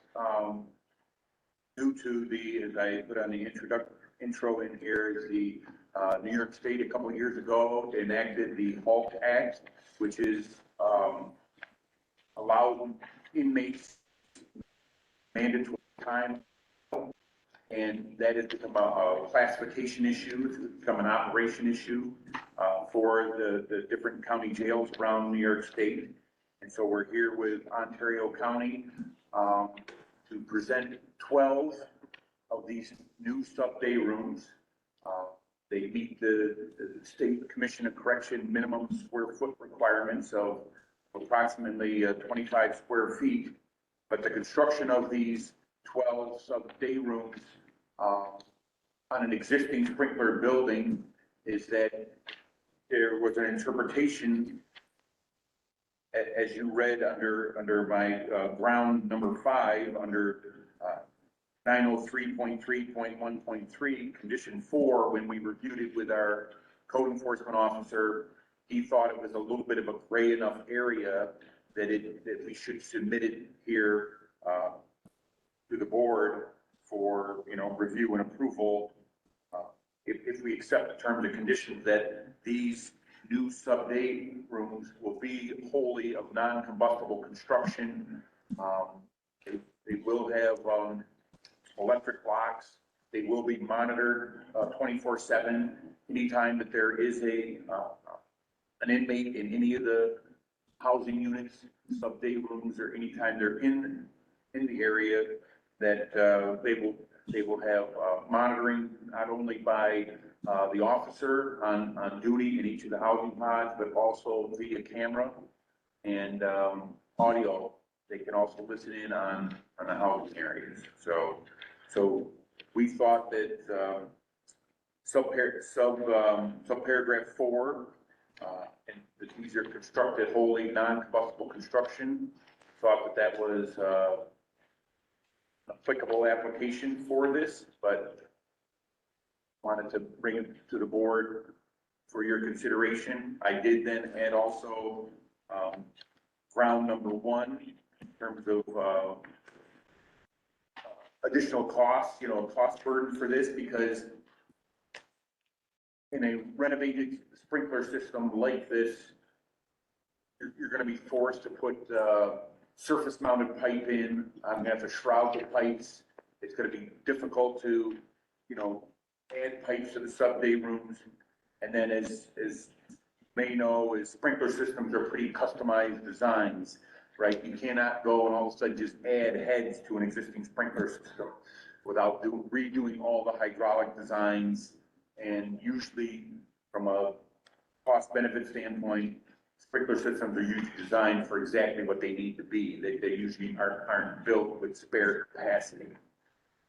due to the, as I put on the intro in here, is the New York State a couple of years ago enacted the HALT Act, which is allow inmates mandatory time, and that has become a classification issue. It's become an operation issue for the different county jails around New York State. And so we're here with Ontario County to present 12 of these new sub-day rooms. They meet the State Commission of Correction minimum square foot requirements of approximately 25 square feet. But the construction of these 12 sub-day rooms on an existing sprinkler building is that there was an interpretation, as you read under my ground number 5, under 903.3.1.3, condition 4, when we reviewed it with our code enforcement officer, he thought it was a little bit of a gray enough area that we should submit it here to the board for, review and approval. If we accept the terms and conditions that these new sub-day rooms will be wholly of non-combustible construction. They will have electric locks. They will be monitored 24/7. Anytime that there is an inmate in any of the housing units, sub-day rooms, or anytime they're in the area, that they will have monitoring not only by the officer on duty in each of the housing pods, but also via camera and audio. They can also listen in on the housing areas. So we thought that subparagraph 4, and that these are constructed wholly non-combustible construction, thought that was applicable application for this, but wanted to bring it to the board for your consideration. I did then add also ground number 1 in terms of additional costs, cost burden for this, because in a renovated sprinkler system like this, you're going to be forced to put surface mounted pipe in. I'm going to have to shroud the pipes. It's going to be difficult to, add pipes to the sub-day rooms. And then as may know is sprinkler systems are pretty customized designs, right? You cannot go and all of a sudden just add heads to an existing sprinkler system without redoing all the hydraulic designs. And usually from a cost benefit standpoint, sprinkler systems are usually designed for exactly what they need to be. They usually aren't built with spare capacity.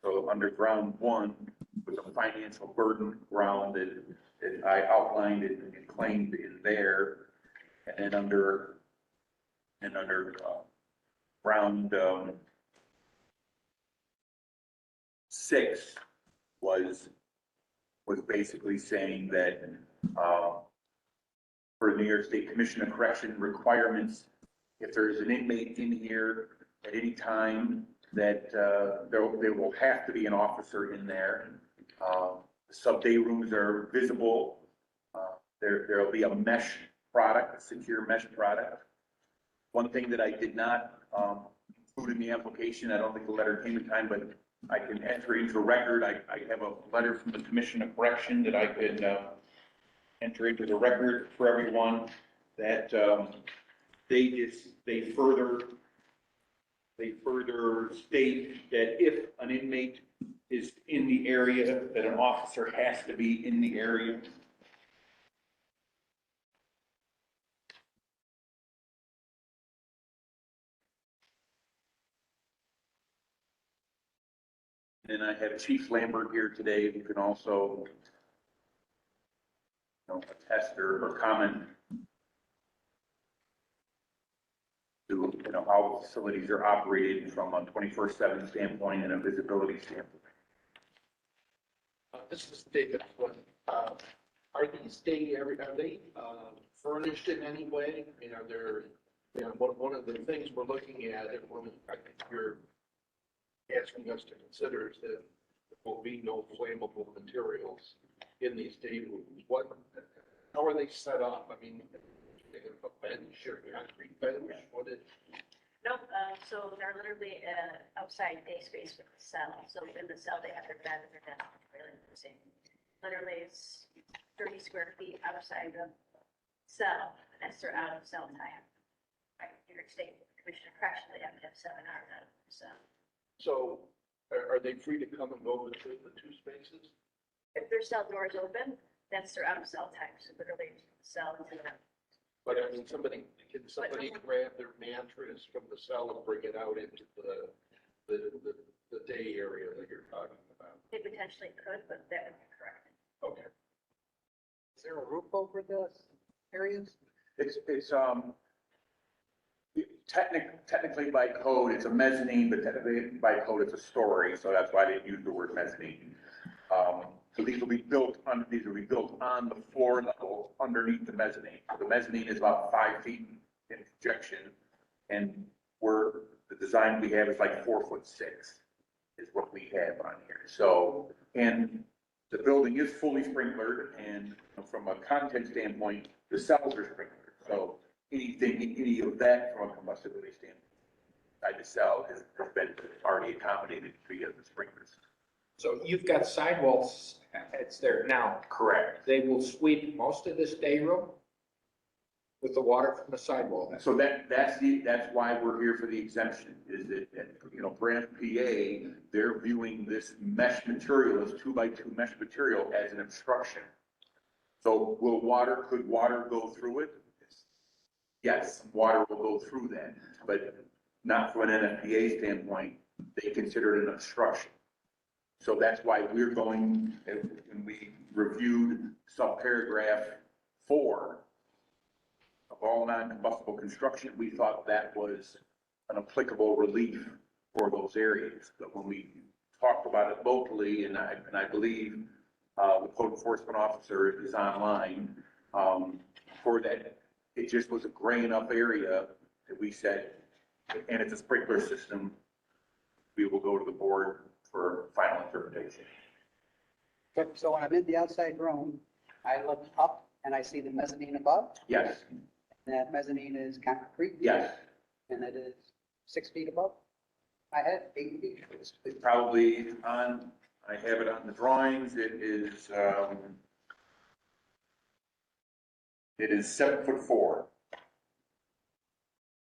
So under ground one, with the financial burden ground that I outlined and claimed in there, and then under round 6 was basically saying that for New York State Commission of Correction requirements, if there's an inmate in here at any time, that there will have to be an officer in there. The sub-day rooms are visible. There'll be a mesh product, a secure mesh product. One thing that I did not include in the application, I don't think the letter came in time, but I can enter into the record. I have a letter from the Commission of Correction that I could enter into the record for everyone, that they further state that if an inmate is in the area, that an officer has to be in the area. And I have Chief Lambert here today, who can also, attest or comment to, how facilities are operated from a 24/7 standpoint and a visibility standpoint. This is David Flynn. Are these are they furnished in any way? I mean, are there, one of the things we're looking at, and one I think you're asking us to consider, is that there will be no flammable materials in these day rooms. How are they set up? I mean, they have a bench or concrete bench? What is? Nope, so they're literally outside day space with the cell. So in the cell, they have their bed and their desk, really the same. Literally, it's 30 square feet outside the cell. That's their out of cell time. Right, New York State Commission of Correction, they have to have 7 hours out of the cell. So are they free to come and go between the two spaces? If their cell door is open, that's their out of cell time. So literally, cell into them. But I mean, can somebody grab their mattress from the cell and bring it out into the day area that you're talking about? They potentially could, but that would be correct. Okay. Is there a roof over the areas? It's technically by code, it's a mezzanine, but technically by code, it's a story. So that's why they use the word mezzanine. So these will be built on the floor level underneath the mezzanine. The mezzanine is about 5 feet in projection, and the design we have is like 4'6" is what we have on here. So, and the building is fully sprinklered, and from a content standpoint, the cells are sprinklered. So any of that from a combustibility standpoint, inside the cell has been already accommodated via the sprinklers. So you've got sidewalls, it's there now. Correct. They will sweep most of this day room with the water from the sidewall. So that's why we're here for the exemption, is that, Brant PA, they're viewing this mesh material, this 2x2 mesh material as an obstruction. So could water go through it? Yes, water will go through that, but not from an NFPA standpoint. They consider it an obstruction. So that's why we're going, and we reviewed subparagraph 4 of all non-combustible construction. We thought that was an applicable relief for those areas. But when we talked about it locally, and I believe the code enforcement officer is online for that, it just was a gray enough area that we said, and it's a sprinkler system, we will go to the board for final interpretation. So when I'm in the outside room, I look up and I see the mezzanine above. Yes. And that mezzanine is concrete. Yes. And it is 6 feet above. I had 8 feet. It's probably on, I have it on the drawings, it is, It is 7'4".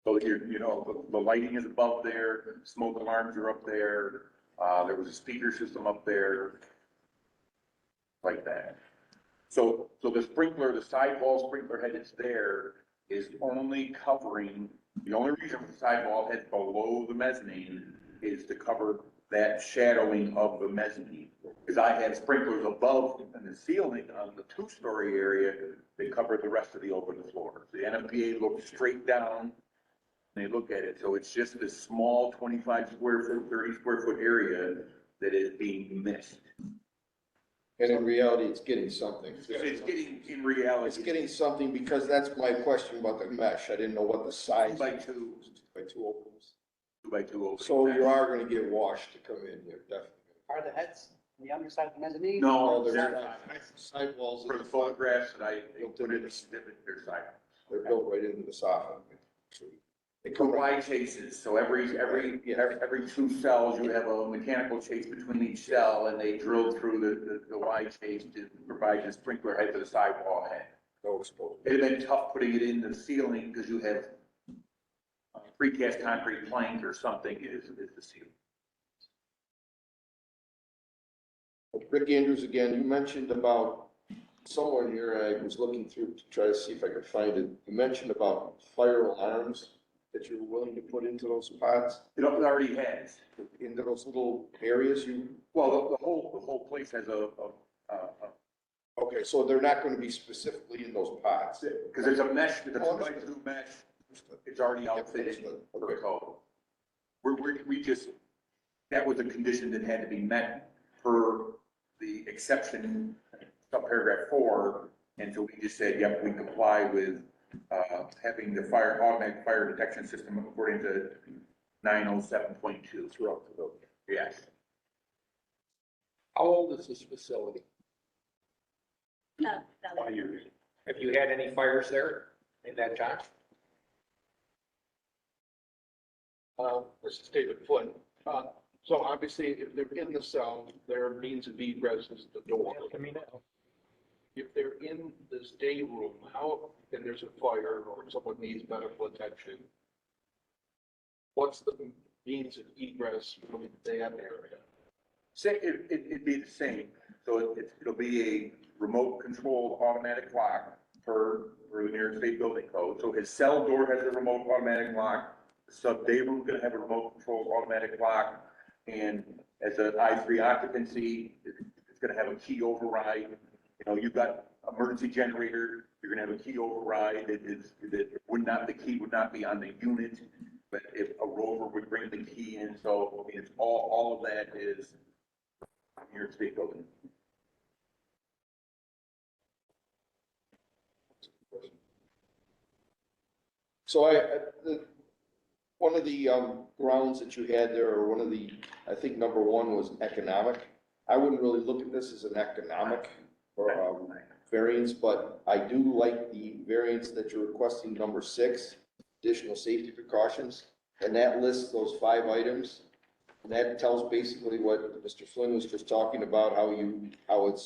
So the lighting is above there, smoke alarms are up there, there was a speaker system up there. Like that. So the sprinkler, the sidewall sprinkler head that's there is only covering, the only reason the sidewall head below the mezzanine is to cover that shadowing of the mezzanine. Because I had sprinklers above in the ceiling on the 2-story area that covered the rest of the open floor. The NFPA looks straight down, and they look at it. So it's just this small 25 square foot, 30 square foot area that is being missed. And in reality, it's getting something. It's getting, in reality. It's getting something, because that's my question about the mesh. I didn't know what the size. 2 by 2. 2 by 2 opens. 2 by 2 openings. So you are gonna get washed to come in here, definitely. Are the heads on the underside of the mezzanine? No, They're they're not. Sidewalls. for the photographs that I put in the snippet, they're side. They're built right into the soffit. They For come right. Y chases, so every 2 cells, you have a mechanical chase between each cell, and they drill through the Y chase to provide the sprinkler head to the sidewall head. No exposure. It'd have been tough putting it in the ceiling, because you have precast concrete plank or something is the ceiling. Rick Andrews again, you mentioned about, somewhere here, I was looking through to try to see if I could find it. You mentioned about fire alarms that you're willing to put into those pods, It already has. into those little areas you, Well, the whole place has okay, so they're not gonna be specifically in those pods. because there's a mesh, the 2 by 2 mesh, it's already outfitted for code. We just, that was a condition that had to be met per the exception of paragraph 4. And so we just said, yep, we comply with, having the automatic fire detection system according to 907.2 Throughout the building. Yes. How old is this facility? No, 5 years. Have you had any fires there in that time? This is David Flynn. So obviously, if they're in the cell, their means of egress is the door. If they're in this day room, how, and there's a fire or someone needs medical attention, what's the means of egress from that area? It'd be the same. So it'll be a remote controlled automatic lock per the New York State Building Code. So his cell door has a remote automatic lock. The sub day room's gonna have a remote controlled automatic lock. And as an I3 occupancy, it's gonna have a key override. You've got emergency generator, you're gonna have a key override. The key would not be on the unit, but if a rover would bring the key in, so it's all of that is New York State Building. So one of the grounds that you had there, or one of the, I think number 1 was economic. I wouldn't really look at this as an economic or variance, but I do like the variance that you're requesting, number 6, additional safety precautions. And that lists those 5 items. And that tells basically what Mr. Flynn was just talking about,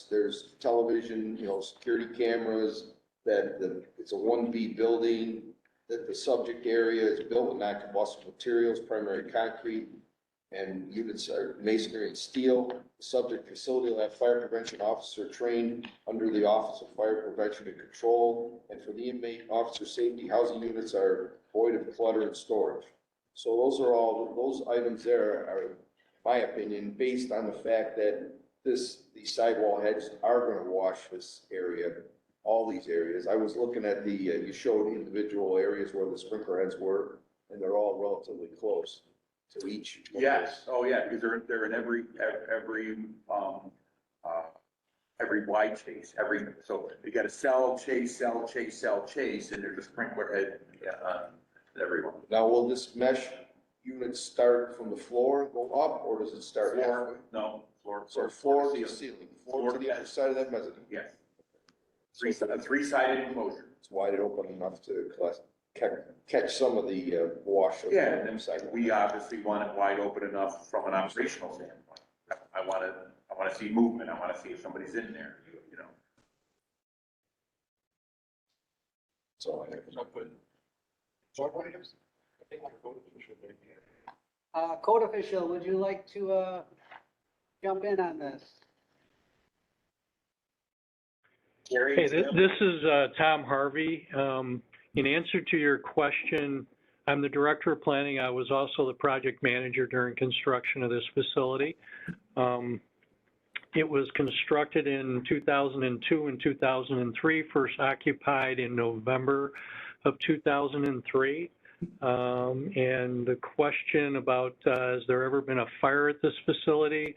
there's television, security cameras, that it's a 1B building, that the subject area is built with non-combustible materials, primary concrete, and units are masonry and steel. The subject facility will have fire prevention officer trained under the Office of Fire Prevention and Control. And for the inmate officer safety, housing units are void of clutter and storage. So those items there are, in my opinion, based on the fact that these sidewall heads are gonna wash this area, all these areas. I was looking at you showed individual areas where the sprinkler heads were, and they're all relatively close to each. Yes, oh yeah, because they're in every Y chase, so you got a cell chase, cell chase, cell chase, and there's a sprinkler head, everyone. Now, will this mesh unit start from the floor and go up, or does it start halfway? No, floor. So floor to the ceiling, floor to the other side of that mezzanine? Yes. A three-sided enclosure. It's wide open enough to catch some of the wash. Yeah, and then we obviously want it wide open enough from an operational standpoint. I want to see movement. I want to see if somebody's in there, So I put. So I think our code official may be here. Code official, would you like to, jump in on this? Hey, this is Tom Harvey. In answer to your question, I'm the Director of Planning. I was also the project manager during construction of this facility. It was constructed in 2002 and 2003, first occupied in November of 2003. And the question about, has there ever been a fire at this facility?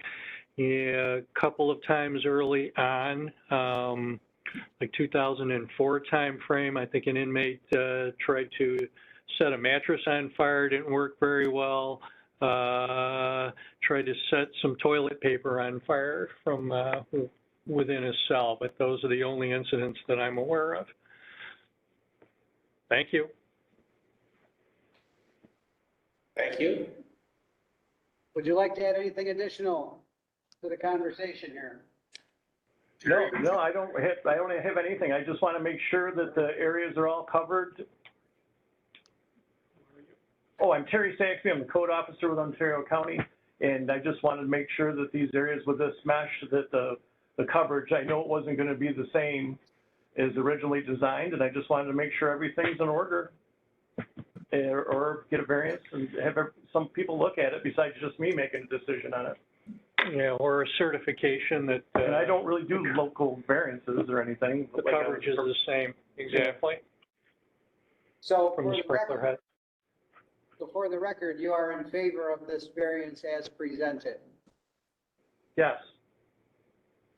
Yeah, a couple of times early on, like 2004 timeframe, I think an inmate tried to set a mattress on fire, didn't work very well. Tried to set some toilet paper on fire from within a cell, but those are the only incidents that I'm aware of. Thank you. Thank you. Would you like to add anything additional to the conversation here? No, I don't have anything. I just want to make sure that the areas are all covered. Oh, I'm Terry Saxby. I'm the code officer with Ontario County, and I just wanted to make sure that these areas with this mesh, that the coverage, I know it wasn't going to be the same as originally designed, and I just wanted to make sure everything's in order, or get a variance and have some people look at it besides just me making a decision on it. Yeah, or a certification that. And I don't really do local variances or anything. The coverage is the same, exactly. So From the sprinkler head. So for the record, you are in favor of this variance as presented? Yes.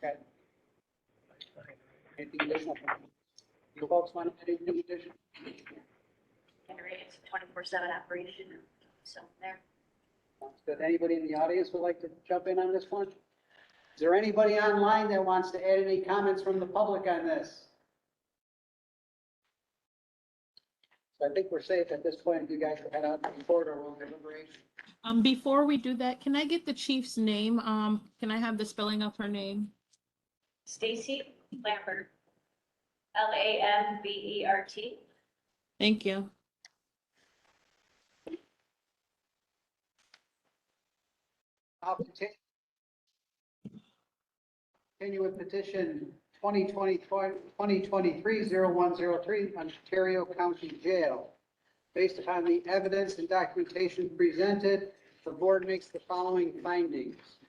Okay. Anything additional? You folks want anything additional? It's 24/7 operation, so there. Sounds good. Anybody in the audience would like to jump in on this one? Is there anybody online that wants to add any comments from the public on this? So I think we're safe at this point. You guys head out to the court or we'll deliberate. Before we do that, can I get the chief's name? Can I have the spelling of her name? Stacy Lambert, Lambert. Thank you. I'll continue with petition 2023-0103, Ontario County Jail. Based upon the evidence and documentation presented, the board makes the following findings.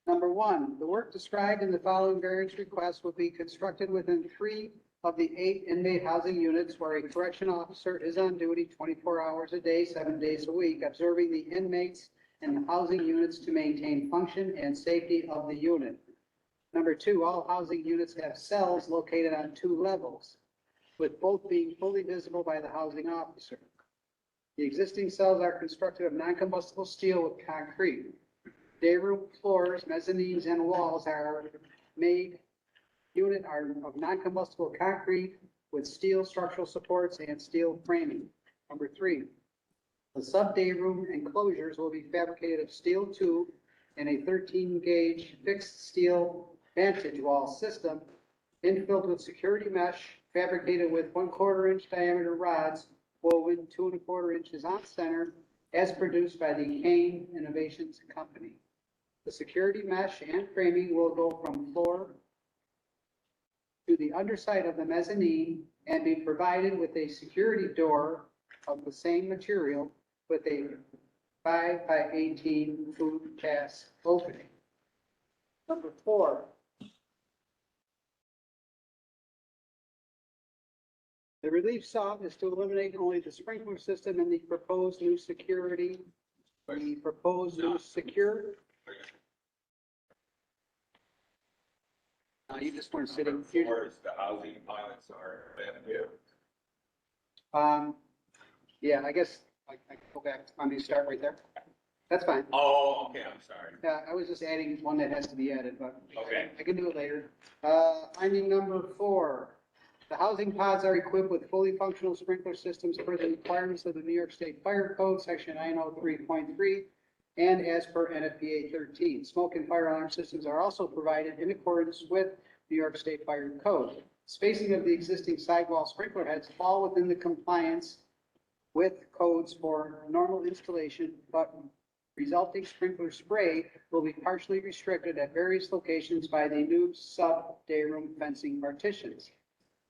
Number one, the work described in the following variance request will be constructed within 3 of the 8 inmate housing units where a correction officer is on duty 24 hours a day, 7 days a week, observing the inmates and the housing units to maintain function and safety of the unit. Number two, all housing units have cells located on 2 levels, with both being fully visible by the housing officer. The existing cells are constructed of non-combustible steel with concrete. Day room floors, mezzanines, and walls are made of non-combustible concrete with steel structural supports and steel framing. Number three, the sub-day room enclosures will be fabricated of steel tube and a 13-gauge fixed steel vantage wall system infilled with security mesh fabricated with 1/4 inch diameter rods woven 2 1/4 inches on center as produced by the Kane Innovations Company. The security mesh and framing will go from floor to the underside of the mezzanine and be provided with a security door of the same material with a 5 by 18 food pass opening. Number four. The relief sought is to eliminate only the sprinkler system and the proposed new security. The proposed new secure. You just weren't sitting. Floors, the housing pilots are, Yeah, I guess I can go back. Let me start right there. That's fine. Oh, okay, I'm sorry. Yeah, I was just adding one that has to be added, but Okay. I can do it later. Finding number 4. The housing pods are equipped with fully functional sprinkler systems per the requirements of the New York State Fire Code, section 903.3, and as per NFPA 13. Smoke and fire alarm systems are also provided in accordance with New York State Fire Code. spacing of the existing sidewall sprinkler heads fall within the compliance with codes for normal installation, but resulting sprinkler spray will be partially restricted at various locations by the new sub-day room fencing partitions.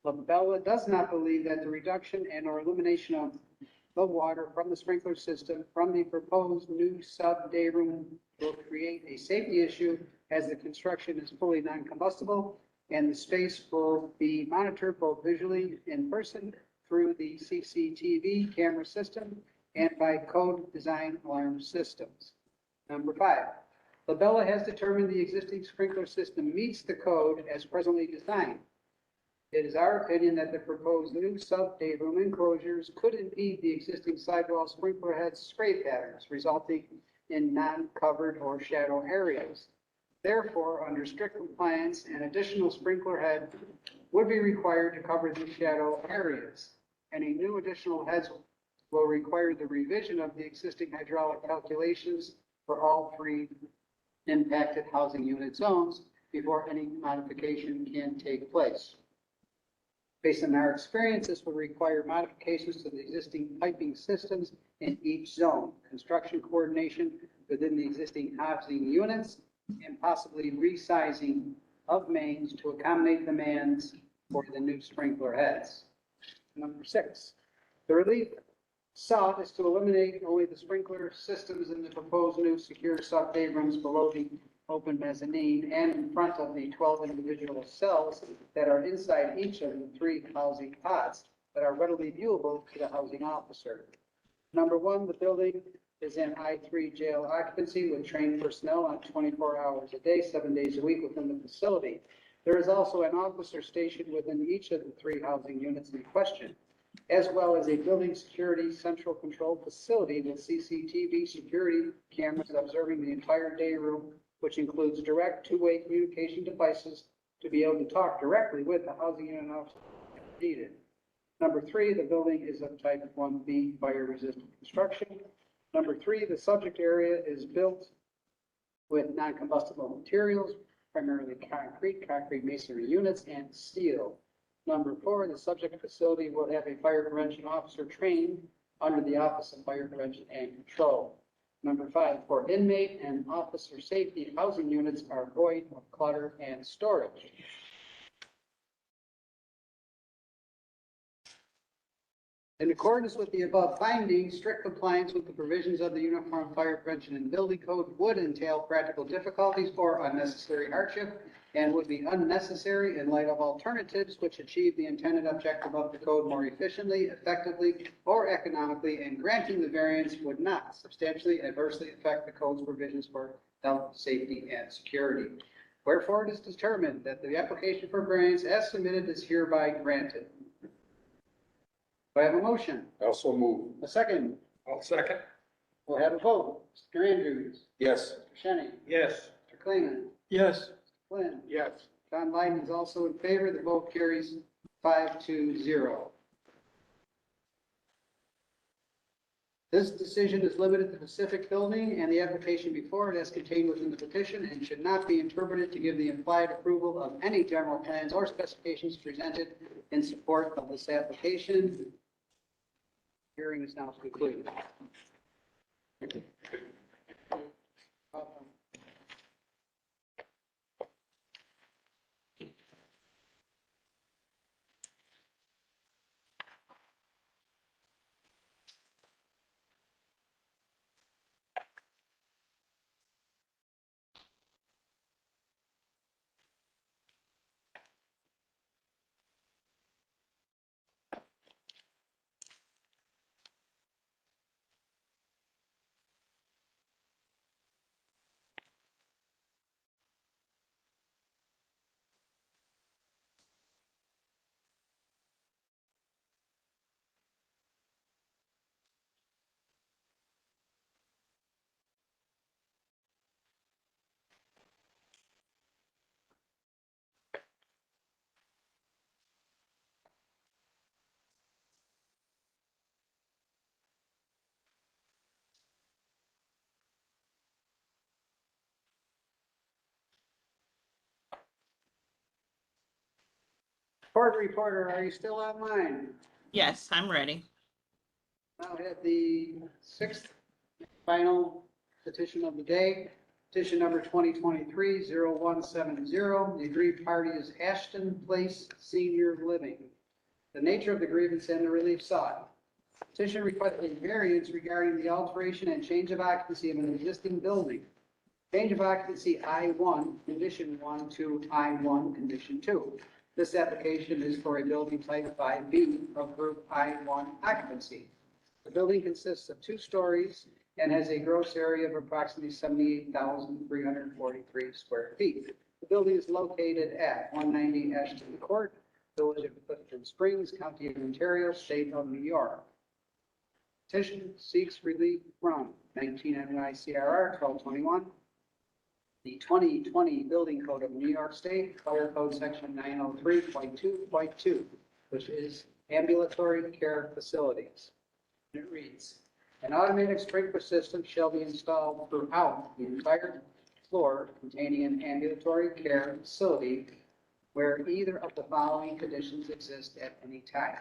Labella does not believe that the reduction and or elimination of the water from the sprinkler system from the proposed new sub-day room will create a safety issue as the construction is fully non-combustible and the space will be monitored both visually in person through the CCTV camera system and by code design alarm systems. Number 5, Labella has determined the existing sprinkler system meets the code as presently designed. It is our opinion that the proposed new sub-day room enclosures could impede the existing sidewall sprinkler head spray patterns, resulting in non-covered or shadow areas. Therefore, under strict compliance, an additional sprinkler head would be required to cover the shadow areas. Any new additional heads will require the revision of the existing hydraulic calculations for all 3 impacted housing unit zones before any modification can take place. Based on our experience, this will require modifications to the existing piping systems in each zone, construction coordination within the existing housing units, and possibly resizing of mains to accommodate demands for the new sprinkler heads. Number 6, the relief sought is to eliminate only the sprinkler systems in the proposed new secure sub-day rooms below the open mezzanine and in front of the 12 individual cells that are inside each of the 3 housing pods that are readily viewable to the housing officer. Number 1, the building is in I-3 jail occupancy with trained personnel on 24 hours a day, 7 days a week within the facility. There is also an officer stationed within each of the 3 housing units in question, as well as a building security central control facility with CCTV security cameras observing the entire day room, which includes direct two-way communication devices to be able to talk directly with the housing unit officer if needed. Number 3, the building is of type 1B fire-resistant construction. Number 3, the subject area is built with non-combustible materials, primarily concrete masonry units, and steel. Number 4, the subject facility will have a fire prevention officer trained under the Office of Fire Prevention and Control. Number 5, for inmate and officer safety, housing units are void of clutter and storage. In accordance with the above findings, strict compliance with the provisions of the Uniform Fire Prevention and Building Code would entail practical difficulties or unnecessary hardship and would be unnecessary in light of alternatives which achieve the intended objective of the code more efficiently, effectively, or economically, and granting the variance would not substantially adversely affect the code's provisions for health, safety, and security. Wherefore, it is determined that the application for variance as submitted is hereby granted. Do I have a motion? Also move. A second? I'll second. We'll have a vote. Mr. Andrews? Yes. Mr. Shenny? Yes. Mr. Klingon? Yes. Flynn? Yes. John Biden is also in favor. The vote carries 5-0. This decision is limited to Pacific Building and the application before it as contained within the petition and should not be interpreted to give the implied approval of any general plans or specifications presented in support of this application. Hearing is now concluded. Court reporter, are you still online? Yes, I'm ready. Now at the sixth final petition of the day, petition number 2023-0170. The aggrieved party is Ashton Place Senior Living. The nature of the grievance and the relief sought. Petition requesting variance regarding the alteration and change of occupancy of an existing building. Change of occupancy I-1, condition 1 to I-1, condition 2. This application is for a building type 5B of group I-1 occupancy. The building consists of 2 stories and has a gross area of approximately 78,343 square feet. The building is located at 190 Ashton Court, Village of Clifton Springs, County of Ontario, State of New York. Petition seeks relief from 19 NYCRR 1221, the 2020 Building Code of New York State, Fire Code Section 903.2.2, which is ambulatory care facilities. It reads, an automatic sprinkler system shall be installed throughout the entire floor containing an ambulatory care facility where either of the following conditions exist at any time.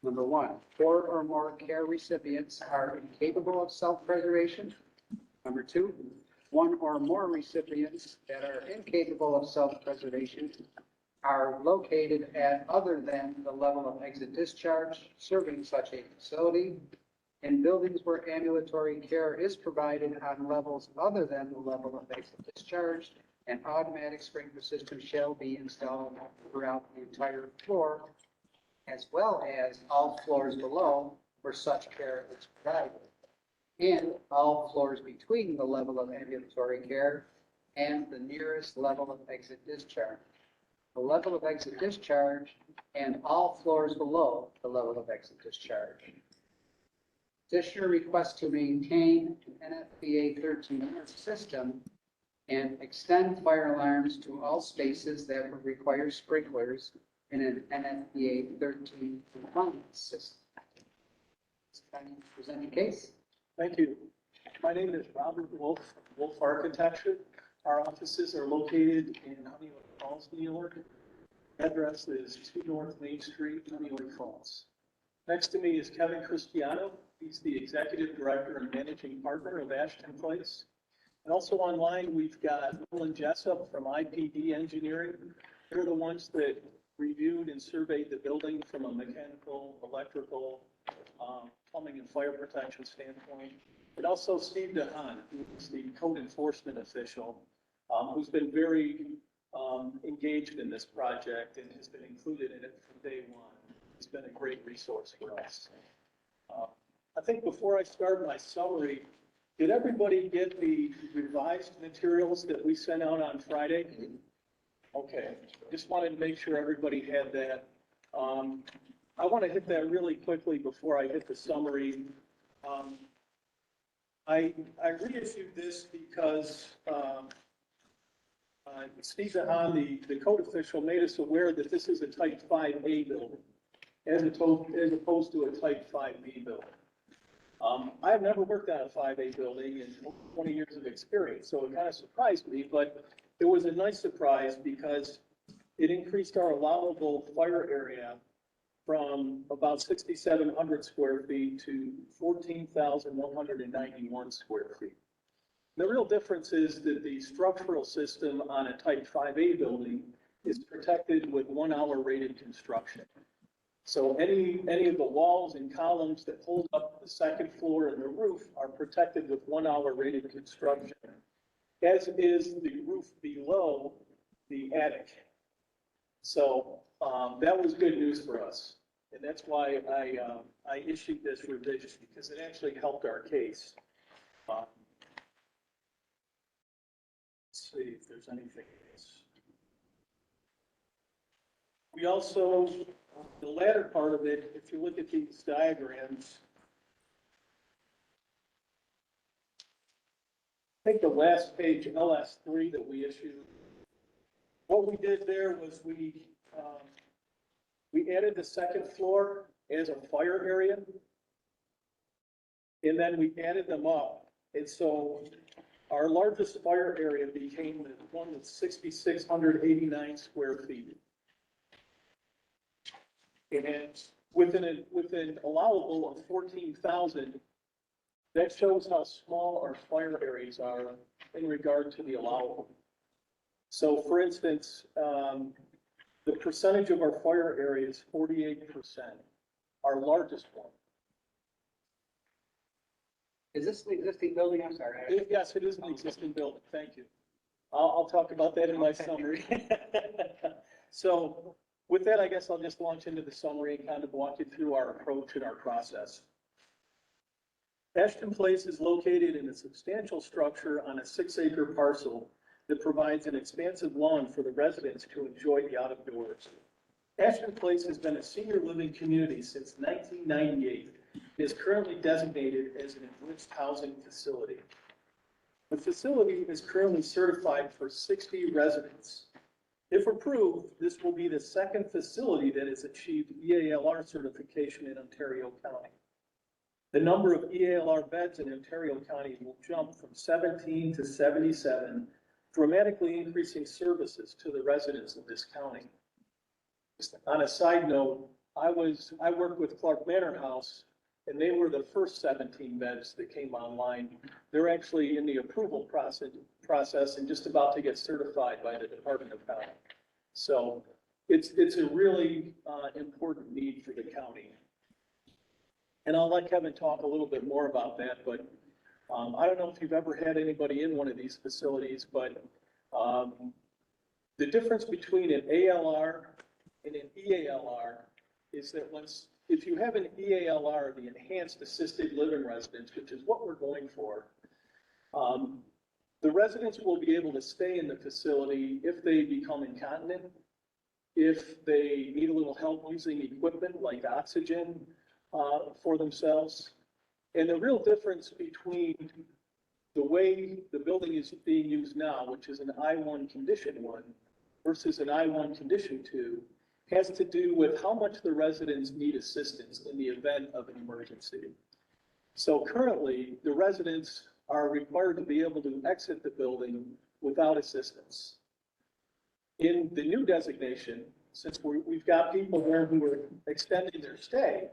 Number 1, 4 or more care recipients are incapable of self-preservation. Number 2, 1 or more recipients that are incapable of self-preservation are located at other than the level of exit discharge serving such a facility. In buildings where ambulatory care is provided on levels other than the level of exit discharge, an automatic sprinkler system shall be installed throughout the entire floor, as well as all floors below where such care is provided, and all floors between the level of ambulatory care and the nearest level of exit discharge. The level of exit discharge and all floors below the level of exit discharge. Petitioner requests to maintain an NFPA 13 system and extend fire alarms to all spaces that would require sprinklers in an NFPA 13 compliance system. Present your case. Thank you. My name is Robert Wolf, Wolf Architecture. Our offices are located in Honeywood Falls, New York. Address is 2 North Main Street, Honeywood Falls. Next to me is Kevin Cristiano. He's the Executive Director and Managing Partner of Ashton Place. And also online, we've got Nolan Jessup from IPD Engineering. They're the ones that reviewed and surveyed the building from a mechanical, electrical, plumbing and fire protection standpoint. And also Steve DeHaan, who's the code enforcement official, who's been very engaged in this project and has been included in it from day one. It's been a great resource for us. I think before I start my summary, did everybody get the revised materials that we sent out on Friday? Okay, just wanted to make sure everybody had that. I want to hit that really quickly before I hit the summary. I reissued this because Steve DeHaan, the code official, made us aware that this is a type 5A building as opposed to a type 5B building. I have never worked on a 5A building in 20 years of experience, so it kind of surprised me, but it was a nice surprise because it increased our allowable fire area from about 6,700 square feet to 14,191 square feet. The real difference is that the structural system on a type 5A building is protected with 1 hour rated construction. So any of the walls and columns that hold up the second floor and the roof are protected with 1 hour rated construction, as is the roof below the attic. So that was good news for us. And that's why I issued this revision, because it actually helped our case. Let's see if there's anything else. We also, the latter part of it, if you look at these diagrams, I think the last page, LS3 that we issued, what we did there was we added the second floor as a fire area, and then we added them up. And so our largest fire area became the one that's 6,689 square feet. And with an allowable of 14,000, that shows how small our fire areas are in regard to the allowable. So for instance, the percentage of our fire area is 48%, our largest one. Is this an existing building? I'm sorry. Yes, it is an existing building, thank you. I'll talk about that in my summary. So with that, I guess I'll just launch into the summary and kind of walk you through our approach and our process. Ashton Place is located in a substantial structure on a 6-acre parcel that provides an expansive lawn for the residents to enjoy the out of doors. Ashton Place has been a senior living community since 1998. It is currently designated as an enriched housing facility. The facility is currently certified for 60 residents. If approved, this will be the second facility that has achieved EALR certification in Ontario County. The number of EALR beds in Ontario County will jump from 17 to 77, dramatically increasing services to the residents of this county. Just on a side note, I worked with Clark Manor House, and they were the first 17 beds that came online. They're actually in the approval process and just about to get certified by the Department of Health. So it's a really important need for the county. And I'll let Kevin talk a little bit more about that, but I don't know if you've ever had anybody in one of these facilities, but the difference between an ALR and an EALR is that if you have an EALR, the Enhanced Assisted Living Residence, which is what we're going for, the residents will be able to stay in the facility if they become incontinent, if they need a little help using equipment like oxygen for themselves. And the real difference between the way the building is being used now, which is an I-1 Condition 1 versus an I-1 Condition 2, has to do with how much the residents need assistance in the event of an emergency. So currently, the residents are required to be able to exit the building without assistance. In the new designation, since we've got people there who are extending their stay,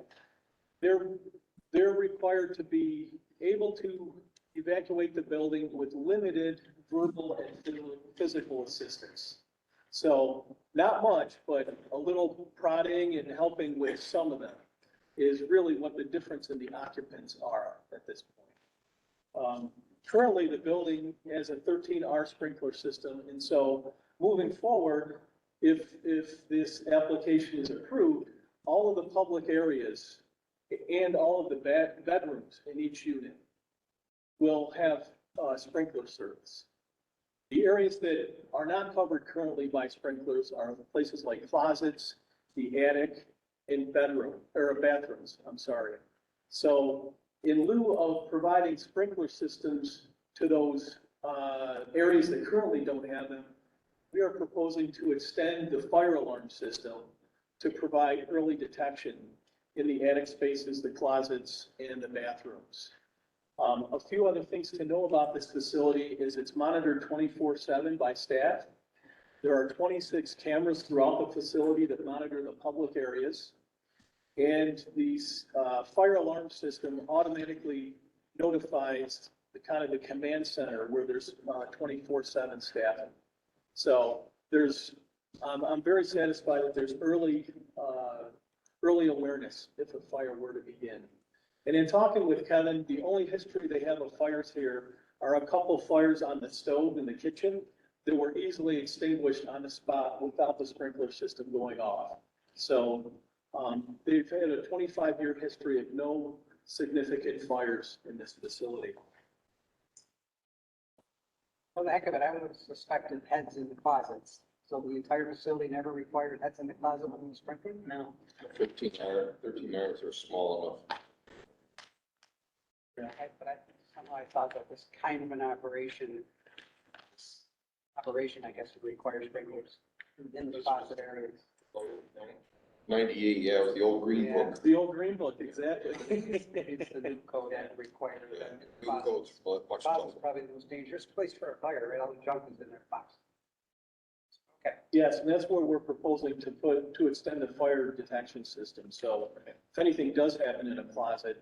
they're required to be able to evacuate the building with limited verbal and physical assistance. So not much, but a little prodding and helping with some of them is really what the difference in the occupants are at this point. Currently, the building has a 13R sprinkler system, and so moving forward, if this application is approved, all of the public areas and all of the bedrooms in each unit will have sprinkler service. The areas that are not covered currently by sprinklers are places like closets, the attic, and bathrooms, I'm sorry. So in lieu of providing sprinkler systems to those areas that currently don't have them, we are proposing to extend the fire alarm system to provide early detection in the attic spaces, the closets, and the bathrooms. A few other things to know about this facility is it's monitored 24/7 by staff. There are 26 cameras throughout the facility that monitor the public areas. And the fire alarm system automatically notifies the command center where there's 24/7 staffing. So I'm very satisfied that there's early awareness if a fire were to begin. And in talking with Kevin, the only history they have of fires here are a couple fires on the stove in the kitchen that were easily extinguished on the spot without the sprinkler system going off. So they've had a 25-year history of no significant fires in this facility. For the heck of it, I would have suspected heads in the closets. So the entire facility never required heads in the closet when it was sprinkled? No. 13 hours are small enough. But somehow I thought that this kind of an operation, I guess, would require sprinklers in the closet areas. 98, yeah, it was the old green book. The old green book, exactly. It's the new code that requires. New code's much Closet's probably the most dangerous place for a fire, right? All the junk is in their box. Yes, and that's what we're proposing to put, to extend the fire detection system. So if anything does happen in a closet,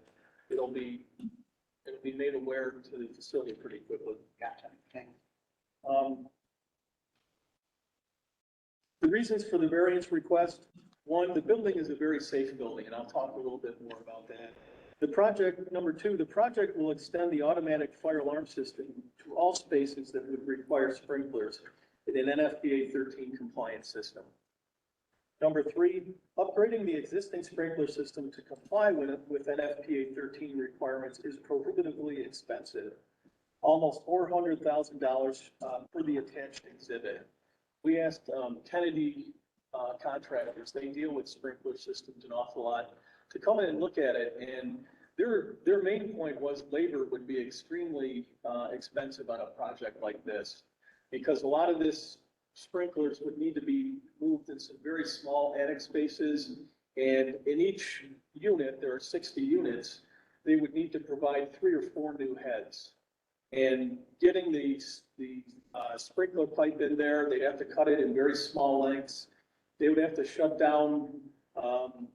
it'll be made aware to the facility pretty quickly. Gotcha. Okay. The reasons for the variance request, one, the building is a very safe building, and I'll talk a little bit more about that. The project, number two, the project will extend the automatic fire alarm system to all spaces that would require sprinklers in an NFPA 13 compliance system. Number three, upgrading the existing sprinkler system to comply with NFPA 13 requirements is prohibitively expensive, almost $400,000 for the attached exhibit. We asked Kennedy contractors, they deal with sprinkler systems an awful lot, to come in and look at it, and their main point was labor would be extremely expensive on a project like this, because a lot of this sprinklers would need to be moved in some very small attic spaces, and in each unit, there are 60 units, they would need to provide 3 or 4 new heads. And getting the sprinkler pipe in there, they'd have to cut it in very small lengths. They would have to shut down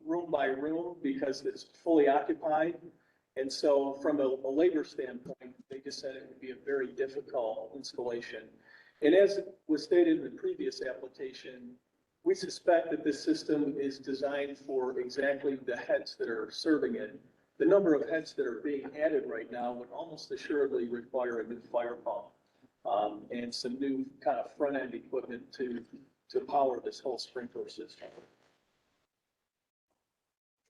room by room because it's fully occupied. And so from a labor standpoint, they just said it would be a very difficult installation. And as was stated in the previous application, we suspect that this system is designed for exactly the heads that are serving it. The number of heads that are being added right now would almost assuredly require a new fire pump and some new kind of front-end equipment to power this whole sprinkler system.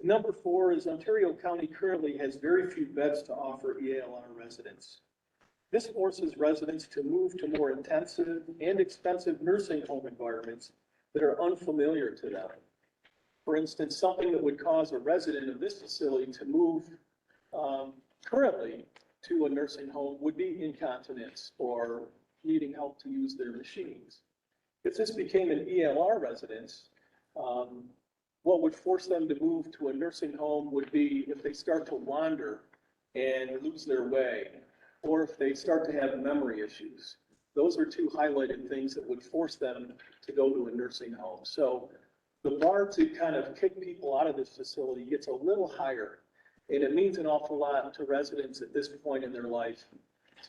Number 4 is Ontario County currently has very few beds to offer EALR residents. This forces residents to move to more intensive and expensive nursing home environments that are unfamiliar to them. For instance, something that would cause a resident of this facility to move currently to a nursing home would be incontinence or needing help to use their machines. If this became an ELR residence, what would force them to move to a nursing home would be if they start to wander and lose their way, or if they start to have memory issues. Those are 2 highlighted things that would force them to go to a nursing home. So the bar to kind of kick people out of this facility gets a little higher, and it means an awful lot to residents at this point in their life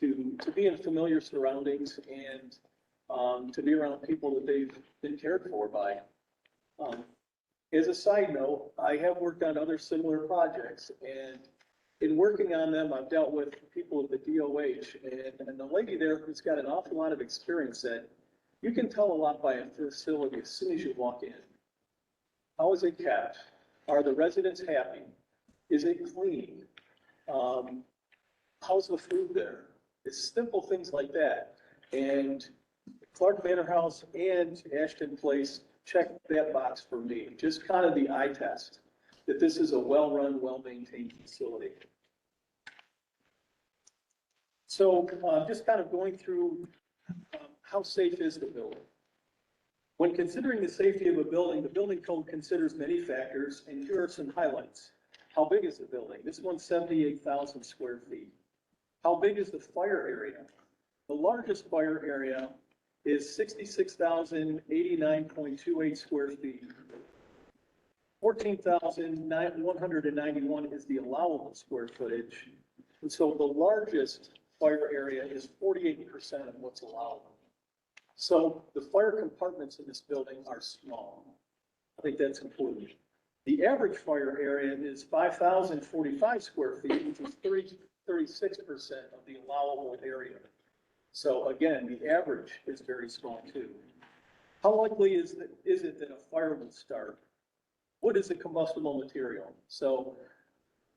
to be in familiar surroundings and to be around people that they've been cared for by. As a side note, I have worked on other similar projects, and in working on them, I've dealt with people at the DOH, and the lady there who's got an awful lot of experience said, you can tell a lot by a facility as soon as you walk in. How is it kept? Are the residents happy? Is it clean? How's the food there? It's simple things like that. And Clark Manor House and Ashton Place checked that box for me. Just kind of the eye test that this is a well-run, well-maintained facility. So just kind of going through how safe is the building? When considering the safety of a building, the building code considers many factors, and here are some highlights. How big is the building? This one's 78,000 square feet. How big is the fire area? The largest fire area is 66,089.28 square feet. 14,191 is the allowable square footage. And so the largest fire area is 48% of what's allowable. So the fire compartments in this building are small. I think that's important. The average fire area is 5,045 square feet, which is 36% of the allowable area. So again, the average is very small too. How likely is it that a fire will start? What is a combustible material? So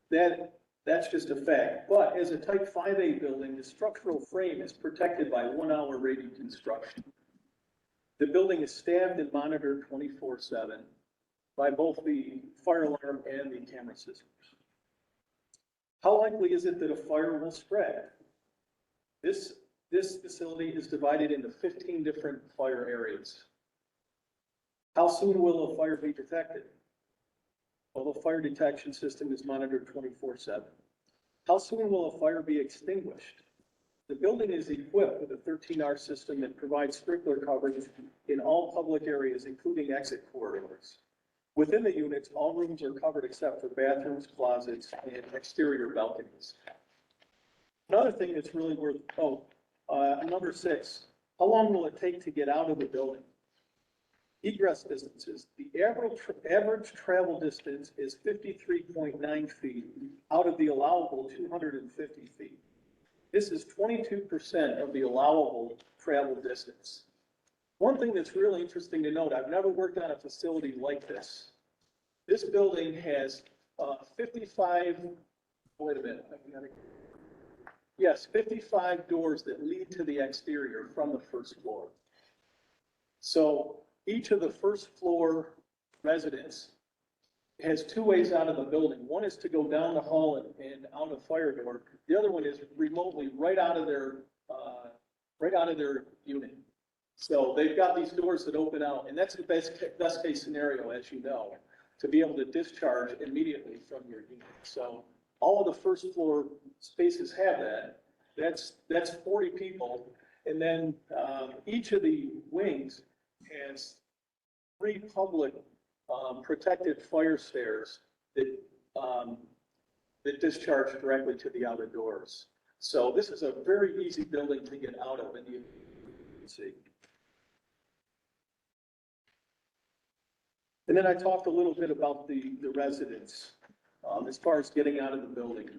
that's just a fact. But as a type 5A building, the structural frame is protected by 1-hour rated construction. The building is staffed and monitored 24/7 by both the fire alarm and the camera systems. How likely is it that a fire will spread? This facility is divided into 15 different fire areas. How soon will a fire be detected? Well, the fire detection system is monitored 24/7. How soon will a fire be extinguished? The building is equipped with a 13R system that provides sprinkler coverage in all public areas, including exit corridors. Within the units, all rooms are covered except for bathrooms, closets, and exterior balconies. Another thing that's really worth, number 6, how long will it take to get out of the building? Egress distances. The average travel distance is 53.9 feet out of the allowable 250 feet. This is 22% of the allowable travel distance. One thing that's really interesting to note, I've never worked on a facility like this. This building has 55 doors that lead to the exterior from the first floor. So each of the first floor residents has 2 ways out of the building. One is to go down the hall and out a fire door. The other one is remotely right out of their unit. So they've got these doors that open out, and that's the best case scenario, as you know, to be able to discharge immediately from your unit. So all of the first floor spaces have that. That's 40 people, and then each of the wings has 3 public protected fire stairs that discharge directly to the outer doors. So this is a very easy building to get out of, and you can see. And then I talked a little bit about the residents as far as getting out of the building.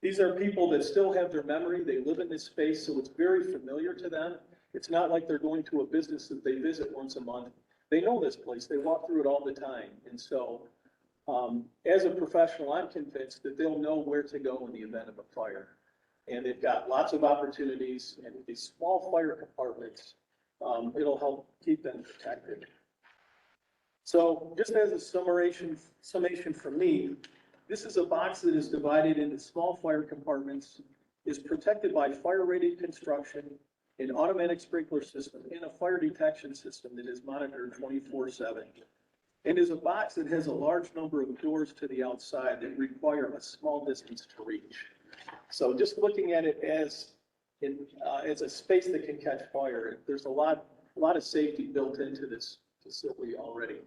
These are people that still have their memory. They live in this space, so it's very familiar to them. It's not like they're going to a business that they visit once a month. They know this place. They walk through it all the time. And so as a professional, I'm convinced that they'll know where to go in the event of a fire. And they've got lots of opportunities, and with these small fire compartments, it'll help keep them protected. So just as a summation from me, this is a box that is divided into small fire compartments, is protected by fire-rated construction, an automatic sprinkler system, and a fire detection system that is monitored 24/7. And is a box that has a large number of doors to the outside that require a small distance to reach. So just looking at it as a space that can catch fire, there's a lot of safety built into this facility already.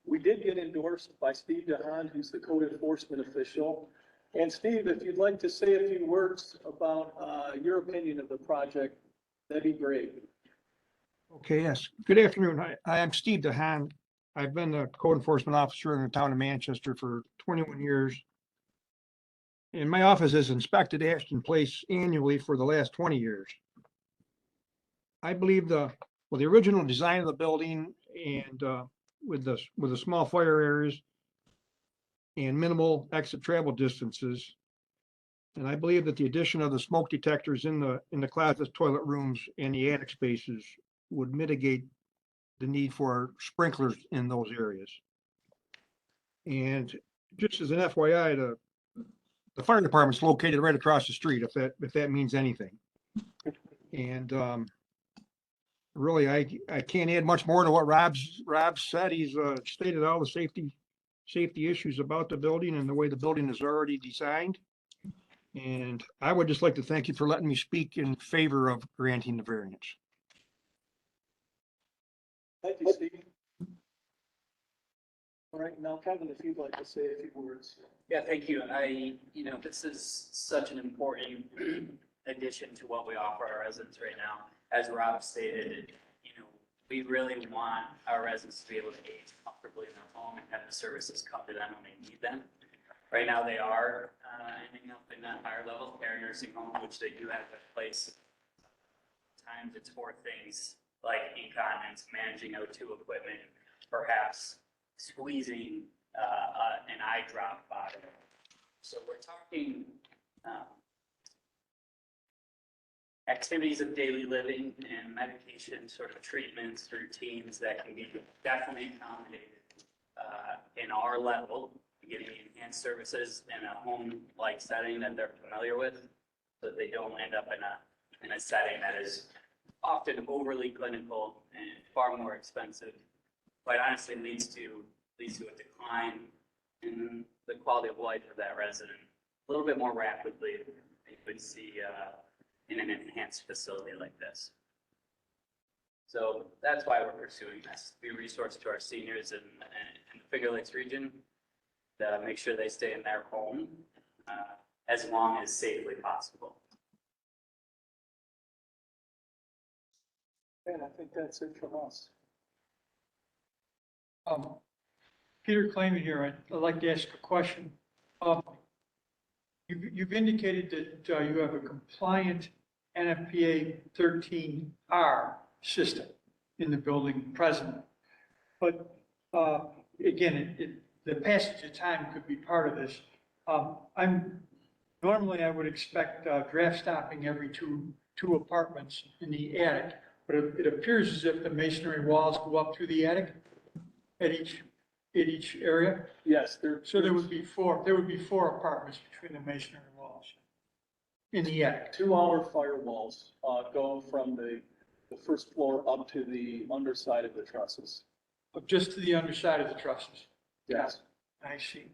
We did get endorsed by Steve DeHaan, who's the code enforcement official. And Steve, if you'd like to say a few words about your opinion of the project, that'd be great. Okay, yes. Good afternoon. I am Steve DeHaan. I've been a code enforcement officer in the town of Manchester for 21 years. And my office has inspected Ashton Place annually for the last 20 years. I believe the original design of the building and with the small fire areas and minimal exit travel distances. And I believe that the addition of the smoke detectors in the closets, toilet rooms, and the attic spaces would mitigate the need for sprinklers in those areas. And just as an FYI, the fire department's located right across the street, if that means anything. And really, I can't add much more to what Rob said. He's stated all the safety issues about the building and the way the building is already designed. And I would just like to thank you for letting me speak in favor of granting the variance. Thank you, Steve. All right, now Kevin, if you'd like to say a few words. Yeah, thank you. This is such an important addition to what we offer our residents right now. As Rob stated, we really want our residents to be able to age comfortably in their home and have the services come to them when they need them. Right now, they are ending up in that higher level care nursing home, which they do have a place. Sometimes it's for things like incontinence, managing O2 equipment, perhaps squeezing an eye drop bottle. So we're talking activities of daily living and medication sort of treatments, routines that can be definitely accommodated in our level, getting enhanced services in a home-like setting that they're familiar with, so that they don't end up in a setting that is often overly clinical and far more expensive. Quite honestly, leads to a decline in the quality of life of that resident a little bit more rapidly than you typically see in an enhanced facility like this. So that's why we're pursuing this. We resource to our seniors in the Finger Lakes region to make sure they stay in their home as long as safely possible. And I think that's it from us. Peter Clayman here. I'd like to ask a question. You've indicated that you have a compliant NFPA 13R system in the building present. But again, the passage of time could be part of this. Normally I would expect draft stopping every two apartments in the attic, but it appears as if the masonry walls go up through the attic at each area. Yes, So there would be four apartments between the masonry walls in the attic. 2-hour firewalls go from the first floor up to the underside of the trusses. Just to the underside of the trusses. Yes. I see.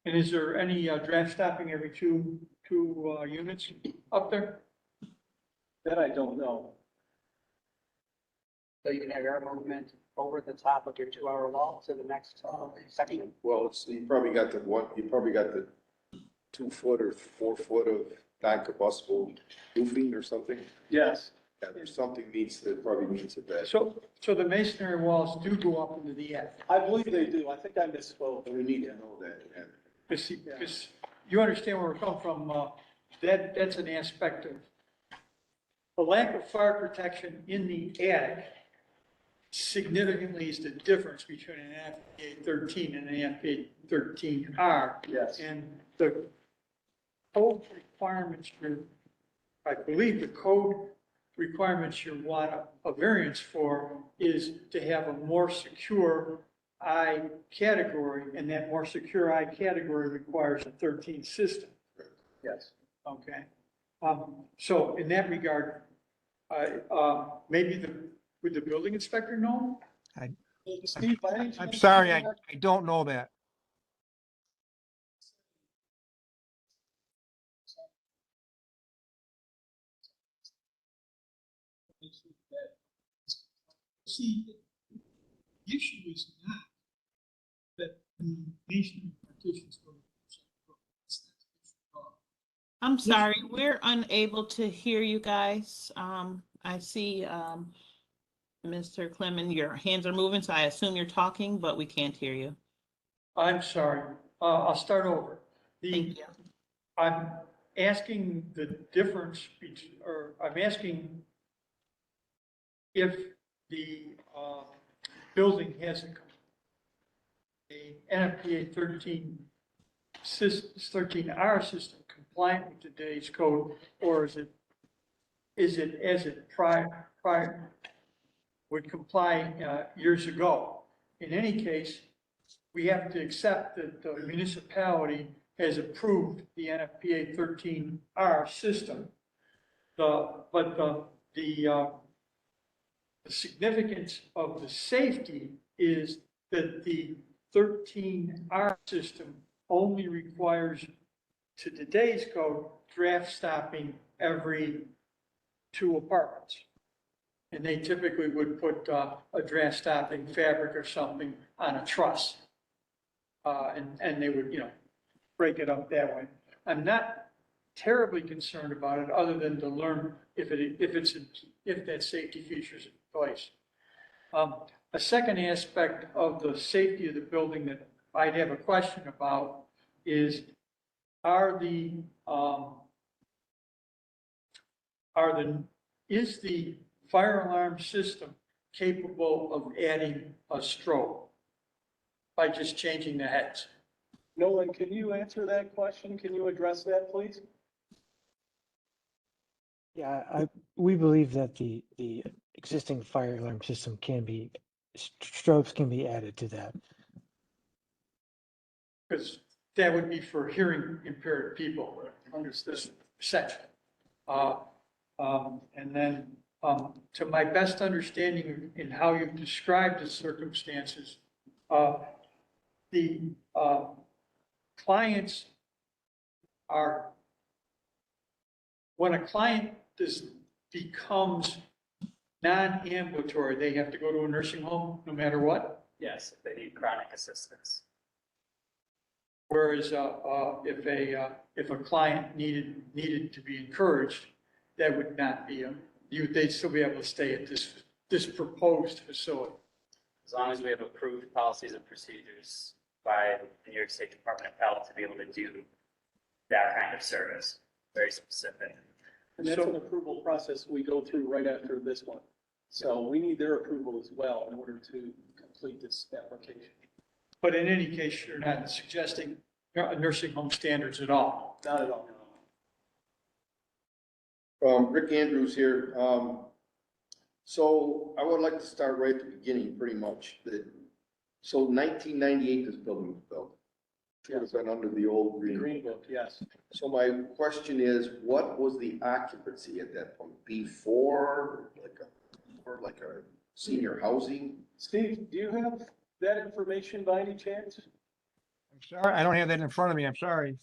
And is there any draft stopping every two units up there? That I don't know. So you can have air movement over the top of your 2-hour wall to the next section? Well, you probably got the 2 foot or 4 foot of non-combustible roofing or something. Yes. Yeah, there's something probably means it that. So the masonry walls do go up into the attic? I believe they do. I think I misspoke. We need to know that. Because you understand where we're coming from, that's an aspect of the lack of fire protection in the attic significantly is the difference between an NFPA 13 and an NFPA 13R. Yes. And the code requirements, I believe the code requirements you want a variance for is to have a more secure I category, and that more secure I category requires a 13 system. Yes. Okay. So in that regard, maybe would the building inspector know? Steve, by any I'm chance, sorry, I don't know that. See, the issue is not that the masonry partitions go. I'm sorry, we're unable to hear you guys. I see, Mr. Clement, your hands are moving, so I assume you're talking, but we can't hear you. I'm sorry. I'll start over. Thank you. I'm asking the difference between, or I'm asking if the building has a NFPA 13R system compliant with today's code, or is it as it prior would comply years ago? In any case, we have to accept that the municipality has approved the NFPA 13R system. But the significance of the safety is that the 13R system only requires, to today's code, draft stopping every 2 apartments. And they typically would put a draft stopping fabric or something on a truss. And they would, break it up that way. I'm not terribly concerned about it, other than to learn if that safety feature is in place. A second aspect of the safety of the building that I'd have a question about is, is the fire alarm system capable of adding a strobe by just changing the heads? Nolan, can you answer that question? Can you address that, please? Yeah, we believe that the existing fire alarm system strobes can be added to that. Because that would be for hearing impaired people under this section. And then, to my best understanding in how you've described the circumstances, the clients are when a client becomes non-ambulatory, they have to go to a nursing home no matter what? Yes, if they need chronic assistance. Whereas, if a client needed to be encouraged, that would not be, they'd still be able to stay at this proposed facility. As long as we have approved policies and procedures by the New York State Department of Health to be able to do that kind of service, very specific. And that's an approval process we go through right after this one. So we need their approval as well in order to complete this application. But in any case, you're not suggesting nursing home standards at all. Not at all. Rick Andrews here. So I would like to start right at the beginning, pretty much. So 1998, this building was built. It was under the old Green Book, yes. So my question is, what was the occupancy at that point? B4, like a senior housing? Steve, do you have that information by any chance? I'm sorry, I don't have that in front of me. I'm sorry.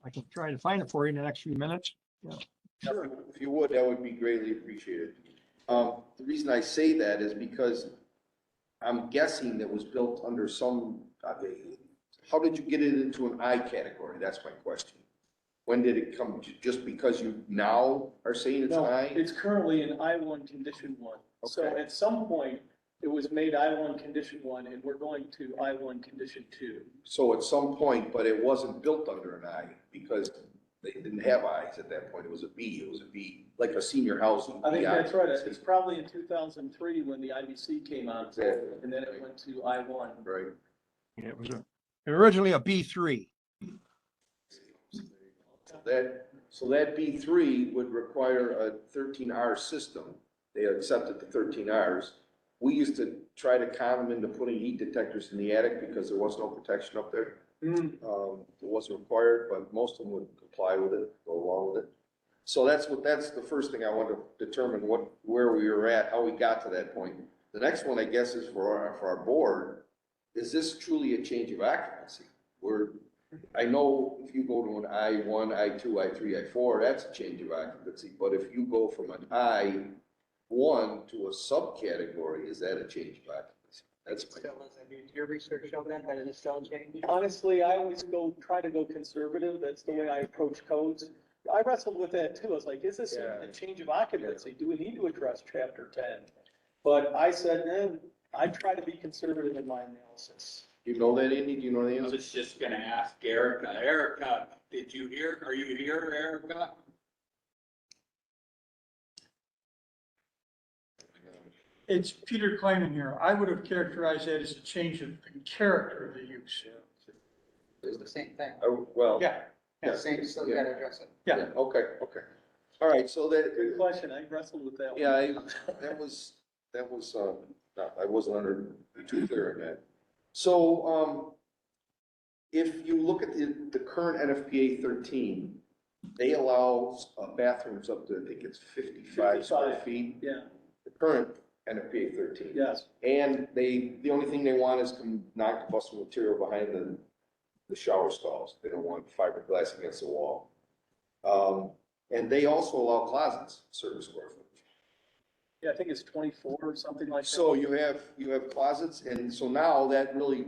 I can try to find it for you in the next few minutes. Yeah. Sure. If you would, that would be greatly appreciated. The reason I say that is because I'm guessing that was built under some, how did you get it into an I category? That's my question. When did it come, just because you now are saying it's No, I? it's currently in I-1 Condition 1. So Okay. at some point, it was made I-1 Condition 1, and we're going to I-1 Condition 2. So at some point, but it wasn't built under an I because they didn't have Is at that point. It was a B. It was a B, like a senior housing. I think B that's right. occupancy. It's probably in 2003 when the IBC came out, Exactly. and then it went to I-1. Right. Yeah, it was originally a B3. So that B3 would require a 13R system. They accepted the 13Rs. We used to try to con them into putting heat detectors in the attic because there was no protection up there. It wasn't required, but most of them would comply with it, go along with it. So that's the first thing I want to determine where we were at, how we got to that point. The next one, I guess, is for our board. Is this truly a change of occupancy? I know if you go to an I1, I2, I3, I4, that's a change of occupancy. But if you go from an I1 to a subcategory, is that a change of occupancy? That's my. Your research showed that it is still a change? Honestly, I always try to go conservative. That's the way I approach codes. I wrestled with that too. I was like, is this a change of occupancy? Do we need to address chapter 10? But I said, I try to be conservative in my analysis. You know that, Andy? Do you know the I answer? was just gonna ask Erica. Erica, did you hear, are you here, Erica? It's Peter Kleiman here. I would have characterized that as a change of the character of the use. It's the same thing. Well. Yeah, same, still gotta address it. Yeah. Okay. All right, so that. Good question. I wrestled with that one. Yeah, that was, I wasn't too clear on that. So, if you look at the current NFPA 13, they allow bathrooms up to, I think it's 55 square feet. Yeah. The current NFPA 13. Yes. And the only thing they want is to knock the busted material behind the shower stalls. They don't want fiberglass against the wall. And they also allow closets, certain square footage. Yeah, I think it's 24 or something like that. So you have closets, and so now that really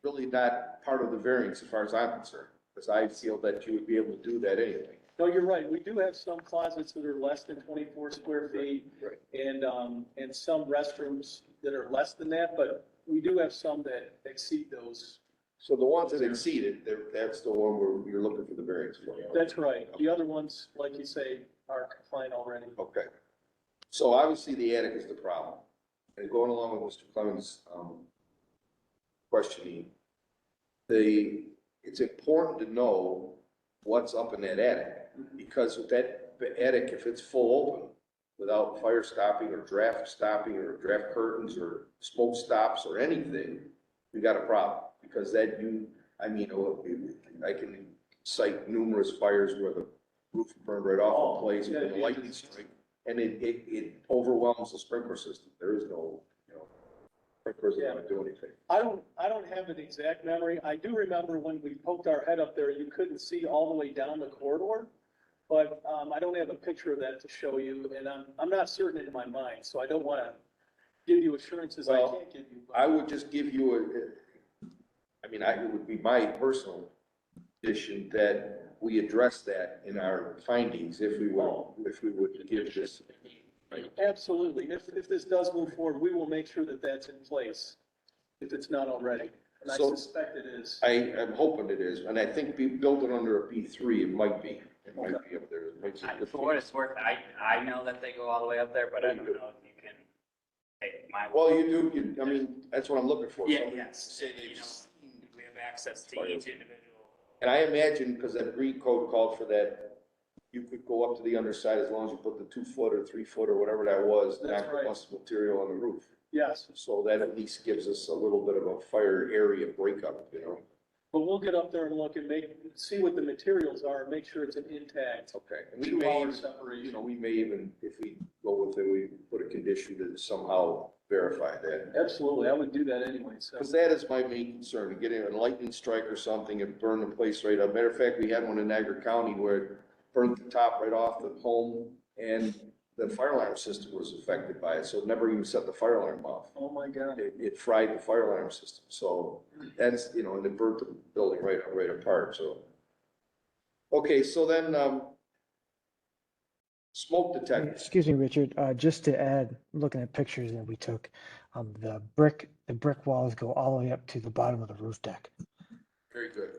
not part of the variance as far as I'm concerned, because I feel that you would be able to do that anyway. No, you're right. We do have some closets that are less than 24 square feet. Right. And some restrooms that are less than that, but we do have some that exceed those. So the ones that exceed it, that's the one where you're looking for the variance for. That's right. The other ones, like you say, are compliant already. Okay. So obviously the attic is the problem. And going along with Mr. Clemens' questioning, it's important to know what's up in that attic. Because with that attic, if it's full open, without fire stopping or draft stopping or draft curtains or smoke stops or anything, we got a problem. Because I can cite numerous fires where the roof burned right off the place with a lightning strike. And it overwhelms the sprinkler system. There is no, sprinklers that don't do anything. I don't have an exact memory. I do remember when we poked our head up there, you couldn't see all the way down the corridor. but, I don't have a picture of that to show you, and I'm not certain in my mind, so I don't want to give you assurances I Well, can't give you. I would just give you it would be my personal addition that we address that in our findings if we would give this. Absolutely. If this does move forward, we will make sure that that's in place, if it's not already. And I So- suspect it is. I'm hoping it is, and I think we built it under a B3, it might be. It might be up there. It might be good For what it's worth, I know that they go all the way up there, but I don't know if you can take my. Well, you do, I mean, that's what I'm looking for. Yeah, Somebody yes, say they've you know, seen- we have access to each individual. And I imagine, because that green code called for that, you could go up to the underside as long as you put the 2 foot or 3 foot or whatever that was, That's right. non-combustible material on the roof. Yes, So that at least gives us a little bit of a fire area breakup, you know? but we'll get up there and look and see what the materials are, and make sure it's an intact. Okay. And we 2 may, hour even, separation. we may even, if we go with it, we put a condition to somehow verify that. Absolutely, I would do that anyway, so. Because that is my main concern, to get a lightning strike or something and burn the place right up. Matter of fact, we had one in Niagara County where it burned the top right off the home, and the fire alarm system was affected by it, so it never even set the fire alarm off. Oh, my God. It fried the fire alarm system, so that's, and it burnt the building right apart, so. Okay, so then, smoke detector. Excuse me, Richard, just to add, looking at pictures that we took, the brick walls go all the way up to the bottom of the roof deck. Very good.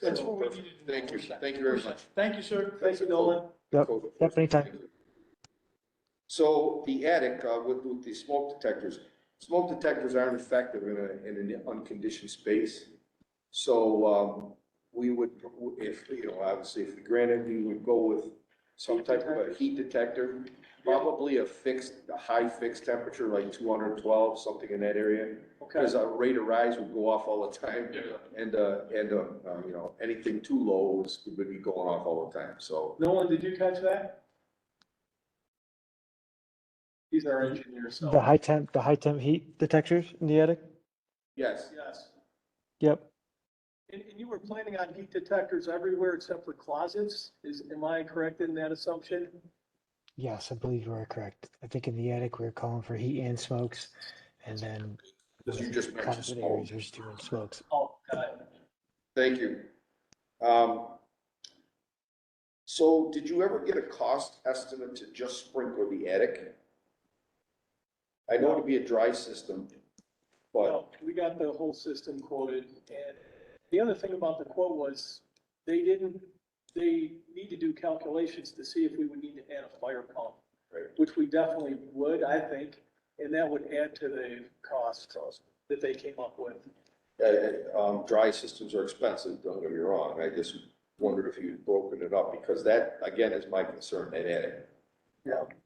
That's what we Perfect. needed to know. Thank you very much. Thank you, sir. Thank you, Nolan. Yep, anytime. So the attic, with the smoke detectors aren't effective in an unconditioned space. So, we would, if, obviously if we granted, we would go with some type of a heat detector, probably a high fixed temperature, like 212, something in that area. Okay. Because our rate of rise would go off all the time, and anything too low would be going off all the time, so. Nolan, did you catch that? He's our engineer, so. The high temp heat detectors in the attic? Yes. Yes. Yep. And you were planning on heat detectors everywhere except for closets? Am I correct in that assumption? Yes, I believe you are correct. I think in the attic, we we're calling for heat and smokes, and then Because you just mentioned closet smoke. areas, there's doing smokes. Oh, got it. Thank you. So did you ever get a cost estimate to just sprinkle the attic? I know it'd be a dry system, but Well, we got the whole system quoted, and the other thing about the quote was, they need to do calculations to see if we would need to add a fire pump. Right. Which we definitely would, I think, and that would add to the cost that they came up with. dry systems are expensive, don't get me wrong. I just wondered if you'd broken it up, because that, again, is my concern, that attic.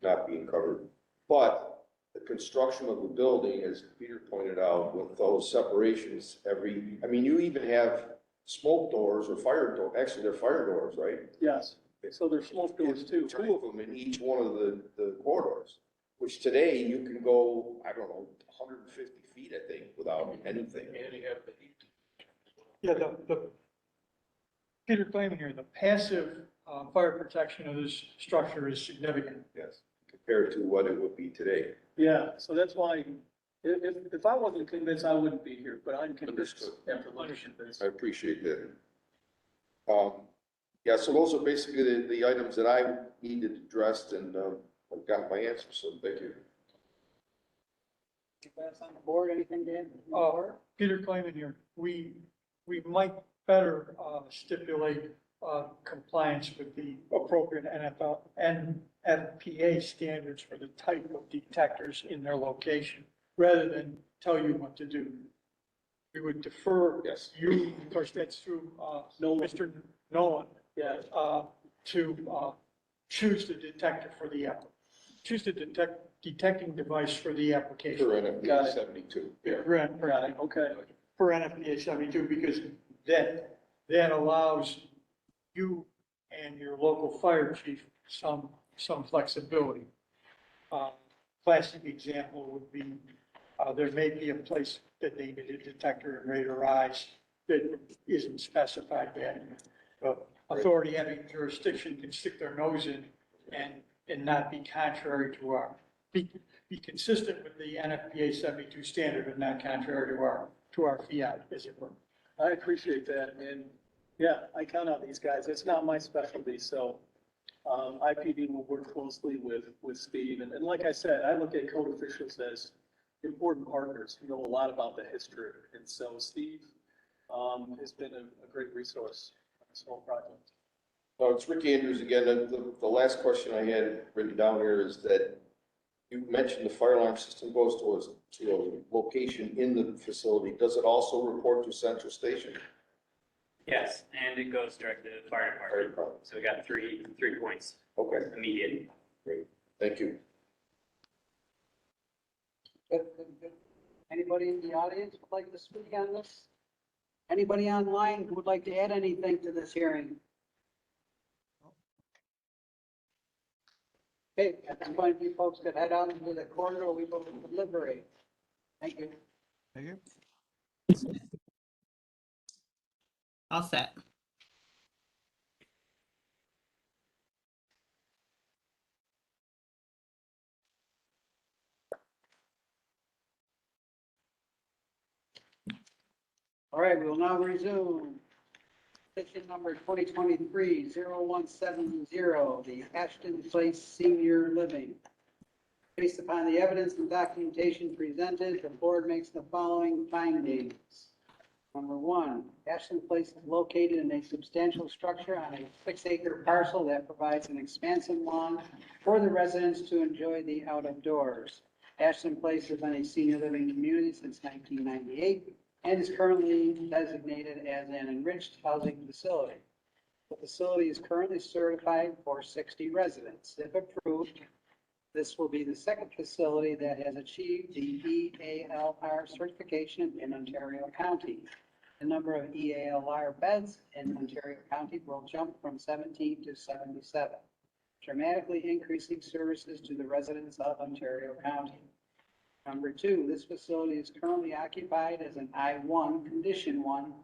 Not being covered. But the construction of the building, as Peter pointed out, with those separations, you even have smoke doors or fire door, actually they're fire doors, right? Yes, so there's smoke doors too. Two of them in each one of the corridors, which today you can go, I don't know, 150 feet, I think, without anything. And you have the heat. Yeah, the Peter claiming here, the passive fire protection of this structure is significant. Yes, compared to what it would be today. Yeah, so that's why, if I wasn't convinced, I wouldn't be here, but I'm convinced after looking at this. I appreciate that. Yeah, so those are basically the items that I needed addressed, and I've got my answers, so thank you. That's on the board, anything to add? Peter claiming here, we might better stipulate compliance with the appropriate NFPA standards for the type of detectors in their location, rather than tell you what to do. We would defer you, of course, that's through Mr. Nolan. Yeah. To choose the detector for the choose the detecting device for the application. For NFPA 72. Yeah, okay. For NFPA 72, because that allows you and your local fire chief some flexibility. Classic example would be, there may be a place that needed a detector and radar eyes that isn't specified yet. authority having jurisdiction can stick their nose in and not be contrary to our, be consistent with the NFPA 72 standard and not contrary to our fiat, as it were. I appreciate that, and yeah, I count on these guys. It's not my specialty, so IPD will work closely with Steve, and like I said, I look at code officials as important partners who know a lot about the history, and so Steve has been a great resource on this whole project. No, it's Rick Andrews again. The last question I had written down here is that you mentioned the fire alarm system goes to a location in the facility. Does it also report to Central Station? Yes, and it goes direct to the fire department. So we got three points. Okay. Immediate. Great. Thank you. Good. Anybody in the audience would like to speak on this? Anybody online who would like to add anything to this hearing? Okay, at this point, you folks could head out into the corridor, we will deliberate. Thank you. Thank you. All set. All right, we will now resume. Petition number 2023-0170, the Ashton Place Senior Living. Based upon the evidence and documentation presented, the board makes the following findings. Number one, Ashton Place is located in a substantial structure on a 6-acre parcel that provides an expansive lawn for the residents to enjoy the out of doors. Ashton Place has been a senior living community since 1998 and is currently designated as an enriched housing facility. The facility is currently certified for 60 residents. If approved, this will be the second facility that has achieved the EALR certification in Ontario County. The number of EALR beds in Ontario County will jump from 17 to 77, dramatically increasing services to the residents of Ontario County. Number two, this facility is currently occupied as an I-1, Condition 1,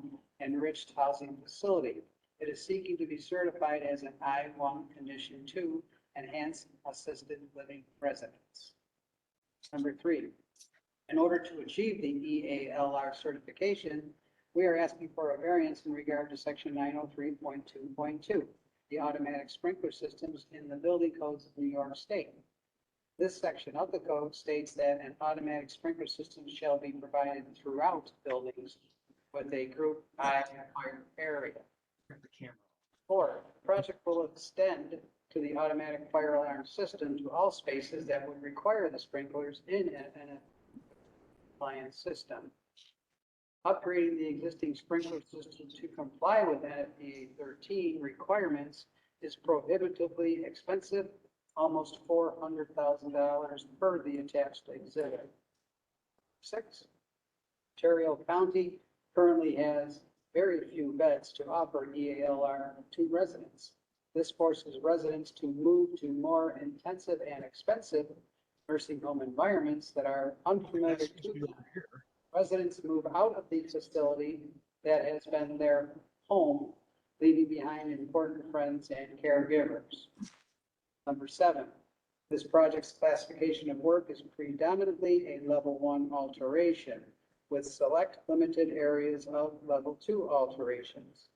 enriched housing facility. It is seeking to be certified as an I-1, Condition 2, enhanced assisted living residence. Number three, in order to achieve the EALR certification, we are asking for a variance in regard to section 903.2.2, the automatic sprinkler systems in the building codes of New York State. This section of the code states that an automatic sprinkler system shall be provided throughout buildings with a Group I fire area. Four, the project will extend to the automatic fire alarm system to all spaces that would require the sprinklers in an appliance system. Upgrading the existing sprinkler system to comply with NFPA 13 requirements is prohibitively expensive, almost $400,000 per the attached exhibit. 6, Ontario County currently has very few beds to offer EALR to residents. This forces residents to move to more intensive and expensive nursing home environments that are unfamiliar to them. Residents move out of the facility that has been their home, leaving behind important friends and caregivers. Number 7, this project's classification of work is predominantly a level 1 alteration with select limited areas of level 2 alterations.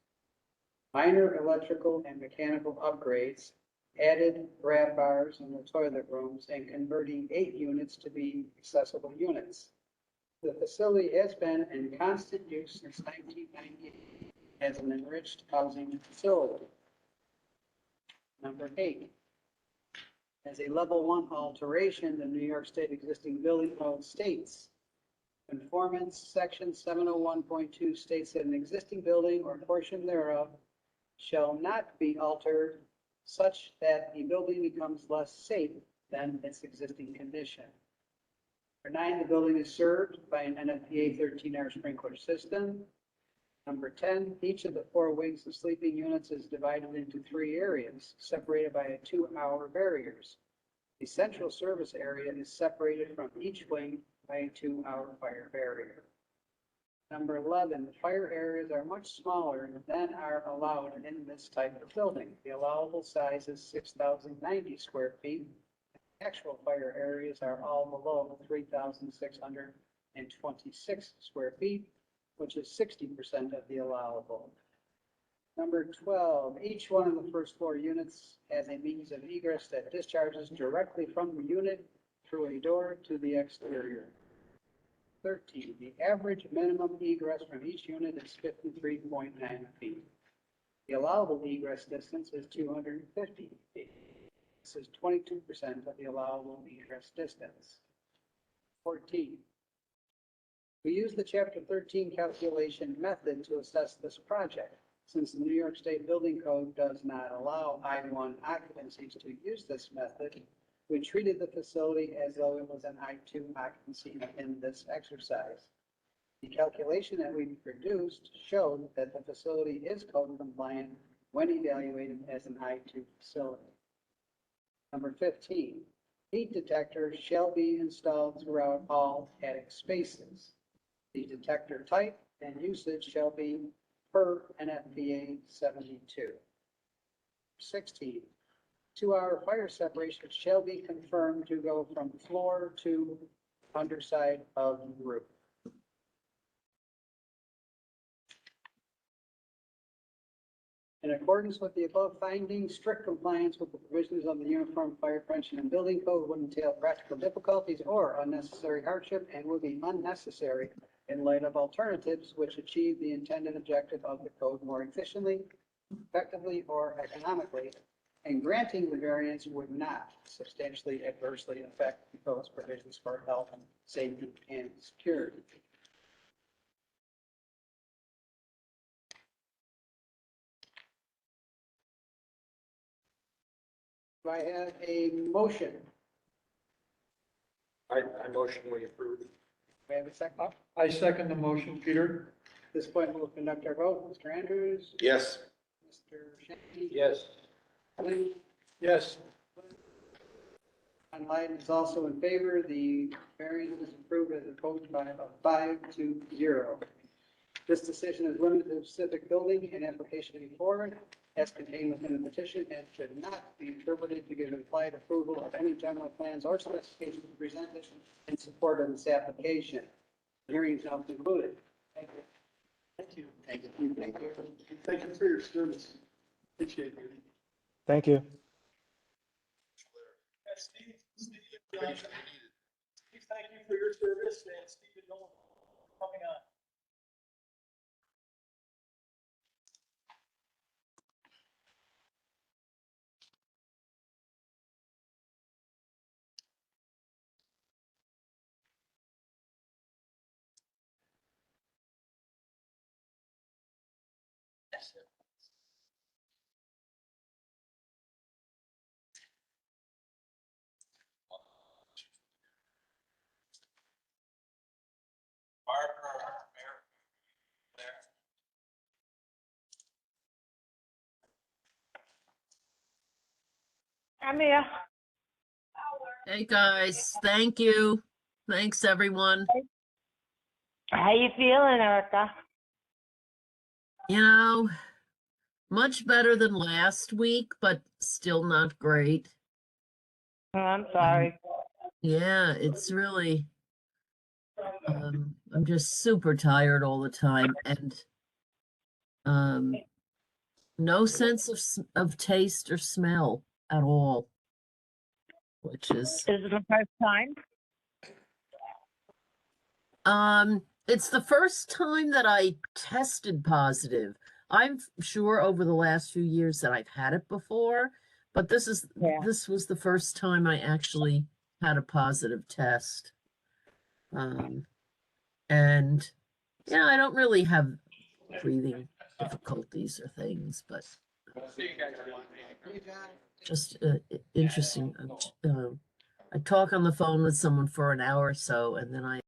Minor electrical and mechanical upgrades, added grab bars in the toilet rooms, and converting 8 units to be accessible units. The facility has been in constant use since 1998 as an enriched housing facility. Number 8, as a level 1 alteration, the New York State existing building code states, conformance section 701.2 states that an existing building or portion thereof shall not be altered such that the building becomes less safe than its existing condition. Number 9, the building is served by an NFPA 13R sprinkler system. Number 10, each of the 4 wings of sleeping units is divided into 3 areas, separated by a 2-hour barriers. The central service area is separated from each wing by a 2-hour fire barrier. Number 11, fire areas are much smaller than are allowed in this type of building. The allowable size is 6,090 square feet. Actual fire areas are all below 3,626 square feet, which is 60% of the allowable. Number 12, each one of the first floor units has a means of egress that discharges directly from the unit through a door to the exterior. 13, the average minimum egress from each unit is 53.9 feet. The allowable egress distance is 250 feet. This is 22% of the allowable egress distance. 14, we use the Chapter 13 calculation method to assess this project. Since the New York State Building Code does not allow I-1 occupancies to use this method, we treated the facility as though it was an I-2 occupancy in this exercise. The calculation that we produced showed that the facility is code compliant when evaluated as an I-2 facility. Number 15, heat detectors shall be installed throughout all attic spaces. The detector type and usage shall be per NFPA 72. 16, 2-hour fire separation shall be confirmed to go from floor to underside of roof. In accordance with the above findings, strict compliance with the provisions of the Uniform Fire Prevention and Building Code would entail practical difficulties or unnecessary hardship and will be unnecessary in light of alternatives which achieve the intended objective of the code more efficiently, effectively, or economically, and granting the variance would not substantially adversely affect the code's provisions for health, safety, and security. Do I have a motion? I motion we approve. Do I have a second? I second the motion, Peter. At this point, we'll conduct our vote. Mr. Andrews? Yes. Mr. Shanky? Yes. Lee? Yes. John Lyden is also in favor. The variance is approved as opposed by a 5-0. This decision is limited to specific building and application before it, as contained within the petition, and should not be interpreted to give implied approval of any general plans or specifications presented in support of this application. The hearing is now concluded. Thank you. Thank you. Thank you. Thank you. Thank you for your service. Appreciate it. Thank you. Steve, thank you for your service, and Steve and Nolan coming on. I'm here. Hey, guys, thank you. Thanks, everyone. How you feeling, Erica? You know, much better than last week, but still not great. Oh, I'm sorry. Yeah, it's really, I'm just super tired all the time and no sense of taste or smell at all, which is. Is it the first time? It's the first time that I tested positive. I'm sure over the last few years that I've had it before, but this was the first time I actually had a positive test. And yeah, I don't really have breathing difficulties or things, but just interesting. I talk on the phone with someone for an hour or so, and then I